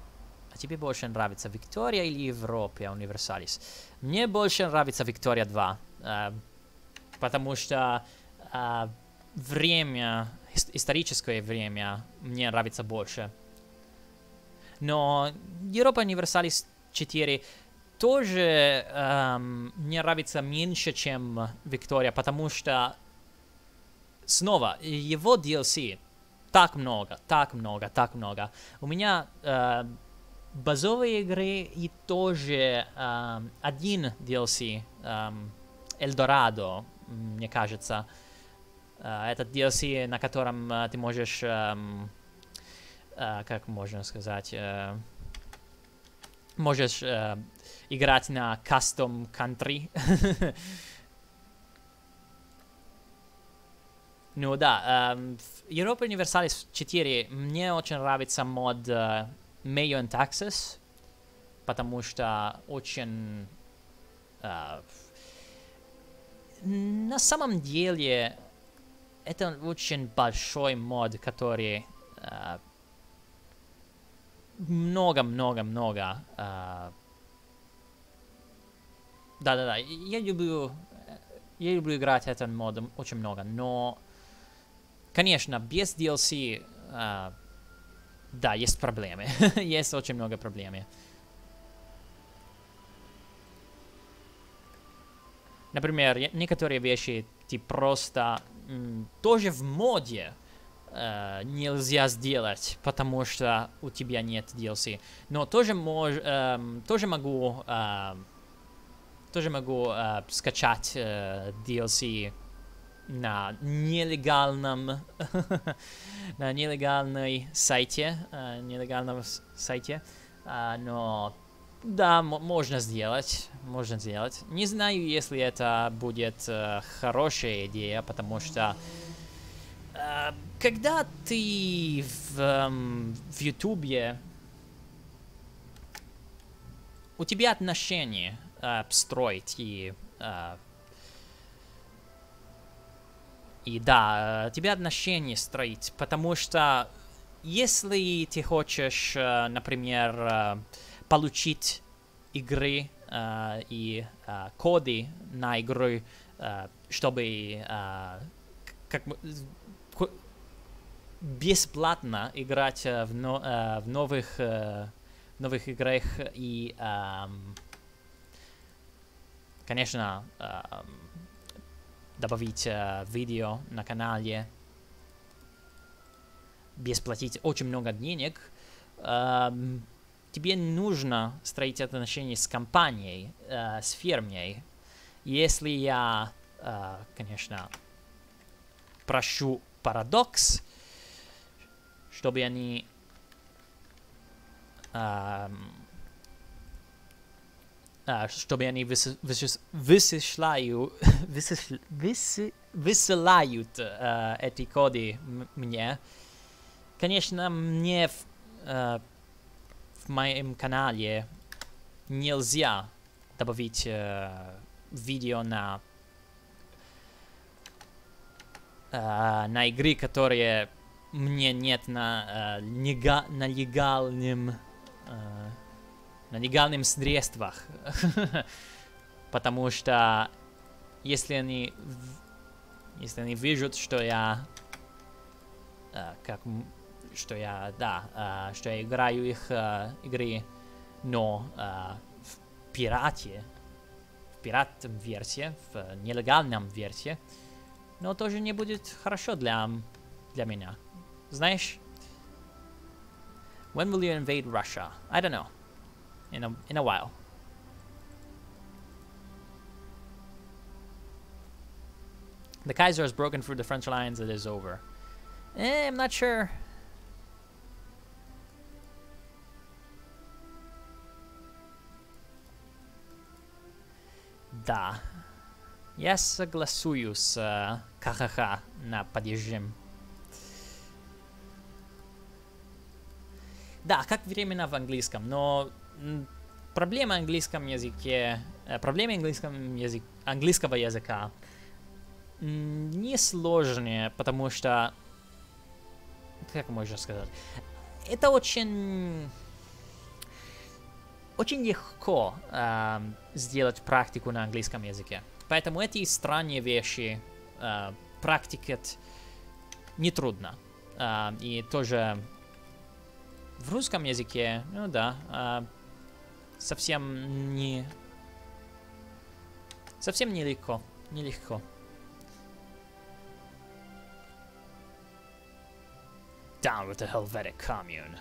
а тебе больше нравится Виктория или Европа Универсалис? Мне больше нравится Виктория 2, потому что время, историческое время мне нравится больше. Но Европа Универсалис 4 тоже мне нравится меньше, чем Виктория, потому что, снова, его DLC так много. У меня базовые игры и тоже один DLC, Эльдорадо, мне кажется. Этот DLC, на котором ты можешь, как можно сказать, можешь играть на custom country. Ну да, Europa Universalis 4 мне очень нравится мод Mayo and Taxes, потому что очень... на самом деле, это очень большой мод, который много-много-много... Да-да-да, я люблю играть этот мод очень много, но... Конечно, без DLC, да, есть проблемы. Есть очень много проблем. Например, некоторые вещи ты просто тоже в моде нельзя сделать, потому что у тебя нет DLC. Но тоже могу скачать DLC на нелегальном сайте, но да, можно сделать. Не знаю, если это будет хорошая идея, потому что когда ты в Ютубе, у тебя отношения строить и да, тебе отношения строить, потому что если ты хочешь, например, получить игры и коды на игру, чтобы бесплатно играть в новых играх и, конечно, добавить видео на канале без платить очень много денег, тебе нужно строить отношения с компанией, с фирмой. Если я, конечно, прошу Paradox, чтобы они чтобы они высылают эти коды мне. Конечно, мне в моем канале нельзя добавить видео на игры, которые мне нет на легальным средствах. Потому что если они видят, что я что я играю их игры, но в пиратном версии, в нелегальном версии, но тоже не будет хорошо для меня. Знаешь? When will you invade Russia? I don't know. In a while. The Kaiser has broken through the French lines. It is over. I'm not sure. Да. Я согласуюсь с ха-ха-ха на подъезжем. Да, как временно в английском, но проблема английского языка не сложнее, потому что, как можно сказать, это очень легко сделать практику на английском языке. Поэтому эти странные вещи практиковать нетрудно. И тоже в русском языке, ну да, совсем нелегко. Down with the Helvetic Commune.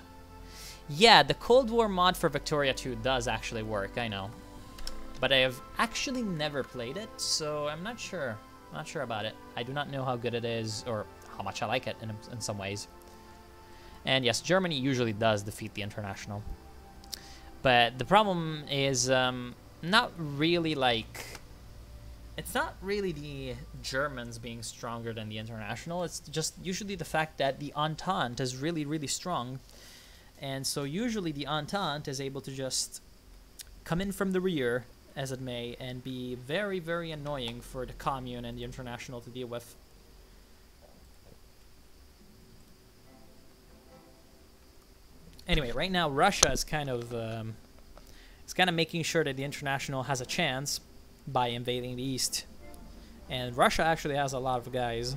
Yeah, the Cold War mod for Victoria 2 does actually work, I know. But I have actually never played it, so I'm not sure. Not sure about it. I do not know how good it is, or how much I like it in some ways. And yes, Germany usually does defeat the International. But the problem is not really like... It's not really the Germans being stronger than the International. It's just usually the fact that the Entente is really, really strong. And so usually the Entente is able to just come in from the rear, as it may, and be very, very annoying for the Commune and the International to deal with. Anyway, right now Russia is kind of making sure that the International has a chance by invading the East. And Russia actually has a lot of guys.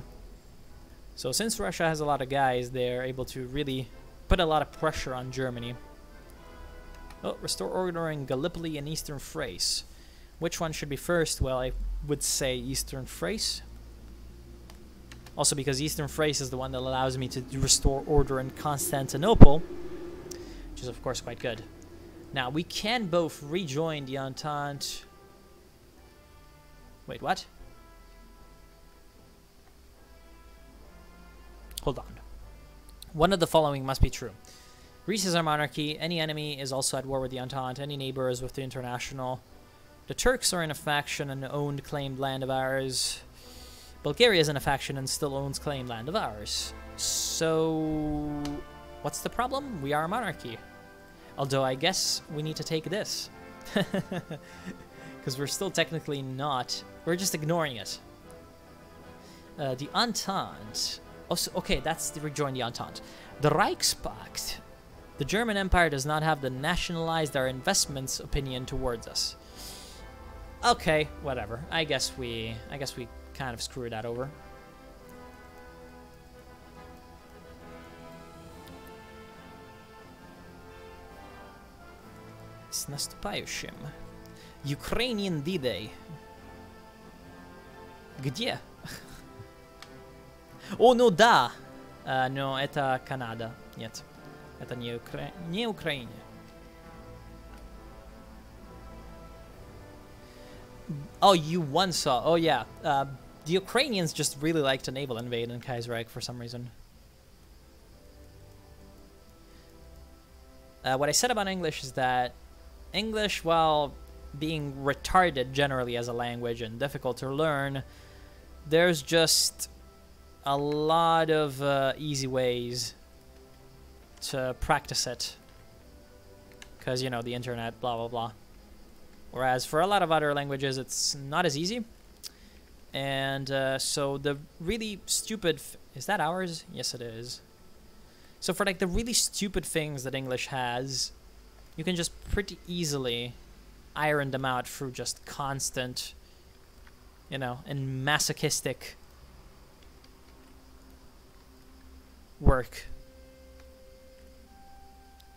So since Russia has a lot of guys, they're able to really put a lot of pressure on Germany. Oh, restore order in Gallipoli and Eastern Thrace. Which one should be first? Well, I would say Eastern Thrace. Also because Eastern Thrace is the one that allows me to restore order in Constantinople, which is of course quite good. Now, we can both rejoin the Entente. Wait, what? Hold on. One of the following must be true. Greece is our monarchy. Any enemy is also at war with the Entente. Any neighbor is with the International. The Turks are in a faction and owned claimed land of ours. Bulgaria is in a faction and still owns claimed land of ours. So, what's the problem? We are a monarchy. Although I guess we need to take this. Because we're still technically not. We're just ignoring it. The Entente. Also, okay, that's to rejoin the Entente. The Reichspakt. The German Empire does not have the nationalized our investments opinion towards us. Okay, whatever. I guess we kind of screwed that over. С наступающим. Ukrainian D-Day. Где? О, ну да! Но это Канада. Нет. Это не Украина. Oh, you once saw. Oh, yeah. The Ukrainians just really like to naval invade in Kaiserreich for some reason. What I said about English is that English, well, being retarded generally as a language and difficult to learn, there's just a lot of easy ways to practice it. Because, you know, the internet, blah, blah, blah. Whereas for a lot of other languages, it's not as easy. And so the really stupid... is that ours? Yes, it is. So for like the really stupid things that English has, you can just pretty easily iron them out through just constant, you know, and masochistic work.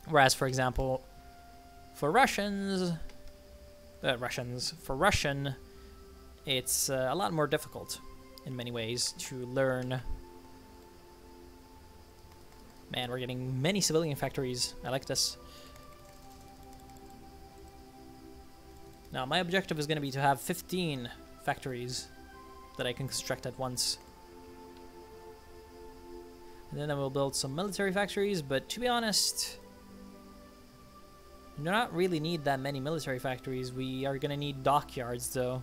Whereas, for example, for Russian, it's a lot more difficult in many ways to learn. Man, we're getting many civilian factories. I like this. Now, my objective is going to be to have 15 factories that I can construct at once. And then I will build some military factories, but to be honest, we do not really need that many military factories. We are going to need dockyards, though.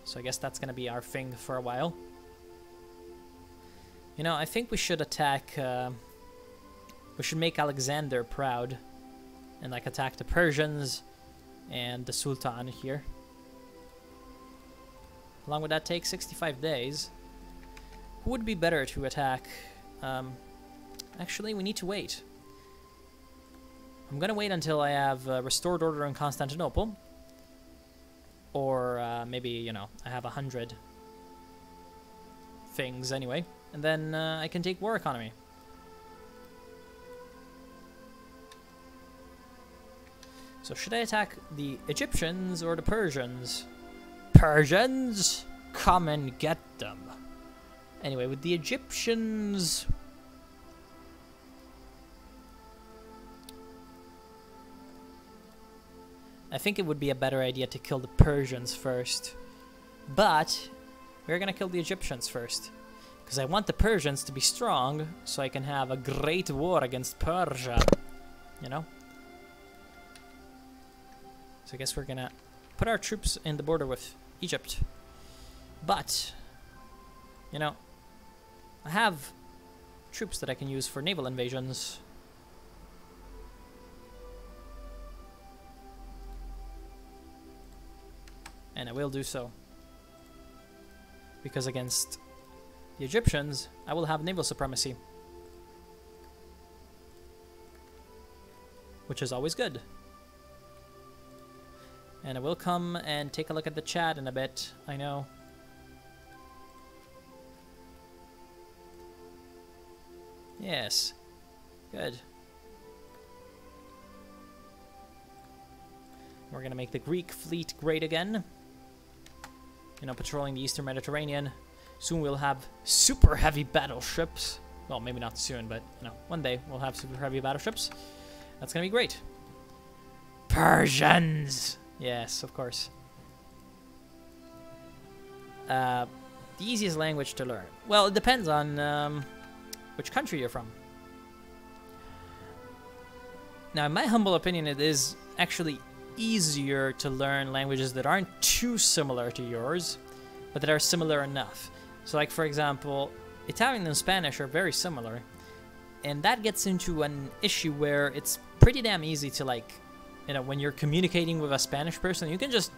So I guess that's going to be our thing for a while. You know, I think we should attack... we should make Alexander proud. And, like, attack the Persians and the Sultan here. How long would that take? 65 days. Who would be better to attack? Actually, we need to wait. I'm gonna wait until I have restored order in Constantinople. Or maybe, you know, I have 100 things anyway. And then I can take war economy. So should I attack the Egyptians or the Persians? Persians? Come and get them. Anyway, with the Egyptians... I think it would be a better idea to kill the Persians first. But we're gonna kill the Egyptians first. Because I want the Persians to be strong, so I can have a great war against Persia. You know? So I guess we're gonna put our troops in the border with Egypt. But, you know, I have troops that I can use for naval invasions. And I will do so. Because against the Egyptians, I will have naval supremacy. Which is always good. And I will come and take a look at the chat in a bit, I know. Yes. Good. We're gonna make the Greek fleet great again. You know, patrolling the Eastern Mediterranean. Soon we'll have super heavy battleships. Well, maybe not soon, but, you know, one day we'll have super heavy battleships. That's gonna be great. Persians! Yes, of course. The easiest language to learn. Well, it depends on which country you're from. Now, in my humble opinion, it is actually easier to learn languages that aren't too similar to yours, but that are similar enough. So, like, for example, Italian and Spanish are very similar, and that gets into an issue where it's pretty damn easy to, like, you know, when you're communicating with a Spanish person, you can just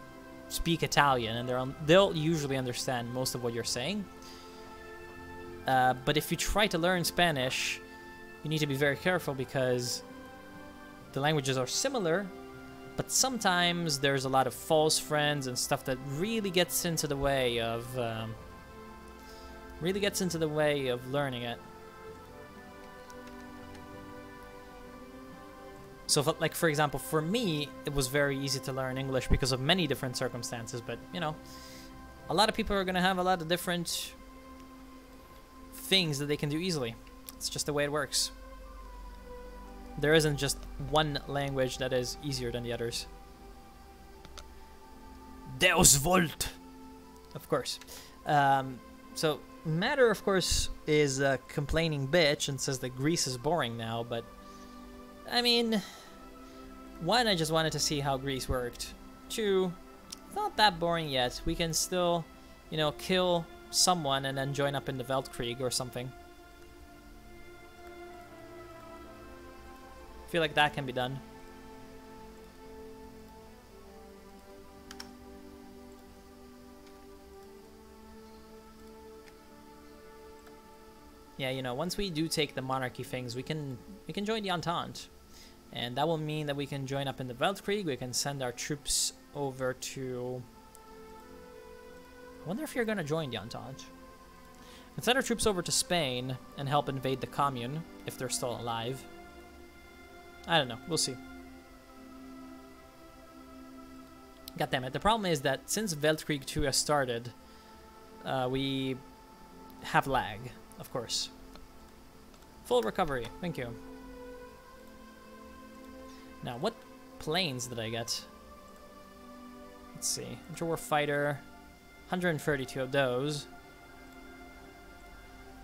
speak Italian, and they'll usually understand most of what you're saying. But if you try to learn Spanish, you need to be very careful because the languages are similar, but sometimes there's a lot of false friends and stuff that really gets into the way of learning it. So, like, for example, for me, it was very easy to learn English because of many different circumstances, but, you know, a lot of people are going to have a lot of different things that they can do easily. It's just the way it works. There isn't just one language that is easier than the others. Deus Volt! Of course. So, Matter, of course, is a complaining bitch and says that Greece is boring now, but, I mean, One, I just wanted to see how Greece worked. Two, it's not that boring yet. We can still, you know, kill someone and then join up in the Weltkrieg or something. I feel like that can be done. Yeah, you know, once we do take the monarchy things, we can join the Entente. And that will mean that we can join up in the Weltkrieg. We can send our troops over to... I wonder if you're going to join the Entente. We can send our troops over to Spain and help invade the Commune, if they're still alive. I don't know. We'll see. God damn it. The problem is that since Weltkrieg 2 has started, we have lag, of course. Full recovery. Thank you. Now, what planes did I get? Let's see. Interwar Fighter, 132 of those.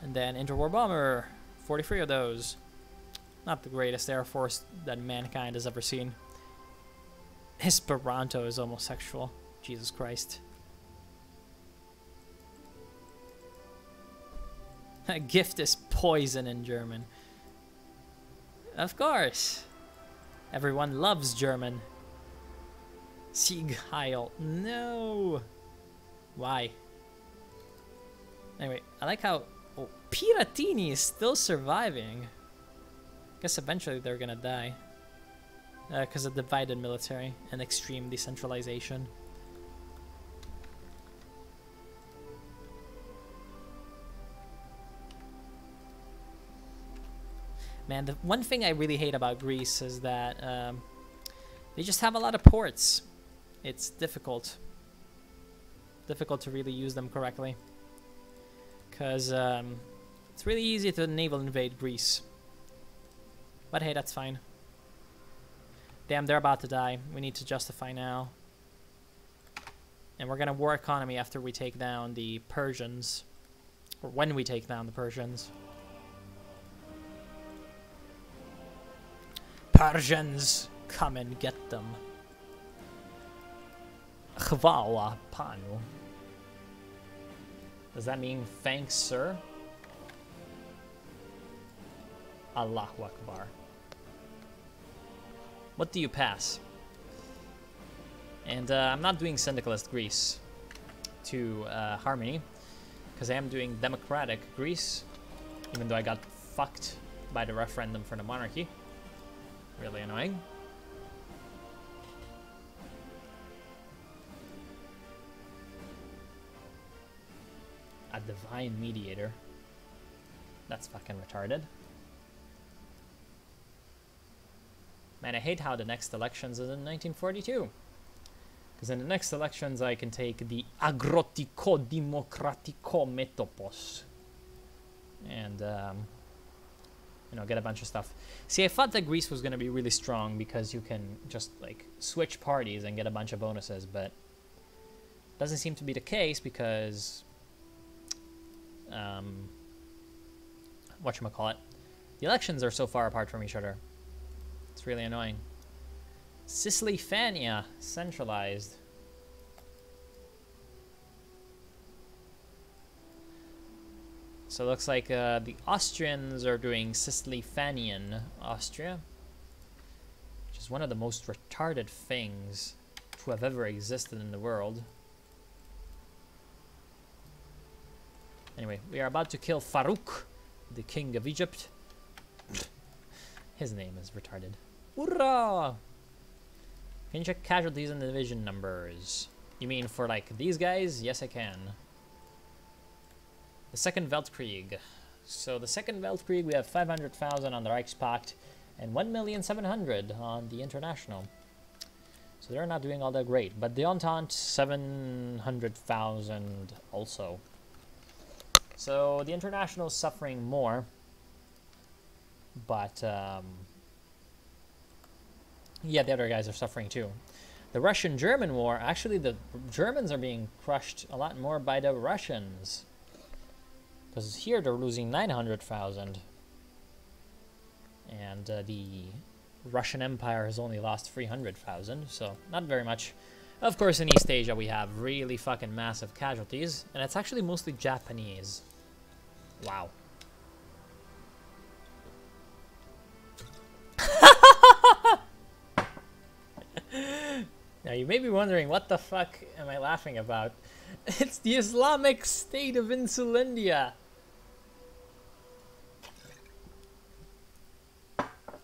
And then Interwar Bomber, 43 of those. Not the greatest Air Force that mankind has ever seen. Esperanto is homosexual. Jesus Christ. A gift is poison in German. Of course. Everyone loves German. Sieg Heil. No. Why? Anyway, I like how Piratini is still surviving. Guess eventually they're gonna die. Because of divided military and extreme decentralization. Man, the one thing I really hate about Greece is that they just have a lot of ports. It's difficult. Difficult to really use them correctly. Because it's really easy to naval invade Greece. But hey, that's fine. Damn, they're about to die. We need to justify now. And we're gonna war economy after we take down the Persians. Or when we take down the Persians. Persians, come and get them. Chwała panu. Does that mean thanks, sir? Allahu Akbar. What do you pass? And I'm not doing syndicalist Greece to Harmony, because I am doing democratic Greece, even though I got fucked by the referendum for the monarchy. Really annoying. A divine mediator. That's fucking retarded. Man, I hate how the next elections is in 1942. Because in the next elections I can take the Agrotiko Demokratiko Metopos. And, you know, get a bunch of stuff. See, I thought that Greece was going to be really strong because you can just, like, switch parties and get a bunch of bonuses, but doesn't seem to be the case because, whatchamacallit, the elections are so far apart from each other. It's really annoying. Sicily Fania, centralized. So it looks like the Austrians are doing Sicily-Fanian Austria, which is one of the most retarded things to have ever existed in the world. Anyway, we are about to kill Farouk, the king of Egypt. His name is retarded. Hurrah! Can you check casualties and division numbers? You mean for, like, these guys? Yes, I can. The Second Weltkrieg. So the Second Weltkrieg, we have 500,000 on the Reichspakt and 1,700,000 on the International. So they're not doing all that great. But the Entente, 700,000 also. So the International is suffering more. But, yeah, the other guys are suffering too. The Russian-German war, actually the Germans are being crushed a lot more by the Russians. Because here they're losing 900,000. And the Russian Empire has only lost 300,000, so not very much. Of course, in East Asia, we have really fucking massive casualties, and it's actually mostly Japanese. Wow. Now, you may be wondering, what the fuck am I laughing about? It's the Islamic State of Insulindia.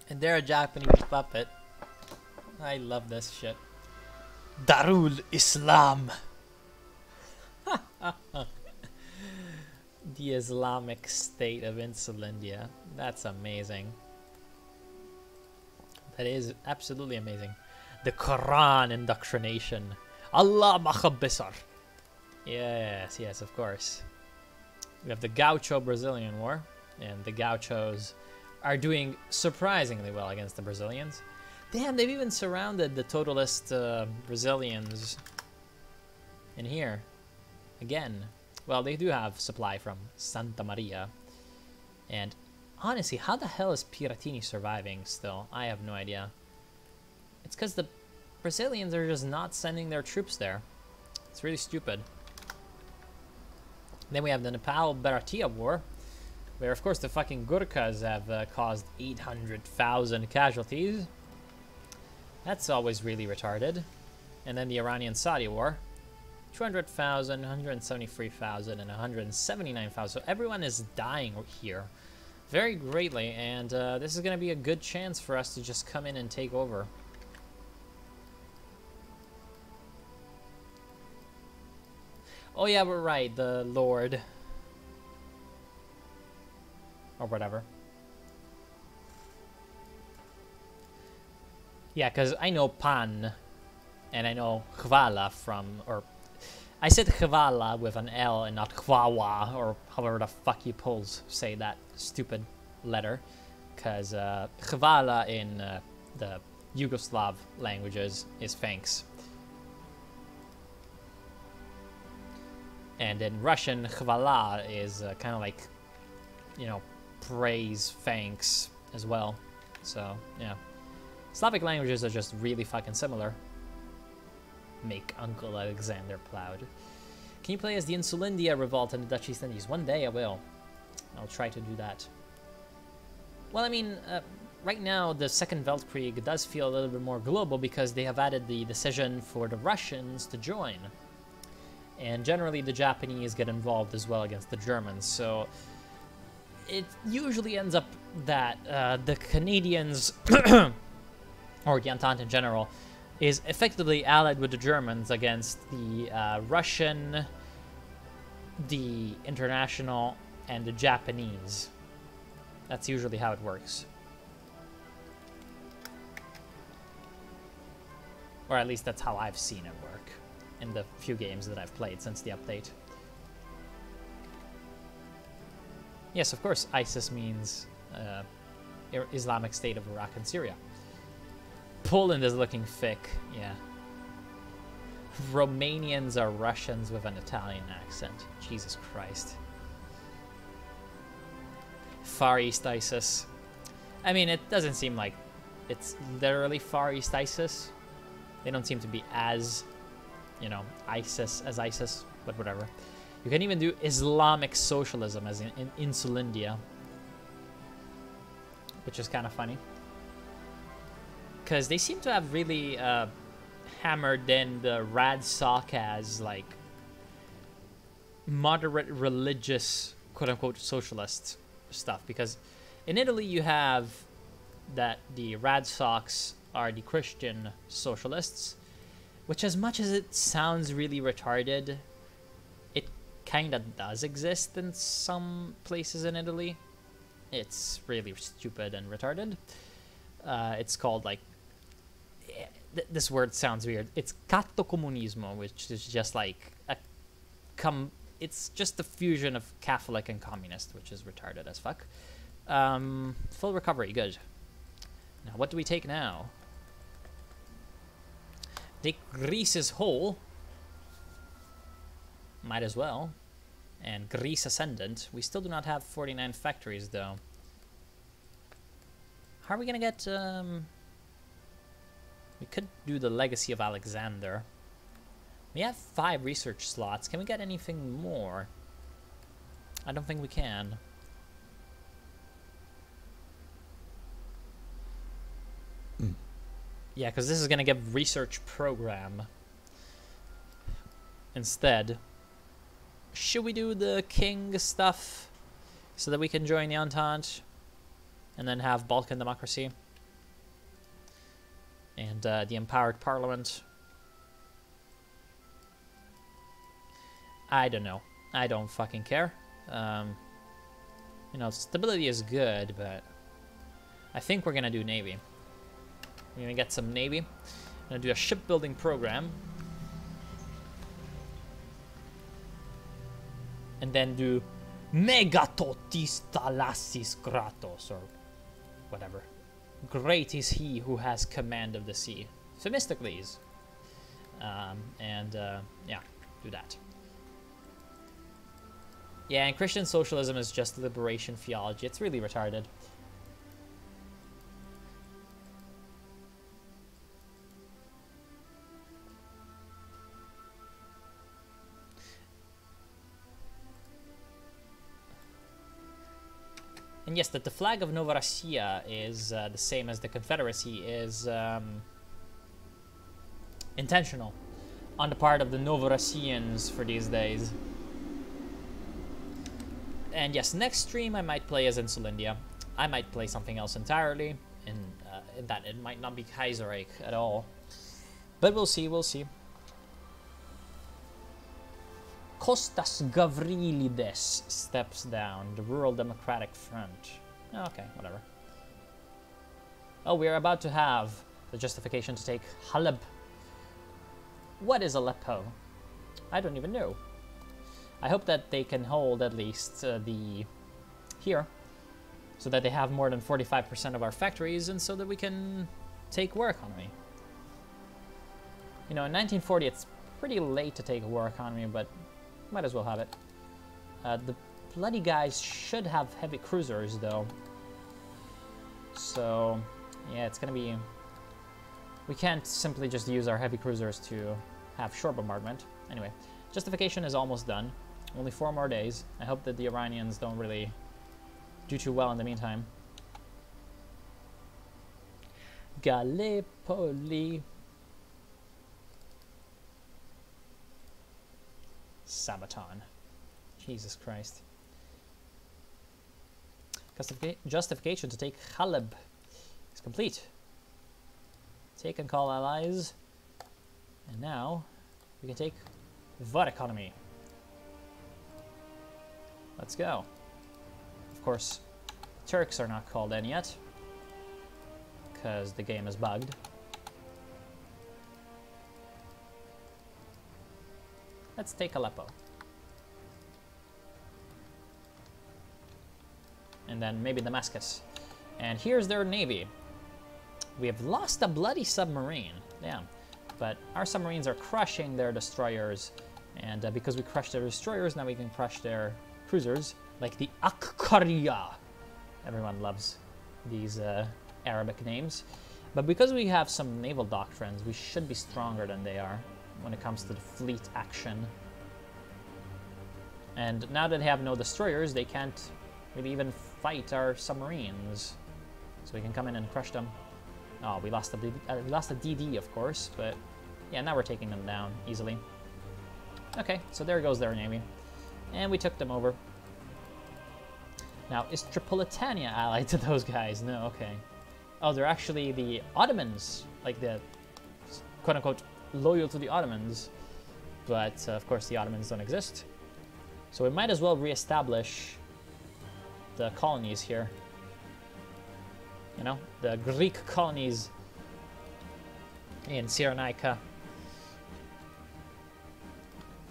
And they're a Japanese puppet. I love this shit. Darul Islam. The Islamic State of Insulindia. That's amazing. That is absolutely amazing. The Quran indoctrination. Allah Makhabisar. Yes, yes, of course. We have the Gaucho-Brazilian War. And the Gauchos are doing surprisingly well against the Brazilians. Damn, they've even surrounded the totalist Brazilians in here. Again. Well, they do have supply from Santa Maria. And honestly, how the hell is Piratini surviving still? I have no idea. It's because the Brazilians are just not sending their troops there. It's really stupid. Then we have the Nepal-Bharatiya War, where of course the fucking Gurkhas have caused 800,000 casualties. That's always really retarded. And then the Iranian-Saudi War. 200,000, 173,000, and 179,000. So everyone is dying here very greatly, and this is going to be a good chance for us to just come in and take over. Oh yeah, we're right, the Lord. Or whatever. Yeah, because I know Pan, and I know Hvala from, or I said Hvala with an L and not Hwawa, or however the fuck you Poles say that stupid letter. Because Hvala in the Yugoslav languages is thanks. And in Russian, Hvala is kind of like, you know, praise, thanks as well. So, yeah. Slavic languages are just really fucking similar. Make Uncle Alexander proud. Can you play as the Insulindia revolt in the Dutch East Indies? One day I will. I'll try to do that. Well, I mean, right now the Second Weltkrieg does feel a little bit more global because they have added the decision for the Russians to join. And generally the Japanese get involved as well against the Germans, so it usually ends up that the Canadians, or the Entente in general, is effectively allied with the Germans against the Russian, the International, and the Japanese. That's usually how it works. Or at least that's how I've seen it work in the few games that I've played since the update. Yes, of course, ISIS means Islamic State of Iraq and Syria. Poland is looking thick, yeah. Romanians are Russians with an Italian accent. Jesus Christ. Far East ISIS. I mean, it doesn't seem like it's literally Far East ISIS. They don't seem to be as, you know, ISIS as ISIS, but whatever. You can even do Islamic socialism as in Insulindia, which is kind of funny. Because they seem to have really hammered in the Rad-Sok as, like, moderate religious, quote-unquote, socialist stuff. Because in Italy you have that the Rad-Soks are the Christian socialists, which, as much as it sounds really retarded, it kind of does exist in some places in Italy. It's really stupid and retarded. It's called, like, this word sounds weird. It's cattocomunismo, which is just like it's just the fusion of Catholic and communist, which is retarded as fuck. Full recovery, good. Now, what do we take now? Take Greece's whole. Might as well. And Greece Ascendant. We still do not have 49 factories, though. How are we gonna get We could do the Legacy of Alexander. We have 5 research slots. Can we get anything more? I don't think we can. Yeah, because this is going to give research program instead. Should we do the king stuff so that we can join the Entente and then have Balkan democracy and the empowered parliament? I don't know. I don't fucking care. You know, stability is good, but I think we're gonna do Navy. We're gonna get some Navy. I'm gonna do a shipbuilding program. And then do Megatotis Thalassis Kratos, or whatever. Great is he who has command of the sea. Themistocles. Yeah, do that. Yeah, and Christian socialism is just liberation theology. It's really retarded. And yes, that the flag of Novorossiya is the same as the Confederacy is intentional on the part of the Novorossiyans for these days. And yes, next stream I might play as Insulindia. I might play something else entirely, in that it might not be Kaiserreich at all. But we'll see, we'll see. Kostas Gavrilides steps down, the Rural Democratic Front. Okay, whatever. Oh, we're about to have the justification to take Haleb. What is Aleppo? I don't even know. I hope that they can hold at least here, so that they have more than 45% of our factories, and so that we can take war economy. You know, in 1940 it's pretty late to take a war economy, but might as well have it. The bloody guys should have heavy cruisers, though. So, yeah, it's gonna be... We can't simply just use our heavy cruisers to have short bombardment. Anyway, justification is almost done. Only 4 more days. I hope that the Iranians don't really do too well in the meantime. Gallipoli. Sabaton. Jesus Christ. Justification to take Haleb is complete. Take and call allies. And now we can take Var economy. Let's go. Of course, Turks are not called in yet, because the game is bugged. Let's take Aleppo. And then maybe Damascus. And here's their navy. We have lost a bloody submarine. Damn. But our submarines are crushing their destroyers. And because we crushed their destroyers, now we can crush their cruisers, like the Akkariya. Everyone loves these Arabic names. But because we have some naval doctrines, we should be stronger than they are when it comes to the fleet action. And now that they have no destroyers, they can't really even fight our submarines. So we can come in and crush them. Oh, we lost a DD, of course, but yeah, now we're taking them down easily. Okay, so there goes their navy. And we took them over. Now, is Tripolitania allied to those guys? No, okay. Oh, they're actually the Ottomans, like the quote-unquote loyal to the Ottomans. But, of course, the Ottomans don't exist. So we might as well reestablish the colonies here. You know, the Greek colonies in Cyrenaica.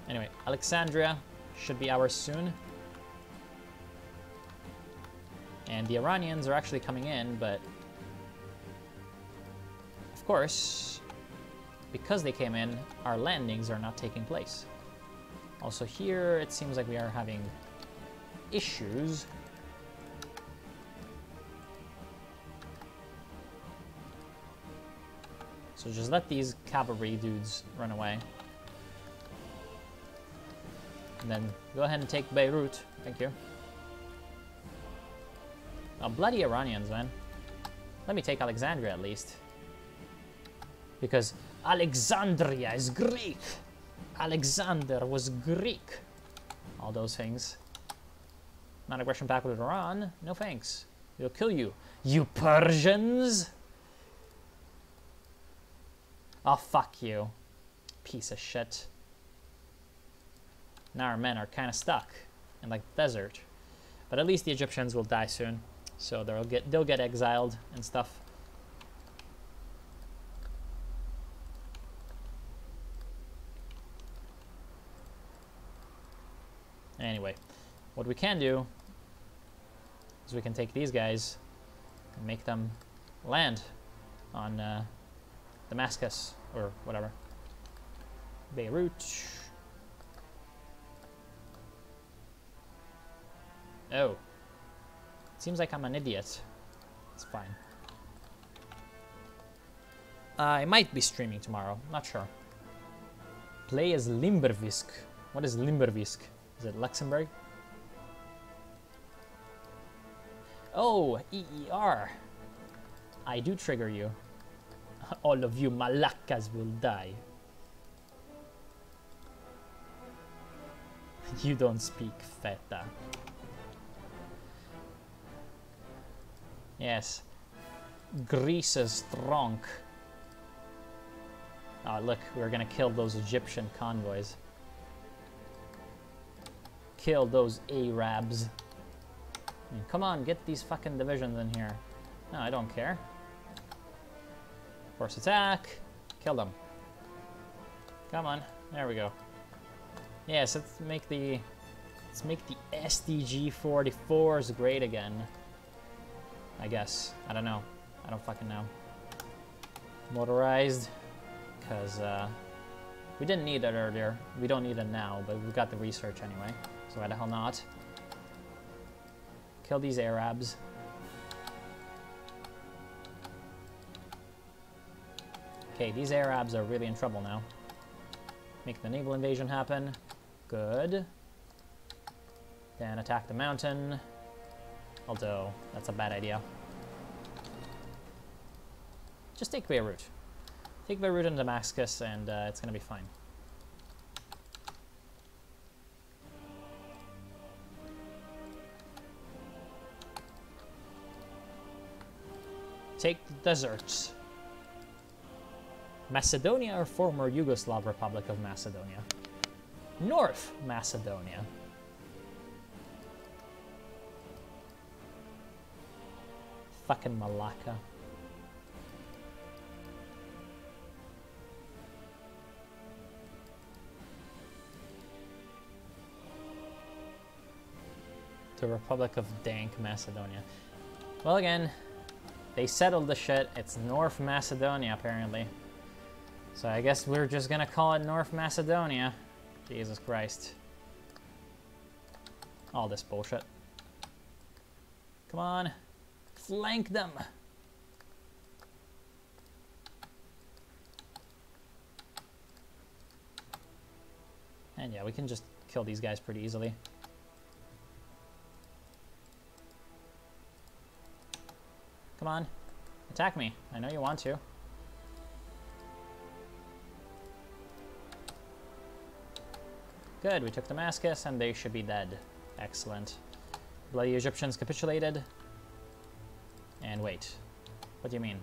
Anyway, Alexandria should be ours soon. And the Iranians are actually coming in, but of course, because they came in, our landings are not taking place. Also here, it seems like we are having issues. So just let these cavalry dudes run away. And then go ahead and take Beirut. Thank you. Oh, bloody Iranians, man. Let me take Alexandria at least. Because Alexandria is Greek. Alexander was Greek. All those things. Non-aggression pact with Iran? No thanks. We'll kill you. You Persians! Oh, fuck you. Piece of shit. Now our men are kind of stuck in like the desert. But at least the Egyptians will die soon. So they'll get exiled and stuff. Anyway, what we can do is we can take these guys and make them land on Damascus or whatever. Beirut. Oh. Seems like I'm an idiot. It's fine. I might be streaming tomorrow. Not sure. Play as Limbervisk. What is Limbervisk? Is it Luxembourg? Oh, EER. I do trigger you. All of you Malakas will die. You don't speak Feta. Yes. Greece is strong. Oh, look, we're gonna kill those Egyptian convoys. Kill those Arabs. I mean, come on, get these fucking divisions in here. No, I don't care. Force attack. Kill them. Come on. There we go. Yes, let's make the SDG 44s great again. I guess. I don't know. I don't fucking know. Motorized. Because we didn't need it earlier. We don't need it now, but we've got the research anyway. So why the hell not? Kill these Arabs. Okay, these Arabs are really in trouble now. Make the naval invasion happen. Good. Then attack the mountain. Although, that's a bad idea. Just take Beirut. Take Beirut and Damascus and it's gonna be fine. Take the deserts. Macedonia or former Yugoslav Republic of Macedonia? North Macedonia. Fucking Malacca. The Republic of Dank Macedonia. Well, again, they settled the shit. It's North Macedonia, apparently. So I guess we're just gonna call it North Macedonia. Jesus Christ. All this bullshit. Come on. Flank them. And yeah, we can just kill these guys pretty easily. Come on. Attack me. I know you want to. Good, we took Damascus and they should be dead. Excellent. Bloody Egyptians capitulated. And wait. What do you mean?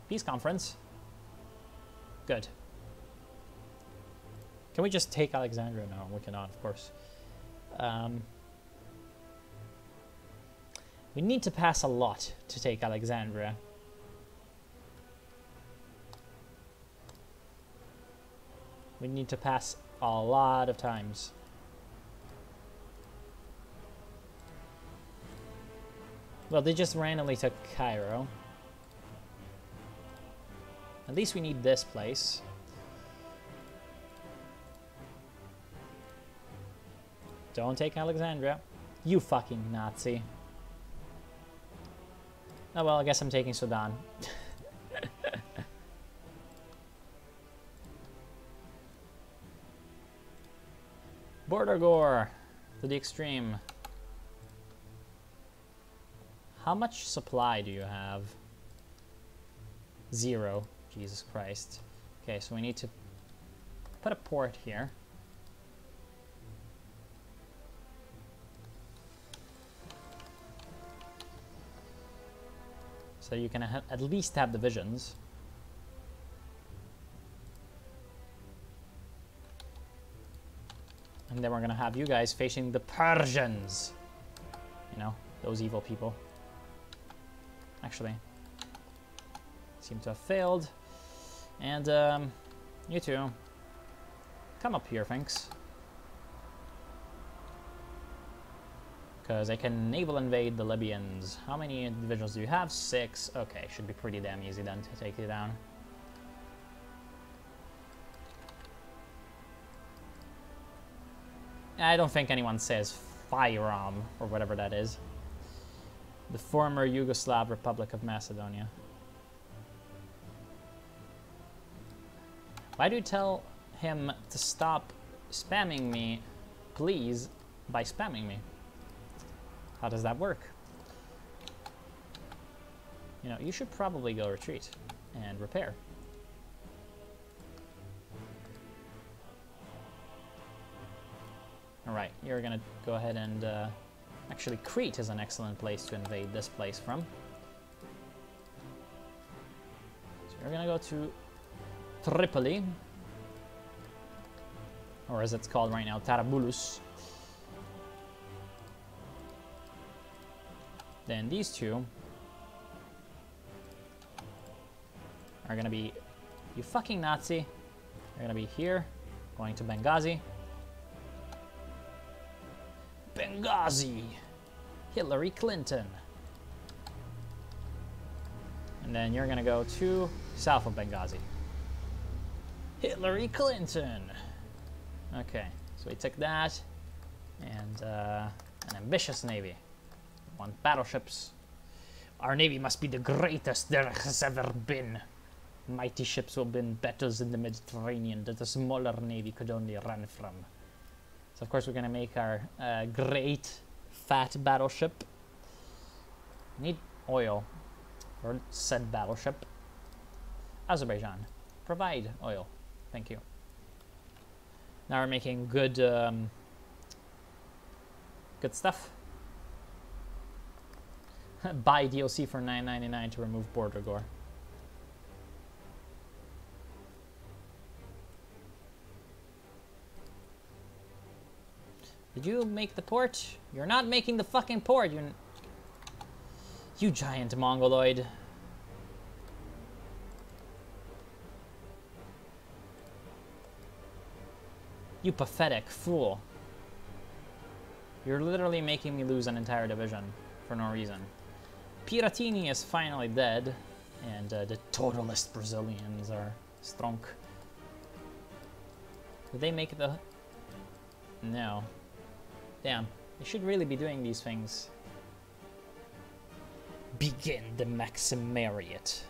Peace conference. Good. Can we just take Alexandria? No, we cannot, of course. We need to pass a lot to take Alexandria. We need to pass a lot of times. Well, they just randomly took Cairo. At least we need this place. Don't take Alexandria. You fucking Nazi. Oh well, I guess I'm taking Sudan. Border gore to the extreme. How much supply do you have? 0. Jesus Christ. Okay, so we need to put a port here. So you can at least have divisions. And then we're gonna have you guys facing the Persians. You know, those evil people. Actually, seem to have failed. And you two, come up here, thanks. Because I can naval invade the Libyans. How many individuals do you have? 6. Okay, should be pretty damn easy then to take you down. I don't think anyone says Fyrom, or whatever that is. The former Yugoslav Republic of Macedonia. Why do you tell him to stop spamming me, please, by spamming me? How does that work? You know, you should probably go retreat and repair. Alright, you're gonna go ahead and actually Crete is an excellent place to invade this place from. So you're gonna go to Tripoli, or as it's called right now, Tarabulus. Then these two are gonna be, you fucking Nazi, they're gonna be here, going to Benghazi. Benghazi! Hillary Clinton. And then you're gonna go to south of Benghazi. Hillary Clinton! Okay, so we took that, and an ambitious navy. We want battleships. Our navy must be the greatest there has ever been. Mighty ships will win battles in the Mediterranean that a smaller navy could only run from. So of course we're gonna make our great fat battleship. Need oil for said battleship. Azerbaijan, provide oil. Thank you. Now we're making good good stuff. Buy DLC for $9.99 to remove border gore. Did you make the port? You're not making the fucking port, you giant mongoloid. You pathetic fool. You're literally making me lose an entire division for no reason. Piratini is finally dead, and the totalist Brazilians are strong. Did they make the... No. Damn, they should really be doing these things. Begin the Maximariat.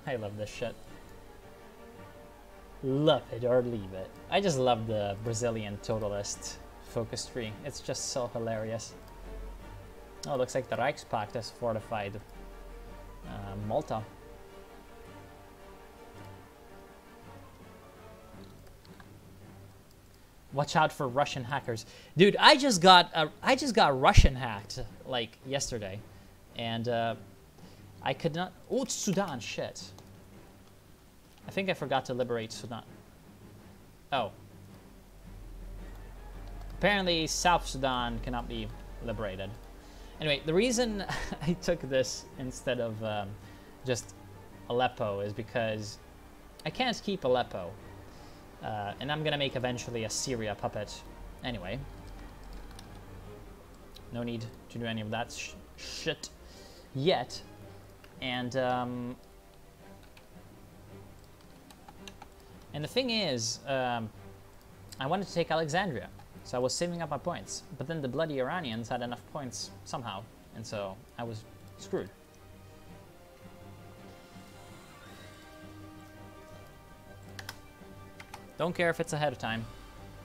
I love this shit. Love it or leave it. I just love the Brazilian totalist focus tree. It's just so hilarious. Oh, looks like the Reichspakt has fortified Malta. Watch out for Russian hackers, dude. I just got Russian hacked like yesterday, and I could not. Oh, it's Sudan, shit. I think I forgot to liberate Sudan. Oh. Apparently, South Sudan cannot be liberated. Anyway, the reason I took this instead of just Aleppo is because I can't keep Aleppo. And I'm gonna make eventually a Syria puppet anyway. No need to do any of that shit yet. And the thing is, I wanted to take Alexandria, so I was saving up my points. But then the bloody Iranians had enough points somehow, and so I was screwed. Don't care if it's ahead of time.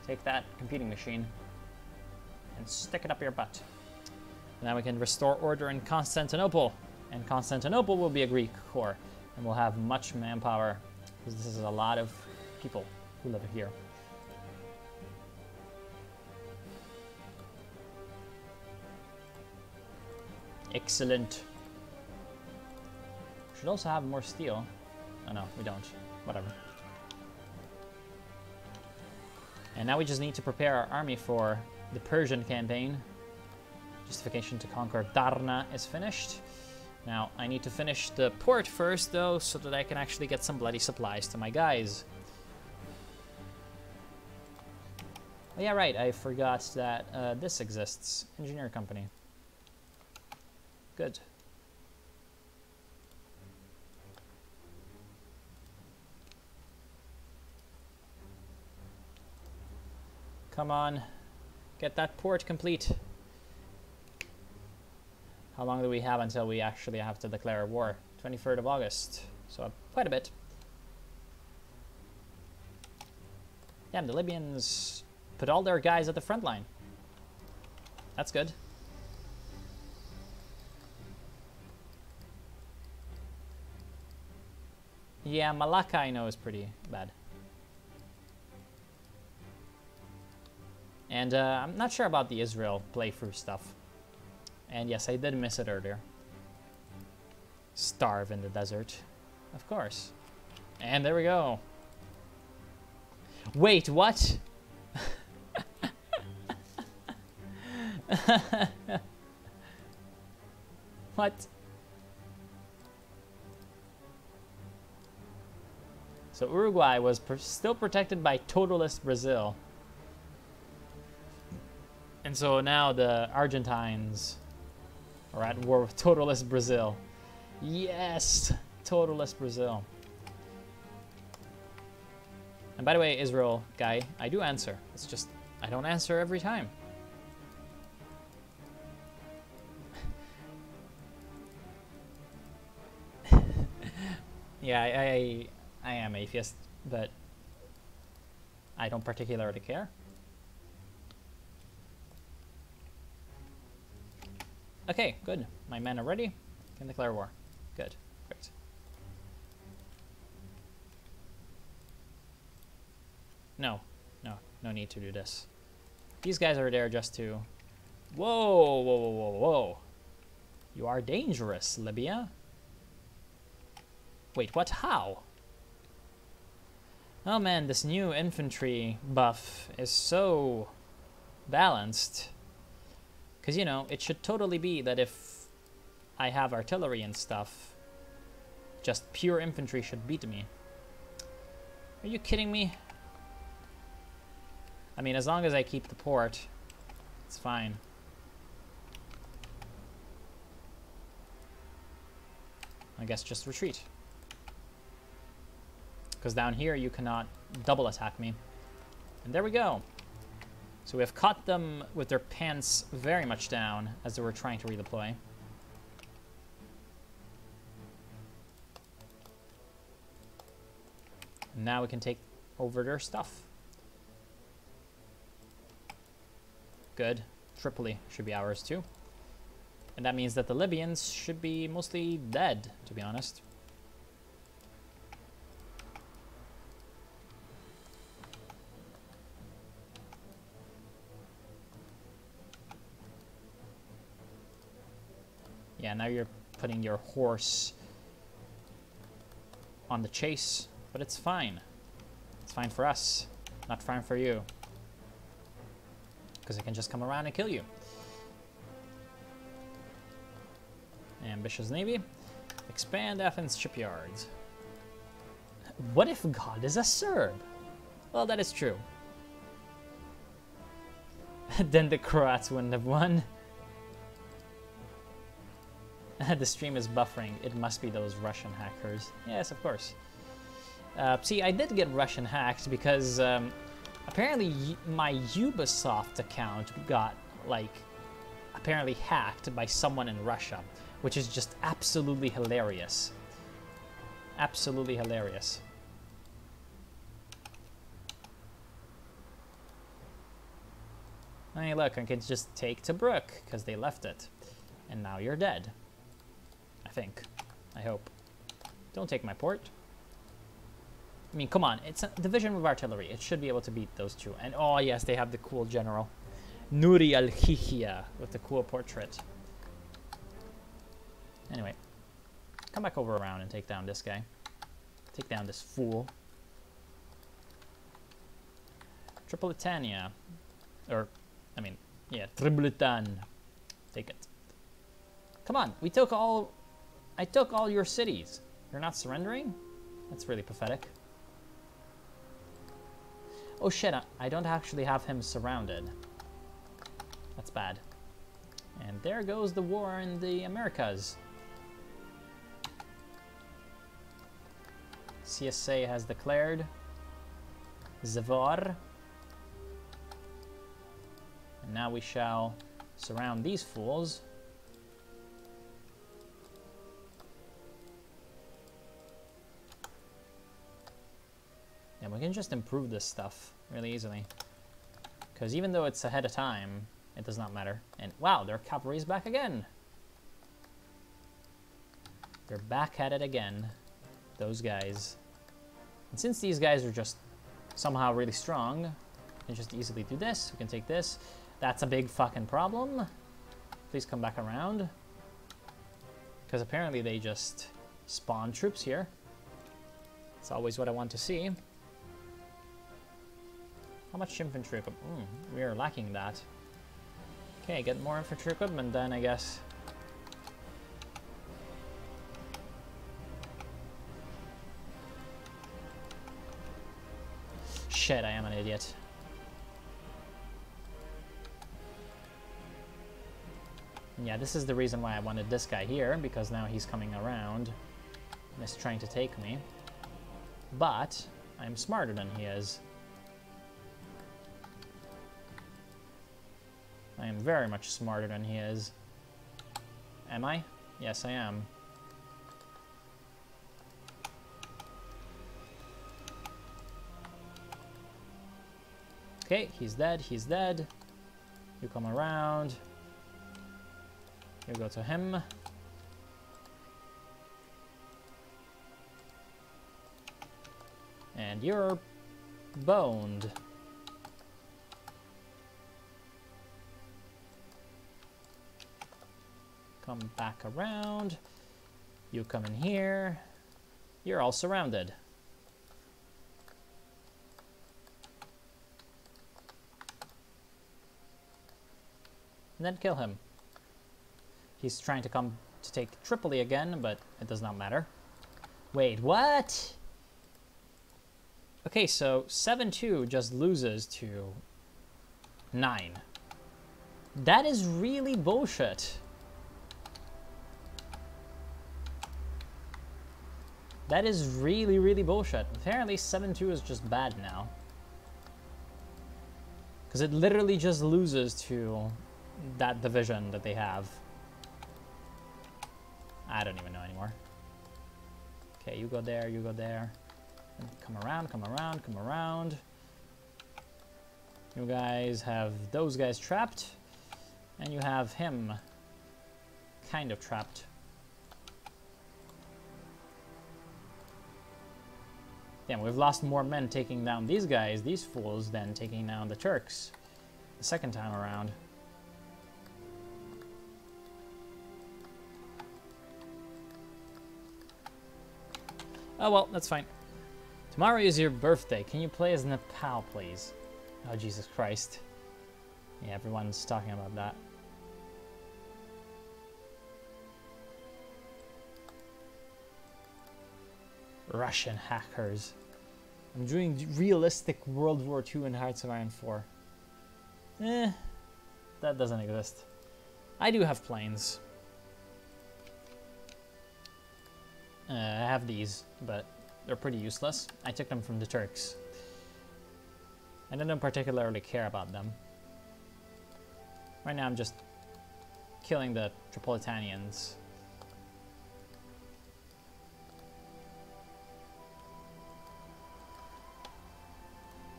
Take that, competing machine, and stick it up your butt. And now we can restore order in Constantinople. And Constantinople will be a Greek core. And we'll have much manpower, because this is a lot of people who live here. Excellent. Should also have more steel. Oh no, we don't. Whatever. And now we just need to prepare our army for the Persian campaign. Justification to conquer Darna is finished. Now, I need to finish the port first, though, so that I can actually get some bloody supplies to my guys. Oh, yeah, right, I forgot that this exists. Engineer company. Good. Come on, get that port complete. How long do we have until we actually have to declare war? 23rd of August, so quite a bit. Damn, the Libyans put all their guys at the front line. That's good. Yeah, Malacca I know is pretty bad. And I'm not sure about the Israel playthrough stuff. And yes, I did miss it earlier. Starve in the desert. Of course. And there we go. Wait, what? What? So Uruguay was still protected by totalist Brazil. And so now the Argentines are at war with totalist Brazil. Yes! Totalist Brazil. And by the way, Israel guy, I do answer. It's just, I don't answer every time. Yeah, I am atheist, but I don't particularly care. Okay, good. My men are ready. Can declare war. Good. Great. No need to do this. These guys are there just to... Whoa, whoa, whoa, whoa, whoa. You are dangerous, Libya. Wait, what? How? Oh man, this new infantry buff is so balanced. Because, you know, it should totally be that if I have artillery and stuff, just pure infantry should beat me. Are you kidding me? I mean, as long as I keep the port, it's fine. I guess just retreat. Because down here you cannot double attack me. And there we go. So we have caught them with their pants very much down as they were trying to redeploy. And now we can take over their stuff. Good. Tripoli should be ours too. And that means that the Libyans should be mostly dead, to be honest. Yeah, now you're putting your horse on the chase, but it's fine. It's fine for us, not fine for you. Because it can just come around and kill you. Ambitious navy. Expand Athens shipyards. What if God is a Serb? Well, that is true. Then the Croats wouldn't have won. The stream is buffering. It must be those Russian hackers. Yes, of course. See, I did get Russian hacked because apparently my Ubisoft account got, like, apparently hacked by someone in Russia, which is just absolutely hilarious. Absolutely hilarious. Hey, look, I can just take Tobruk, because they left it. And now you're dead. I think. I hope. Don't take my port. I mean, come on. It's a division with artillery. It should be able to beat those two. And, oh, yes, they have the cool general. Nuri al-Hihia with the cool portrait. Anyway. Come back over around and take down this guy. Take down this fool. Tripolitania. Or, I mean, yeah, Tripolitan. Take it. Come on, we took all... I took all your cities. You're not surrendering? That's really pathetic. Oh shit, I don't actually have him surrounded. That's bad. And there goes the war in the Americas. CSA has declared Zvar. And now we shall surround these fools. And we can just improve this stuff really easily. Because even though it's ahead of time, it does not matter. And wow, their cavalry's back again. They're back at it again. Those guys. And since these guys are just somehow really strong, we can just easily do this. We can take this. That's a big fucking problem. Please come back around. Because apparently they just spawn troops here. It's always what I want to see. How much infantry equipment? We are lacking that. Okay, get more infantry equipment then, I guess. Shit, I am an idiot. Yeah, this is the reason why I wanted this guy here, because now he's coming around and is trying to take me. But I'm smarter than he is. I am very much smarter than he is. Am I? Yes, I am. Okay, he's dead, he's dead. You come around. You go to him. And you're boned. Come back around. You come in here. You're all surrounded. And then kill him. He's trying to come to take Tripoli again, but it does not matter. Wait, what? Okay, so 7-2 just loses to 9. That is really bullshit. That is really, really bullshit. Apparently 7-2 is just bad now. Because it literally just loses to that division that they have. I don't even know anymore. Okay, you go there, you go there. And come around, come around, come around. You guys have those guys trapped. And you have him kind of trapped. Damn, we've lost more men taking down these guys, these fools, than taking down the Turks the second time around. Oh well, that's fine. Tomorrow is your birthday. Can you play as Nepal, please? Oh, Jesus Christ. Yeah, everyone's talking about that. Russian hackers. I'm doing realistic World War II and Hearts of Iron 4. That doesn't exist. I do have planes. I have these, but they're pretty useless. I took them from the Turks. I don't particularly care about them. Right now I'm just killing the Tripolitanians.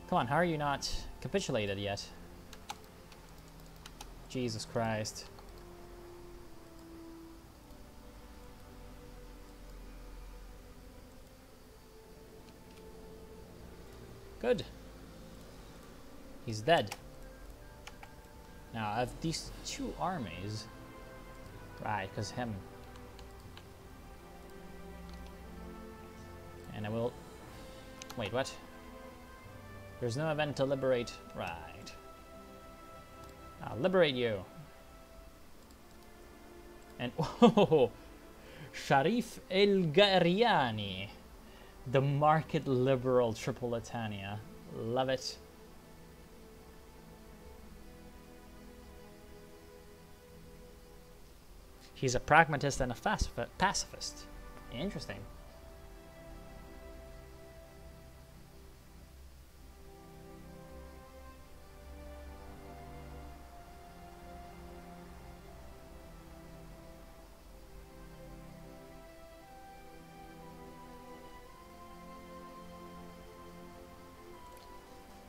Come on, how are you not capitulated yet? Jesus Christ. Good. He's dead. Now, I have these two armies. Right, because him. And I will... Wait, what? There's no event to liberate. Right. I'll liberate you. And... Oh! Sharif El-Gariani. The market liberal Tripolitania. Love it. He's a pragmatist and a pacifist. Interesting.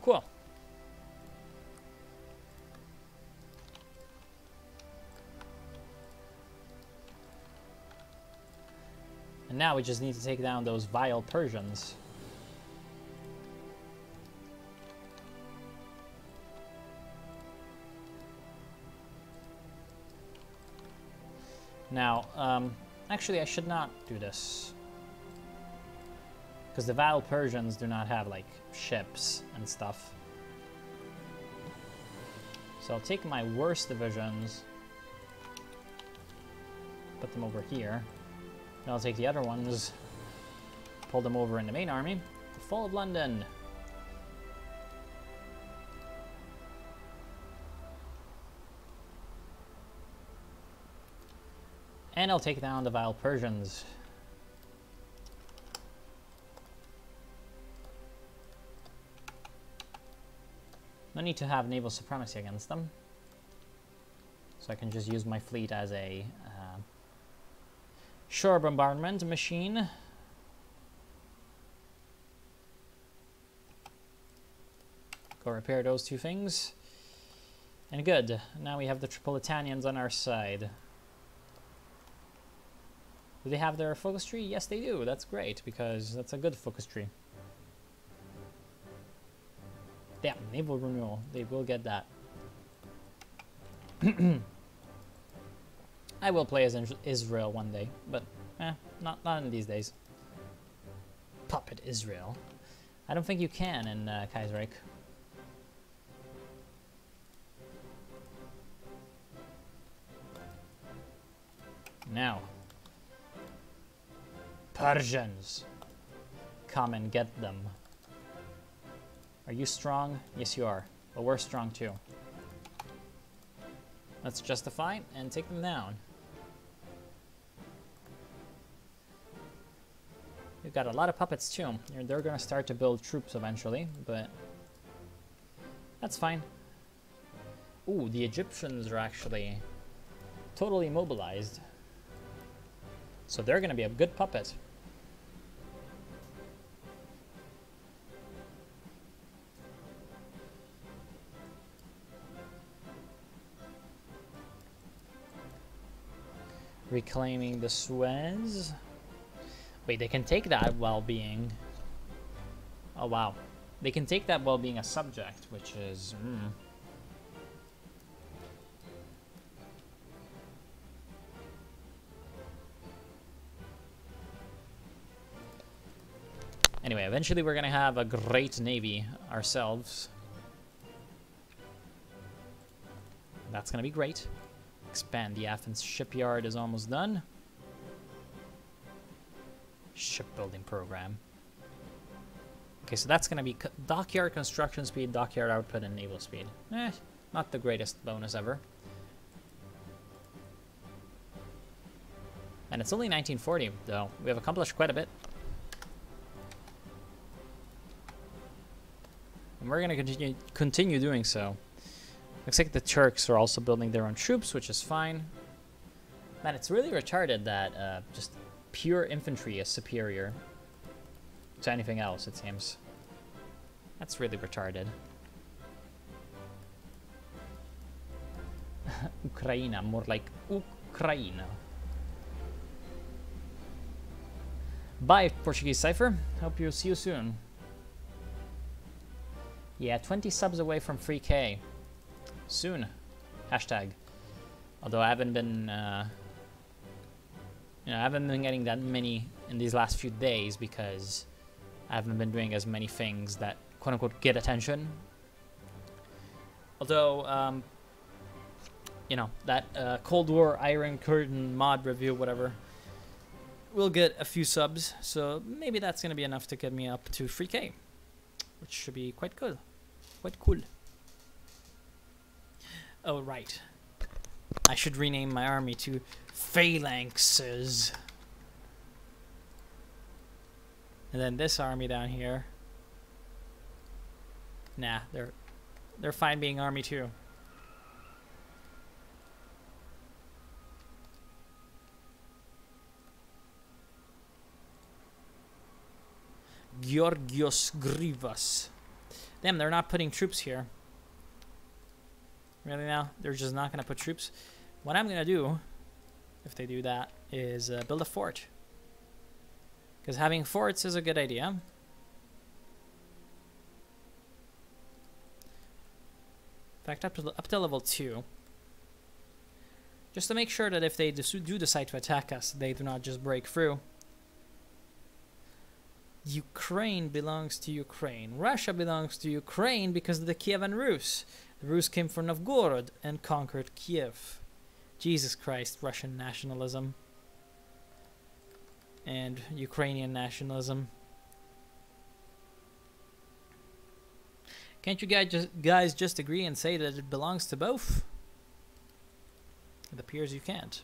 Cool. And now we just need to take down those vile Persians. Now, actually I should not do this. Because the vile Persians do not have, like, ships and stuff. So I'll take my worst divisions, put them over here. Then I'll take the other ones, pull them over in the main army. The fall of London. And I'll take down the vile Persians. No need to have naval supremacy against them. So I can just use my fleet as a shore bombardment machine. Go repair those two things. And good. Now we have the Tripolitanians on our side. Do they have their focus tree? Yes, they do. That's great, because that's a good focus tree. Yeah, naval renewal. They will get that. I will play as Israel one day, but not in these days. Puppet Israel. I don't think you can in Kaiserreich. Now, Persians, come and get them. Are you strong? Yes, you are. But we're strong too. Let's justify and take them down. We've got a lot of puppets too. They're going to start to build troops eventually, but that's fine. Ooh, the Egyptians are actually totally mobilized. So they're going to be a good puppet. Reclaiming the Suez. Wait, they can take that while being... Oh, wow. They can take that while being a subject, which is... Anyway, eventually we're going to have a great navy ourselves. That's going to be great. Expand the Athens shipyard is almost done. Shipbuilding program. Okay, so that's going to be dockyard construction speed, dockyard output, and naval speed. Not the greatest bonus ever. And it's only 1940, though. We have accomplished quite a bit. And we're going to continue doing so. Looks like the Turks are also building their own troops, which is fine. Man, it's really retarded that just pure infantry is superior to anything else, it seems. That's really retarded. Ukraina, more like Ukraina. Bye, Portuguese Cypher. Hope you'll see you soon. Yeah, 20 subs away from free K. Soon. Hashtag. Although I haven't been, I haven't been getting that many in these last few days because I haven't been doing as many things that quote-unquote get attention. Although, that Cold War Iron Curtain mod review, whatever, will get a few subs, so maybe that's going to be enough to get me up to 3K, which should be quite good. Quite cool. Oh, right. I should rename my army to Phalanxes. And then this army down here. Nah, they're fine being army too. Georgios Grivas. Damn, they're not putting troops here. Really now? They're just not going to put troops? What I'm going to do, if they do that, is build a fort. Because having forts is a good idea. In fact, up to level 2. Just to make sure that if they do decide to attack us, they do not just break through. Ukraine belongs to Ukraine. Russia belongs to Ukraine because of the Kievan Rus. The Rus came from Novgorod and conquered Kiev. Jesus Christ, Russian nationalism. And Ukrainian nationalism. Can't you guys just agree and say that it belongs to both? It appears you can't.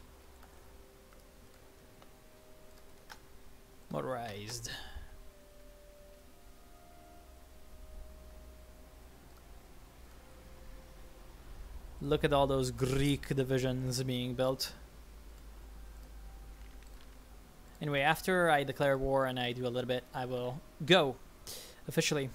Motorized. Look at all those Greek divisions being built. Anyway, after I declare war and I do a little bit, I will go officially.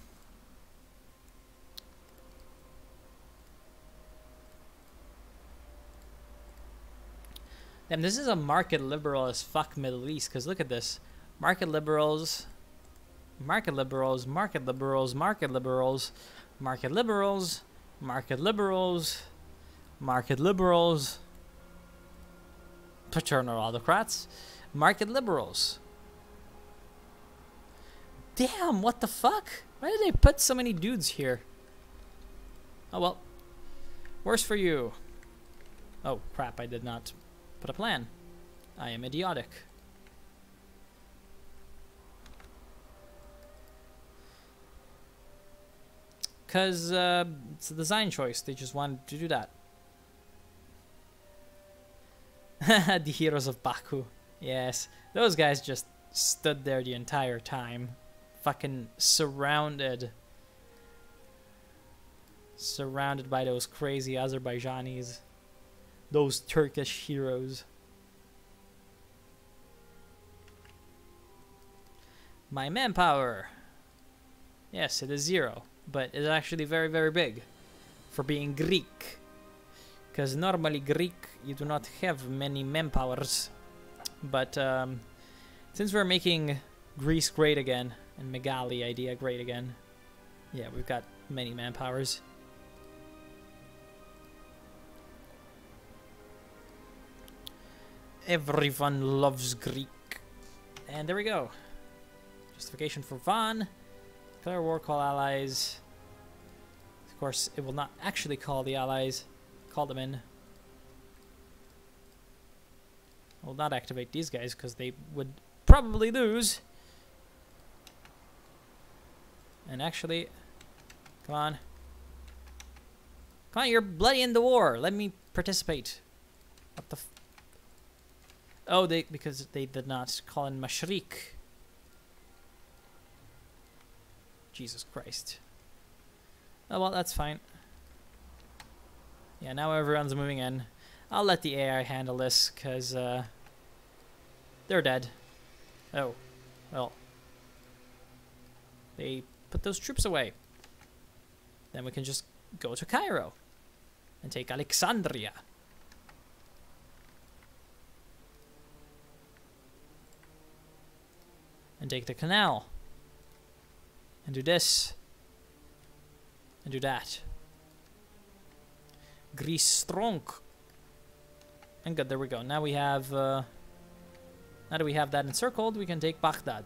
Damn, this is a market liberal as fuck Middle East, because look at this. Market liberals, market liberals, market liberals, market liberals, market liberals, market liberals, market liberals, paternal autocrats, market liberals. Damn, what the fuck? Why did they put so many dudes here? Oh well. Worse for you. Oh crap, I did not put a plan. I am idiotic. Because it's a design choice. They just wanted to do that. The heroes of Baku. Yes. Those guys just stood there the entire time. Fucking surrounded. Surrounded by those crazy Azerbaijanis. Those Turkish heroes. My manpower. Yes, it is 0. But it's actually very, very big. For being Greek. Because normally Greek, you do not have many manpowers. But since we're making Greece great again, and Megali idea great again, yeah, we've got many manpowers. Everyone loves Greek. And there we go. Justification for Van. Declare war, call allies. Of course, it will not actually call the allies. Call them in. I will not activate these guys because they would probably lose. And actually, come on. Come on, you're bloody in the war. Let me participate. What the f... Oh, because they did not call in Mashrik. Jesus Christ. Oh, well, that's fine. Yeah, now everyone's moving in. I'll let the AI handle this, because, they're dead. Oh. Well. They put those troops away. Then we can just go to Cairo. And take Alexandria. And take the canal. And do this. And do that. Greece strong. And good, there we go. Now we have... now that we have that encircled, we can take Baghdad.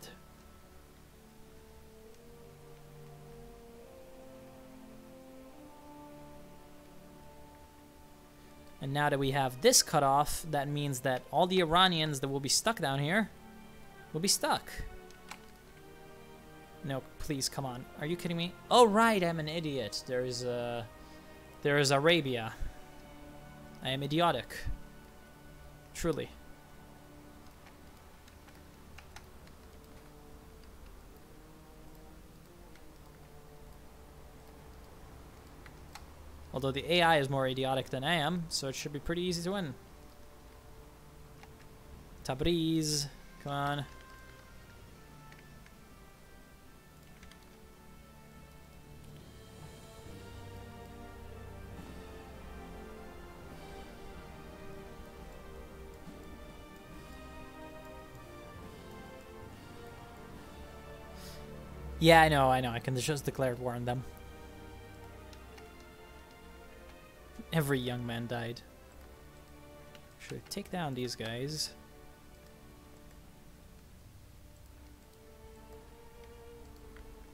And now that we have this cut off, that means that all the Iranians that will be stuck down here will be stuck. No, please, come on. Are you kidding me? Oh, right, I'm an idiot. There is Arabia. I am idiotic. Truly. Although the AI is more idiotic than I am, so it should be pretty easy to win. Tabriz, come on. Yeah, I know. I can just declare war on them. Every young man died. Should take down these guys.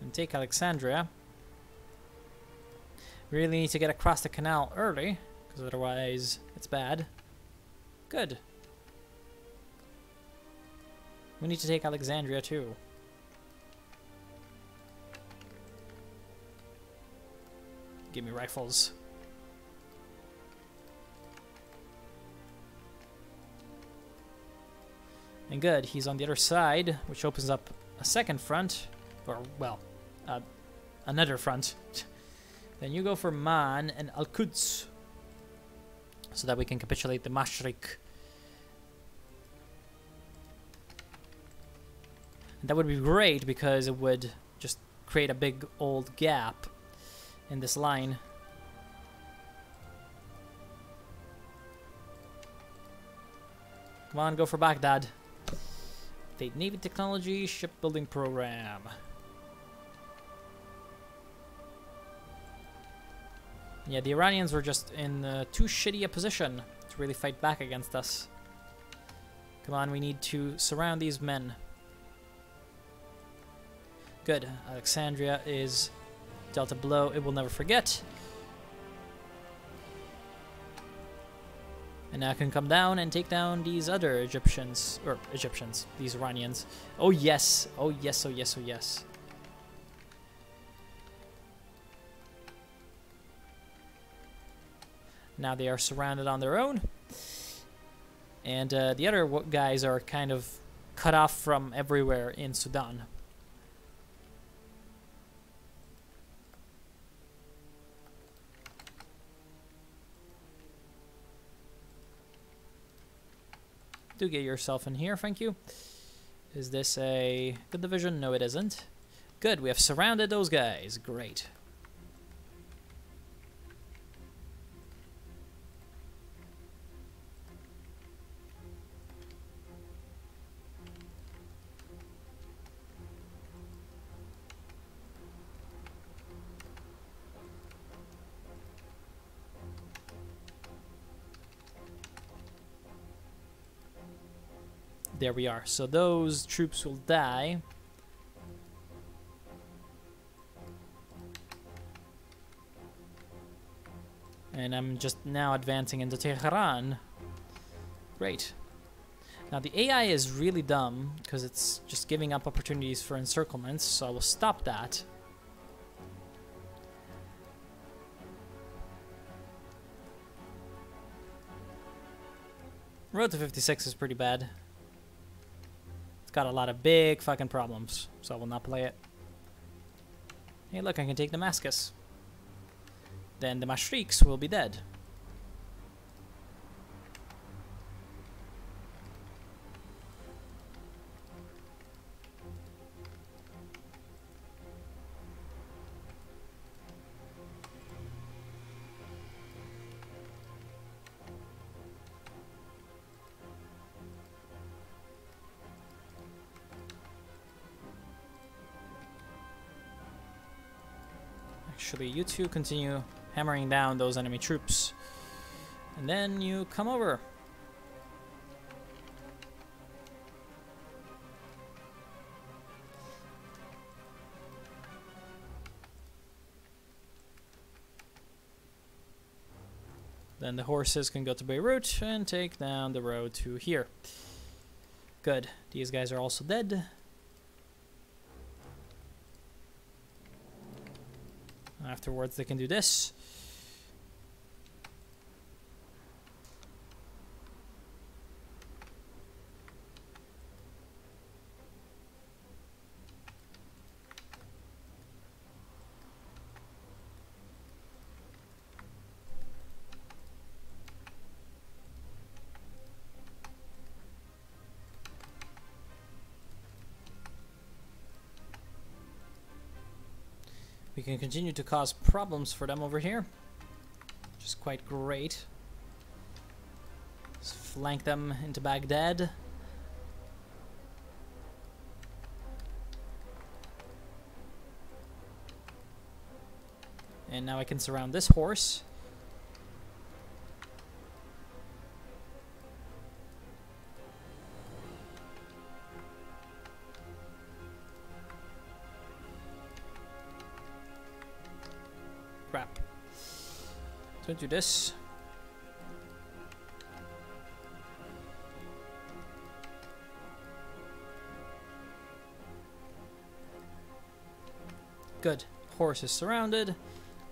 And take Alexandria. We really need to get across the canal early, because otherwise it's bad. Good. We need to take Alexandria too. Give me rifles. And good, he's on the other side, which opens up a second front. Or, well, another front. Then you go for Man and Al-Quds. So that we can capitulate the Mashriq. And that would be great because it would just create a big old gap in this line. Come on, go for Baghdad. State Navy Technology Shipbuilding Program. Yeah, the Iranians were just in too shitty a position to really fight back against us. Come on, we need to surround these men. Good. Alexandria is dealt a blow it will never forget. And now I can come down and take down these other Egyptians, these Iranians. Oh yes, oh yes, oh yes, oh yes. Now they are surrounded on their own. And the other guys are kind of cut off from everywhere in Sudan. Do get yourself in here, thank you. Is this a good division? No, it isn't. Good, we have surrounded those guys. Great. There we are. So those troops will die. And I'm just now advancing into Tehran. Great. Now the AI is really dumb because it's just giving up opportunities for encirclements, so I will stop that. Road to 56 is pretty bad. It's got a lot of big fucking problems, so I will not play it. Hey, look, I can take Damascus. Then the Mashriqs will be dead. Actually, you two continue hammering down those enemy troops. And then you come over. Then the horses can go to Beirut and take down the road to here. Good. These guys are also dead. Afterwards, they can do this. We can continue to cause problems for them over here, which is quite great. Just flank them into Baghdad. And now I can surround this horse. Crap. Don't do this. Good. Horse is surrounded.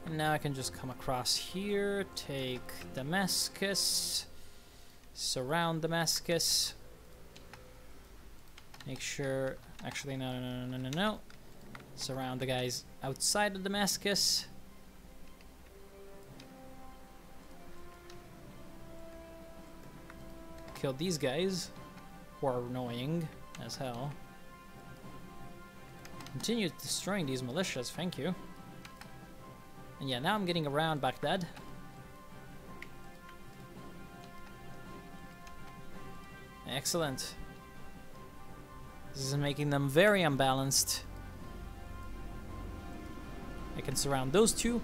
And now I can just come across here, take Damascus, surround Damascus. Make sure... Actually, no. Surround the guys outside of Damascus. Kill these guys, who are annoying as hell. Continue destroying these militias, thank you. And yeah, now I'm getting around Baghdad. Excellent. This is making them very unbalanced. I can surround those two.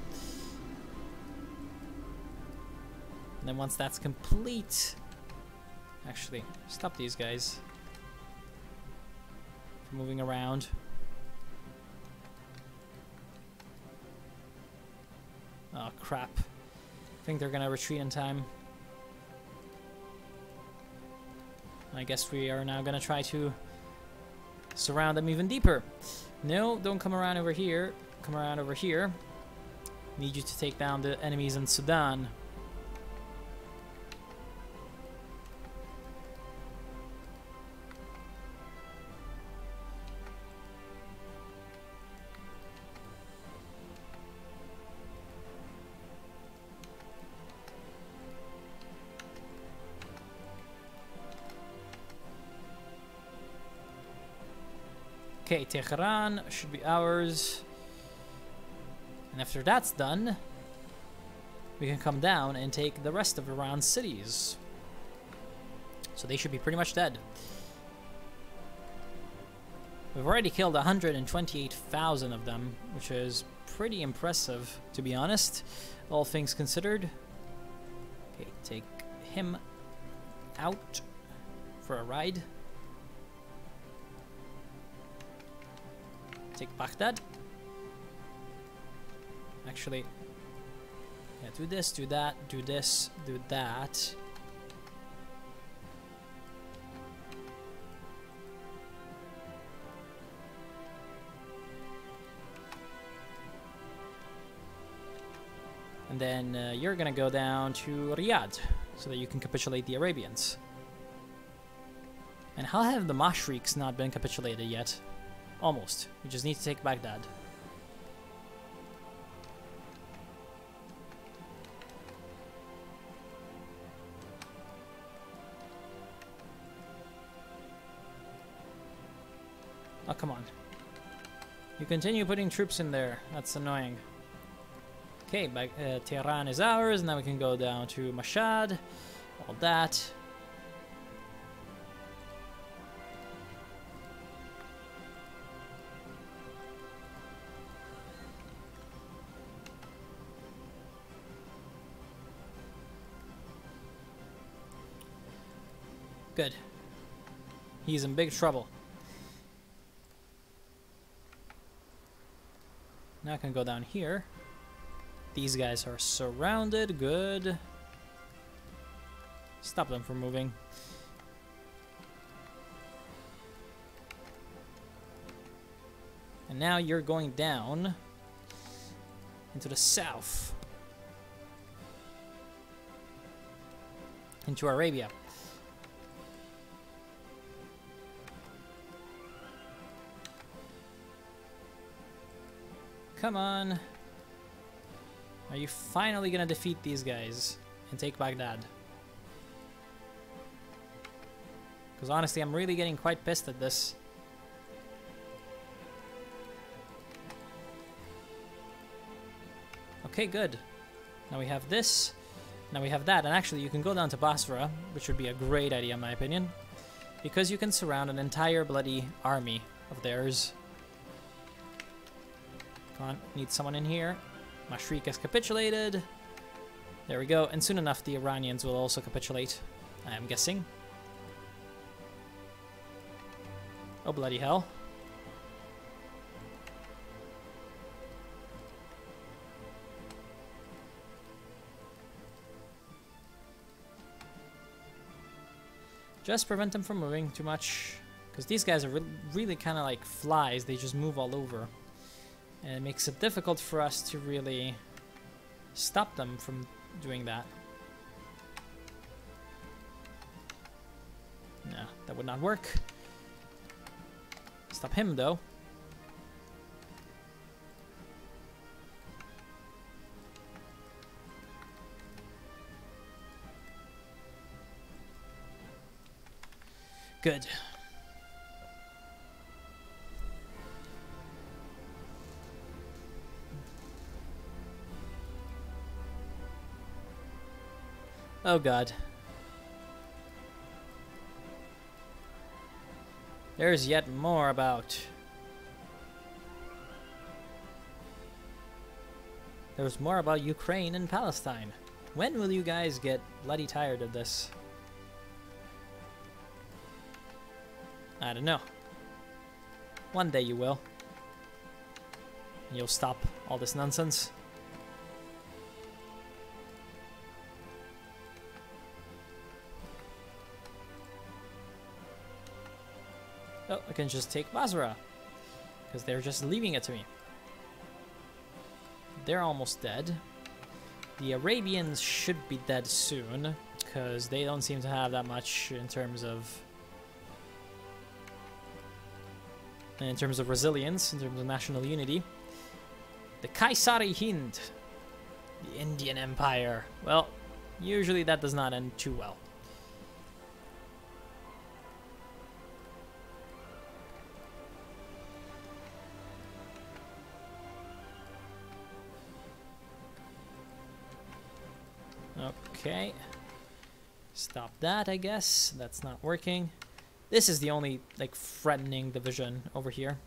And then once that's complete... Actually, stop these guys from moving around. Oh, crap. I think they're gonna retreat in time. I guess we are now gonna try to surround them even deeper. No, don't come around over here. Come around over here. Need you to take down the enemies in Sudan. Okay, Tehran should be ours. And after that's done, we can come down and take the rest of Iran's cities. So they should be pretty much dead. We've already killed 128,000 of them, which is pretty impressive, to be honest, all things considered. Okay, take him out for a ride. Take Baghdad. Actually, yeah, do this, do that, do this, do that. And then you're gonna go down to Riyadh so that you can capitulate the Arabians. And how have the Mashriks not been capitulated yet? Almost. We just need to take Baghdad. Oh, come on. You continue putting troops in there. That's annoying. Okay, Tehran is ours. Now we can go down to Mashhad. All that. Good. He's in big trouble. Now I can go down here. These guys are surrounded. Good. Stop them from moving. And now you're going down into the south. Into Arabia. Come on. Are you finally gonna defeat these guys and take Baghdad? Because honestly, I'm really getting quite pissed at this. Okay, good. Now we have this. Now we have that. And actually, you can go down to Basra, which would be a great idea in my opinion. Because you can surround an entire bloody army of theirs. Come on, need someone in here. Mashriq has capitulated. There we go. And soon enough, the Iranians will also capitulate, I am guessing. Oh, bloody hell. Just prevent them from moving too much. Because these guys are really kind of like flies. They just move all over. And it makes it difficult for us to really stop them from doing that. No, that would not work. Stop him, though. Good. Oh god. There's yet more about. There's more about Ukraine and Palestine. When will you guys get bloody tired of this? I don't know. One day you will. And you'll stop all this nonsense. Oh, I can just take Basra. Because they're just leaving it to me. They're almost dead. The Arabians should be dead soon. Because they don't seem to have that much in terms of... resilience, in terms of national unity. The Kaisari Hind. The Indian Empire. Well, usually that does not end too well. Okay. Stop that, I guess. That's not working. This is the only, like, threatening division over here.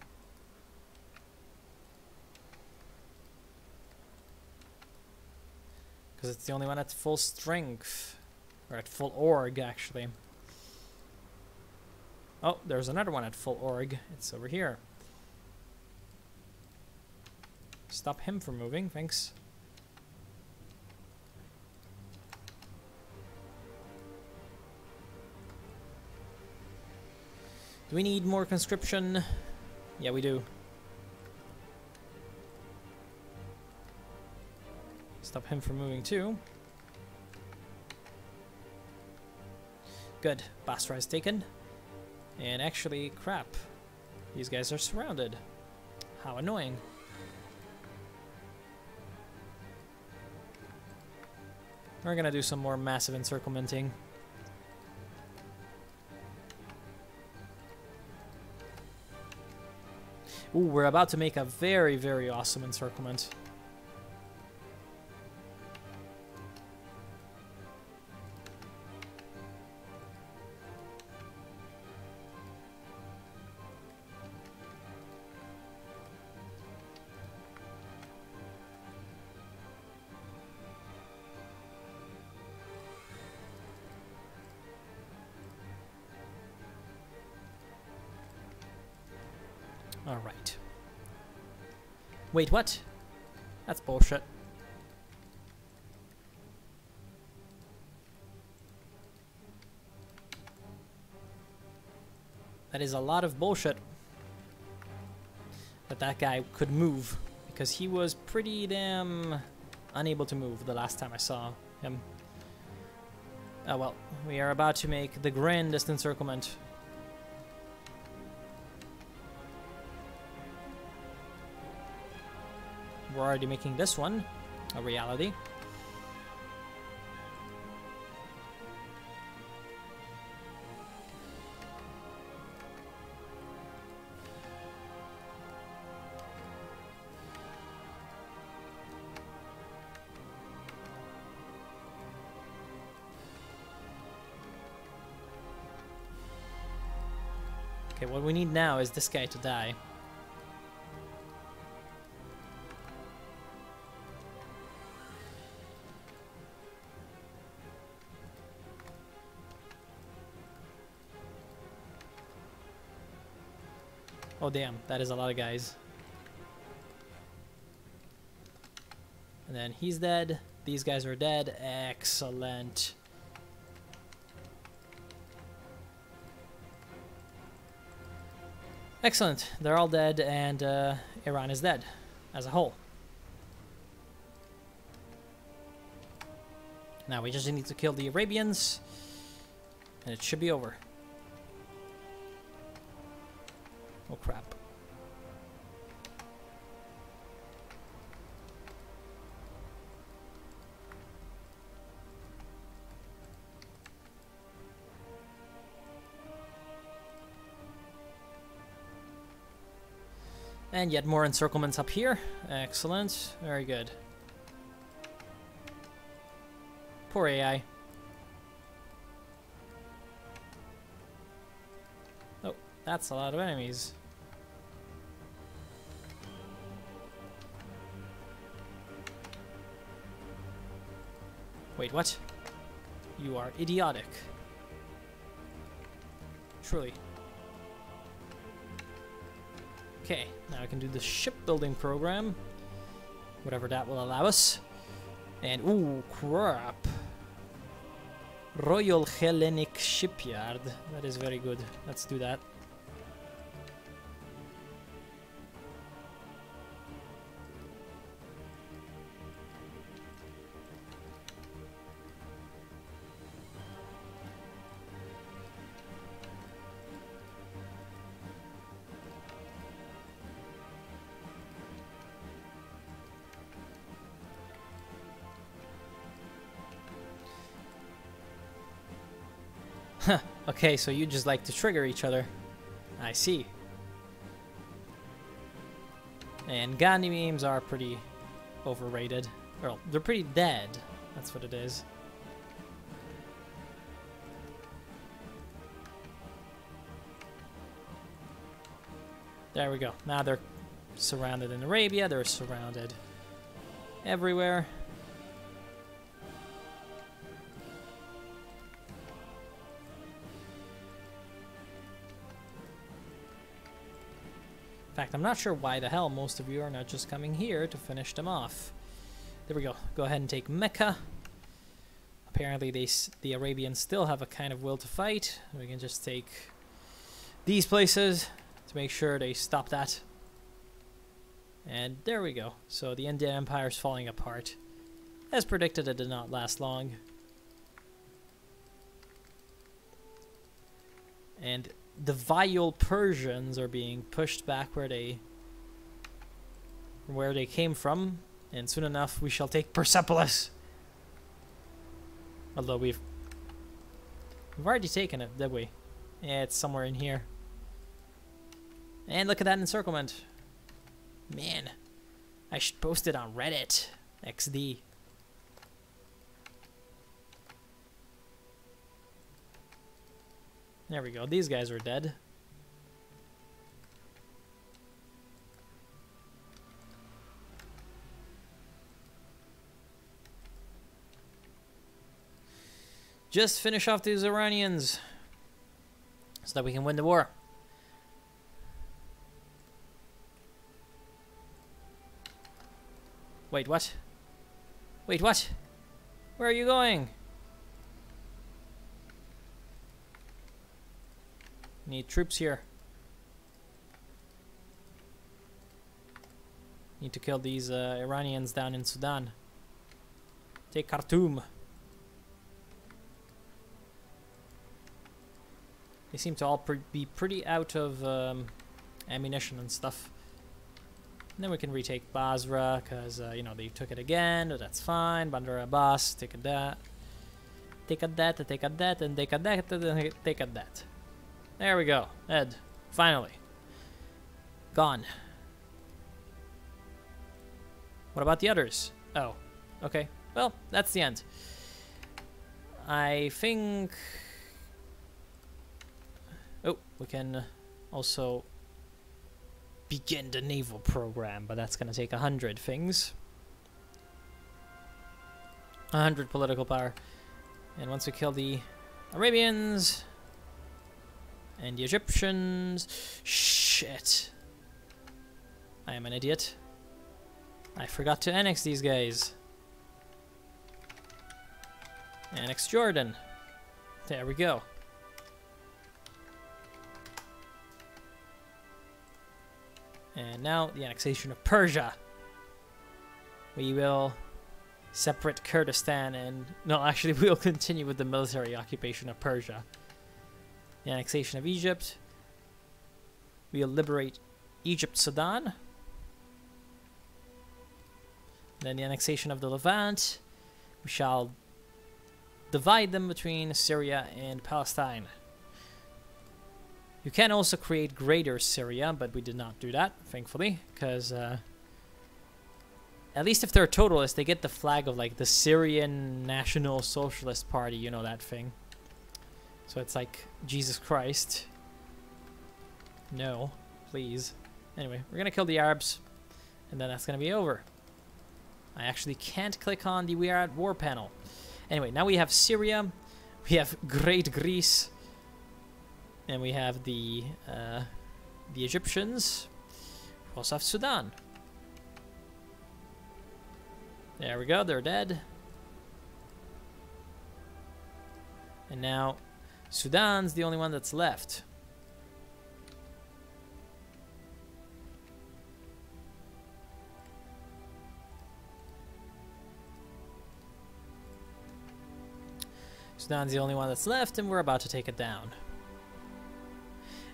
Because it's the only one at full strength. Or at full org, actually. Oh, there's another one at full org. It's over here. Stop him from moving, thanks. Do we need more conscription? Yeah, we do. Stop him from moving too. Good. Basra is taken. And actually, crap. These guys are surrounded. How annoying. We're gonna do some more massive encirclementing. Ooh, we're about to make a very, very awesome encirclement. All right. Wait, what? That's bullshit. That is a lot of bullshit. That guy could move, because he was pretty damn unable to move the last time I saw him. Oh well, we are about to make the grandest encirclement. We're already making this one a reality. Okay, what we need now is this guy to die. Oh damn, that is a lot of guys. And then he's dead. These guys are dead. Excellent. Excellent. They're all dead, and Iran is dead as a whole. Now we just need to kill the Arabians, and it should be over. Oh crap. And yet more encirclements up here. Excellent. Very good. Poor AI. Oh, that's a lot of enemies. Wait, what? You are idiotic. Truly. Okay, now I can do the shipbuilding program. Whatever that will allow us. And, ooh, crap. Royal Hellenic Shipyard. That is very good. Let's do that. Okay, so you just like to trigger each other. I see. And Gandhi memes are pretty overrated. Well, they're pretty dead. That's what it is. There we go. Now they're surrounded in Arabia. They're surrounded everywhere. In fact, I'm not sure why the hell most of you are not just coming here to finish them off. There we go. Go ahead and take Mecca. Apparently the Arabians still have a kind of will to fight. We can just take these places to make sure they stop that. And there we go. So the Indian Empire is falling apart. As predicted, it did not last long. And the vile Persians are being pushed back where they came from, and soon enough we shall take Persepolis. Although we've already taken it, did we? Yeah, it's somewhere in here. And look at that encirclement. Man, I should post it on Reddit. XD. There we go. These guys are dead. Just finish off these Iranians so that we can win the war. Wait, what? Wait, what? Where are you going? Need troops here. Need to kill these Iranians down in Sudan. Take Khartoum. They seem to all be pretty out of ammunition and stuff. And then we can retake Basra, because, you know, they took it again, but that's fine. Bandar Abbas, take a that. Take a that, take a that, and take a that, and take a that. There we go. Ed. Finally. Gone. What about the others? Oh. Okay. Well, that's the end. I think... Oh, we can also begin the naval program, but that's going to take 100 things. 100 political power. And once we kill the Arabians and the Egyptians... Shit. I am an idiot. I forgot to annex these guys. Annex Jordan. There we go. And now the annexation of Persia. We will separate Kurdistan and... No, actually we will continue with the military occupation of Persia. The annexation of Egypt. We will liberate Egypt, Sudan. Then the annexation of the Levant. We shall divide them between Syria and Palestine. You can also create Greater Syria, but we did not do that, thankfully, because at least if they're totalists, they get the flag of like the Syrian National Socialist Party, you know that thing. So it's like, Jesus Christ. No, please. Anyway, we're gonna kill the Arabs, and then that's gonna be over. I actually can't click on the We Are at War panel. Anyway, now we have Syria, we have Great Greece, and we have the Egyptians. We also have Sudan. There we go, they're dead. And now Sudan's the only one that's left. Sudan's the only one that's left, and we're about to take it down.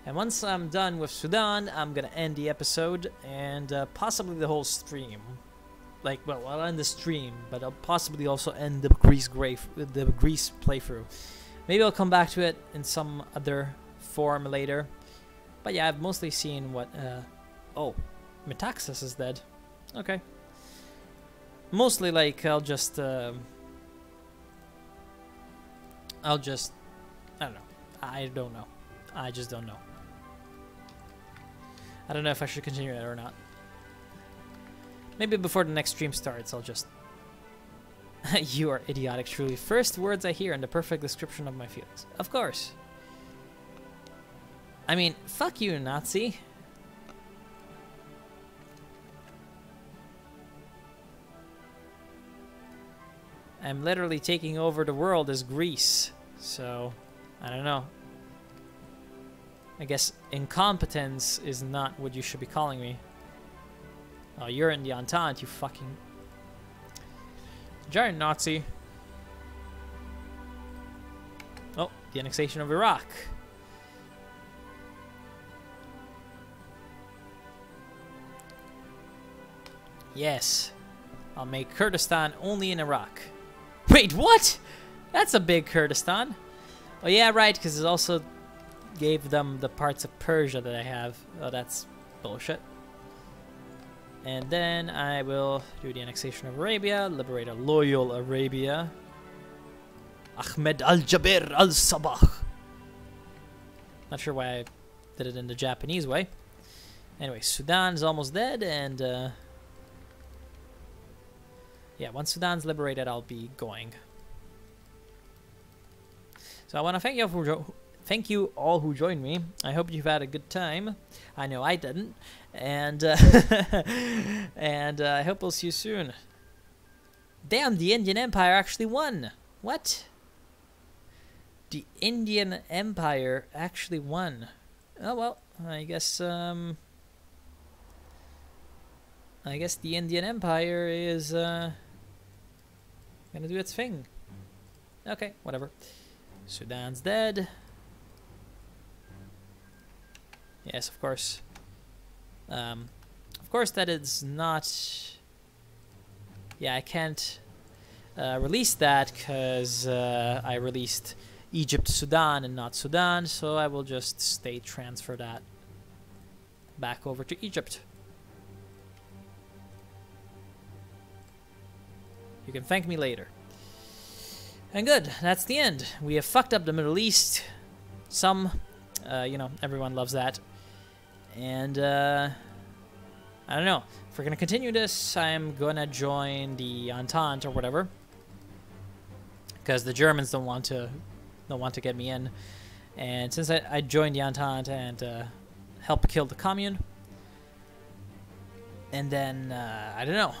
And once I'm done with Sudan, I'm gonna end the episode and possibly the whole stream. Like, well, I'll end the stream, but I'll possibly also end the Greece playthrough. Maybe I'll come back to it in some other form later. But yeah, I've mostly seen what... oh, Metaxas is dead. Okay. Mostly, like, I'll just... I don't know. I don't know. I just don't know. I don't know if I should continue it or not. Maybe before the next stream starts, I'll just... You are idiotic, truly. First words I hear and the perfect description of my feelings. Of course. I mean, fuck you, Nazi. I'm literally taking over the world as Greece. So, I don't know. I guess incompetence is not what you should be calling me. Oh, you're in the Entente, you fucking... giant Nazi. Oh, the annexation of Iraq. Yes. I'll make Kurdistan only in Iraq. Wait, what? That's a big Kurdistan. Oh yeah, right, because it also gave them the parts of Persia that I have. Oh, that's bullshit. And then I will do the annexation of Arabia, liberate a loyal Arabia. Ahmed al-Jabir al-Sabah. Not sure why I did it in the Japanese way. Anyway, Sudan's almost dead, and yeah, once Sudan's liberated, I'll be going. So I want to thank you all who joined me. I hope you've had a good time. I know I didn't, and and I hope we'll see you soon. Damn, the Indian Empire actually won. What? The Indian Empire actually won. Oh well, I guess the Indian Empire is gonna do its thing. Okay, whatever. Sudan's dead. Yes, of course. Of course that is not... Yeah, I can't release that because I released Egypt, Sudan, and not Sudan, so I will just state transfer that back over to Egypt. You can thank me later. And good, that's the end. We have fucked up the Middle East. Some, you know, everyone loves that. And, I don't know. If we're gonna continue this, I'm gonna join the Entente or whatever. Because the Germans don't want to get me in. And since I joined the Entente and helped kill the Commune. And then, I don't know.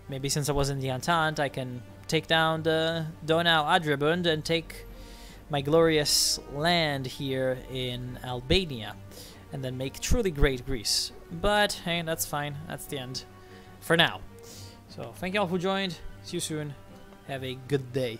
Maybe since I was in the Entente, I can take down the Donau Adrebund and take my glorious land here in Albania. And then make truly great Greece. But, hey, that's fine. That's the end. For now. So, thank you all who joined. See you soon. Have a good day.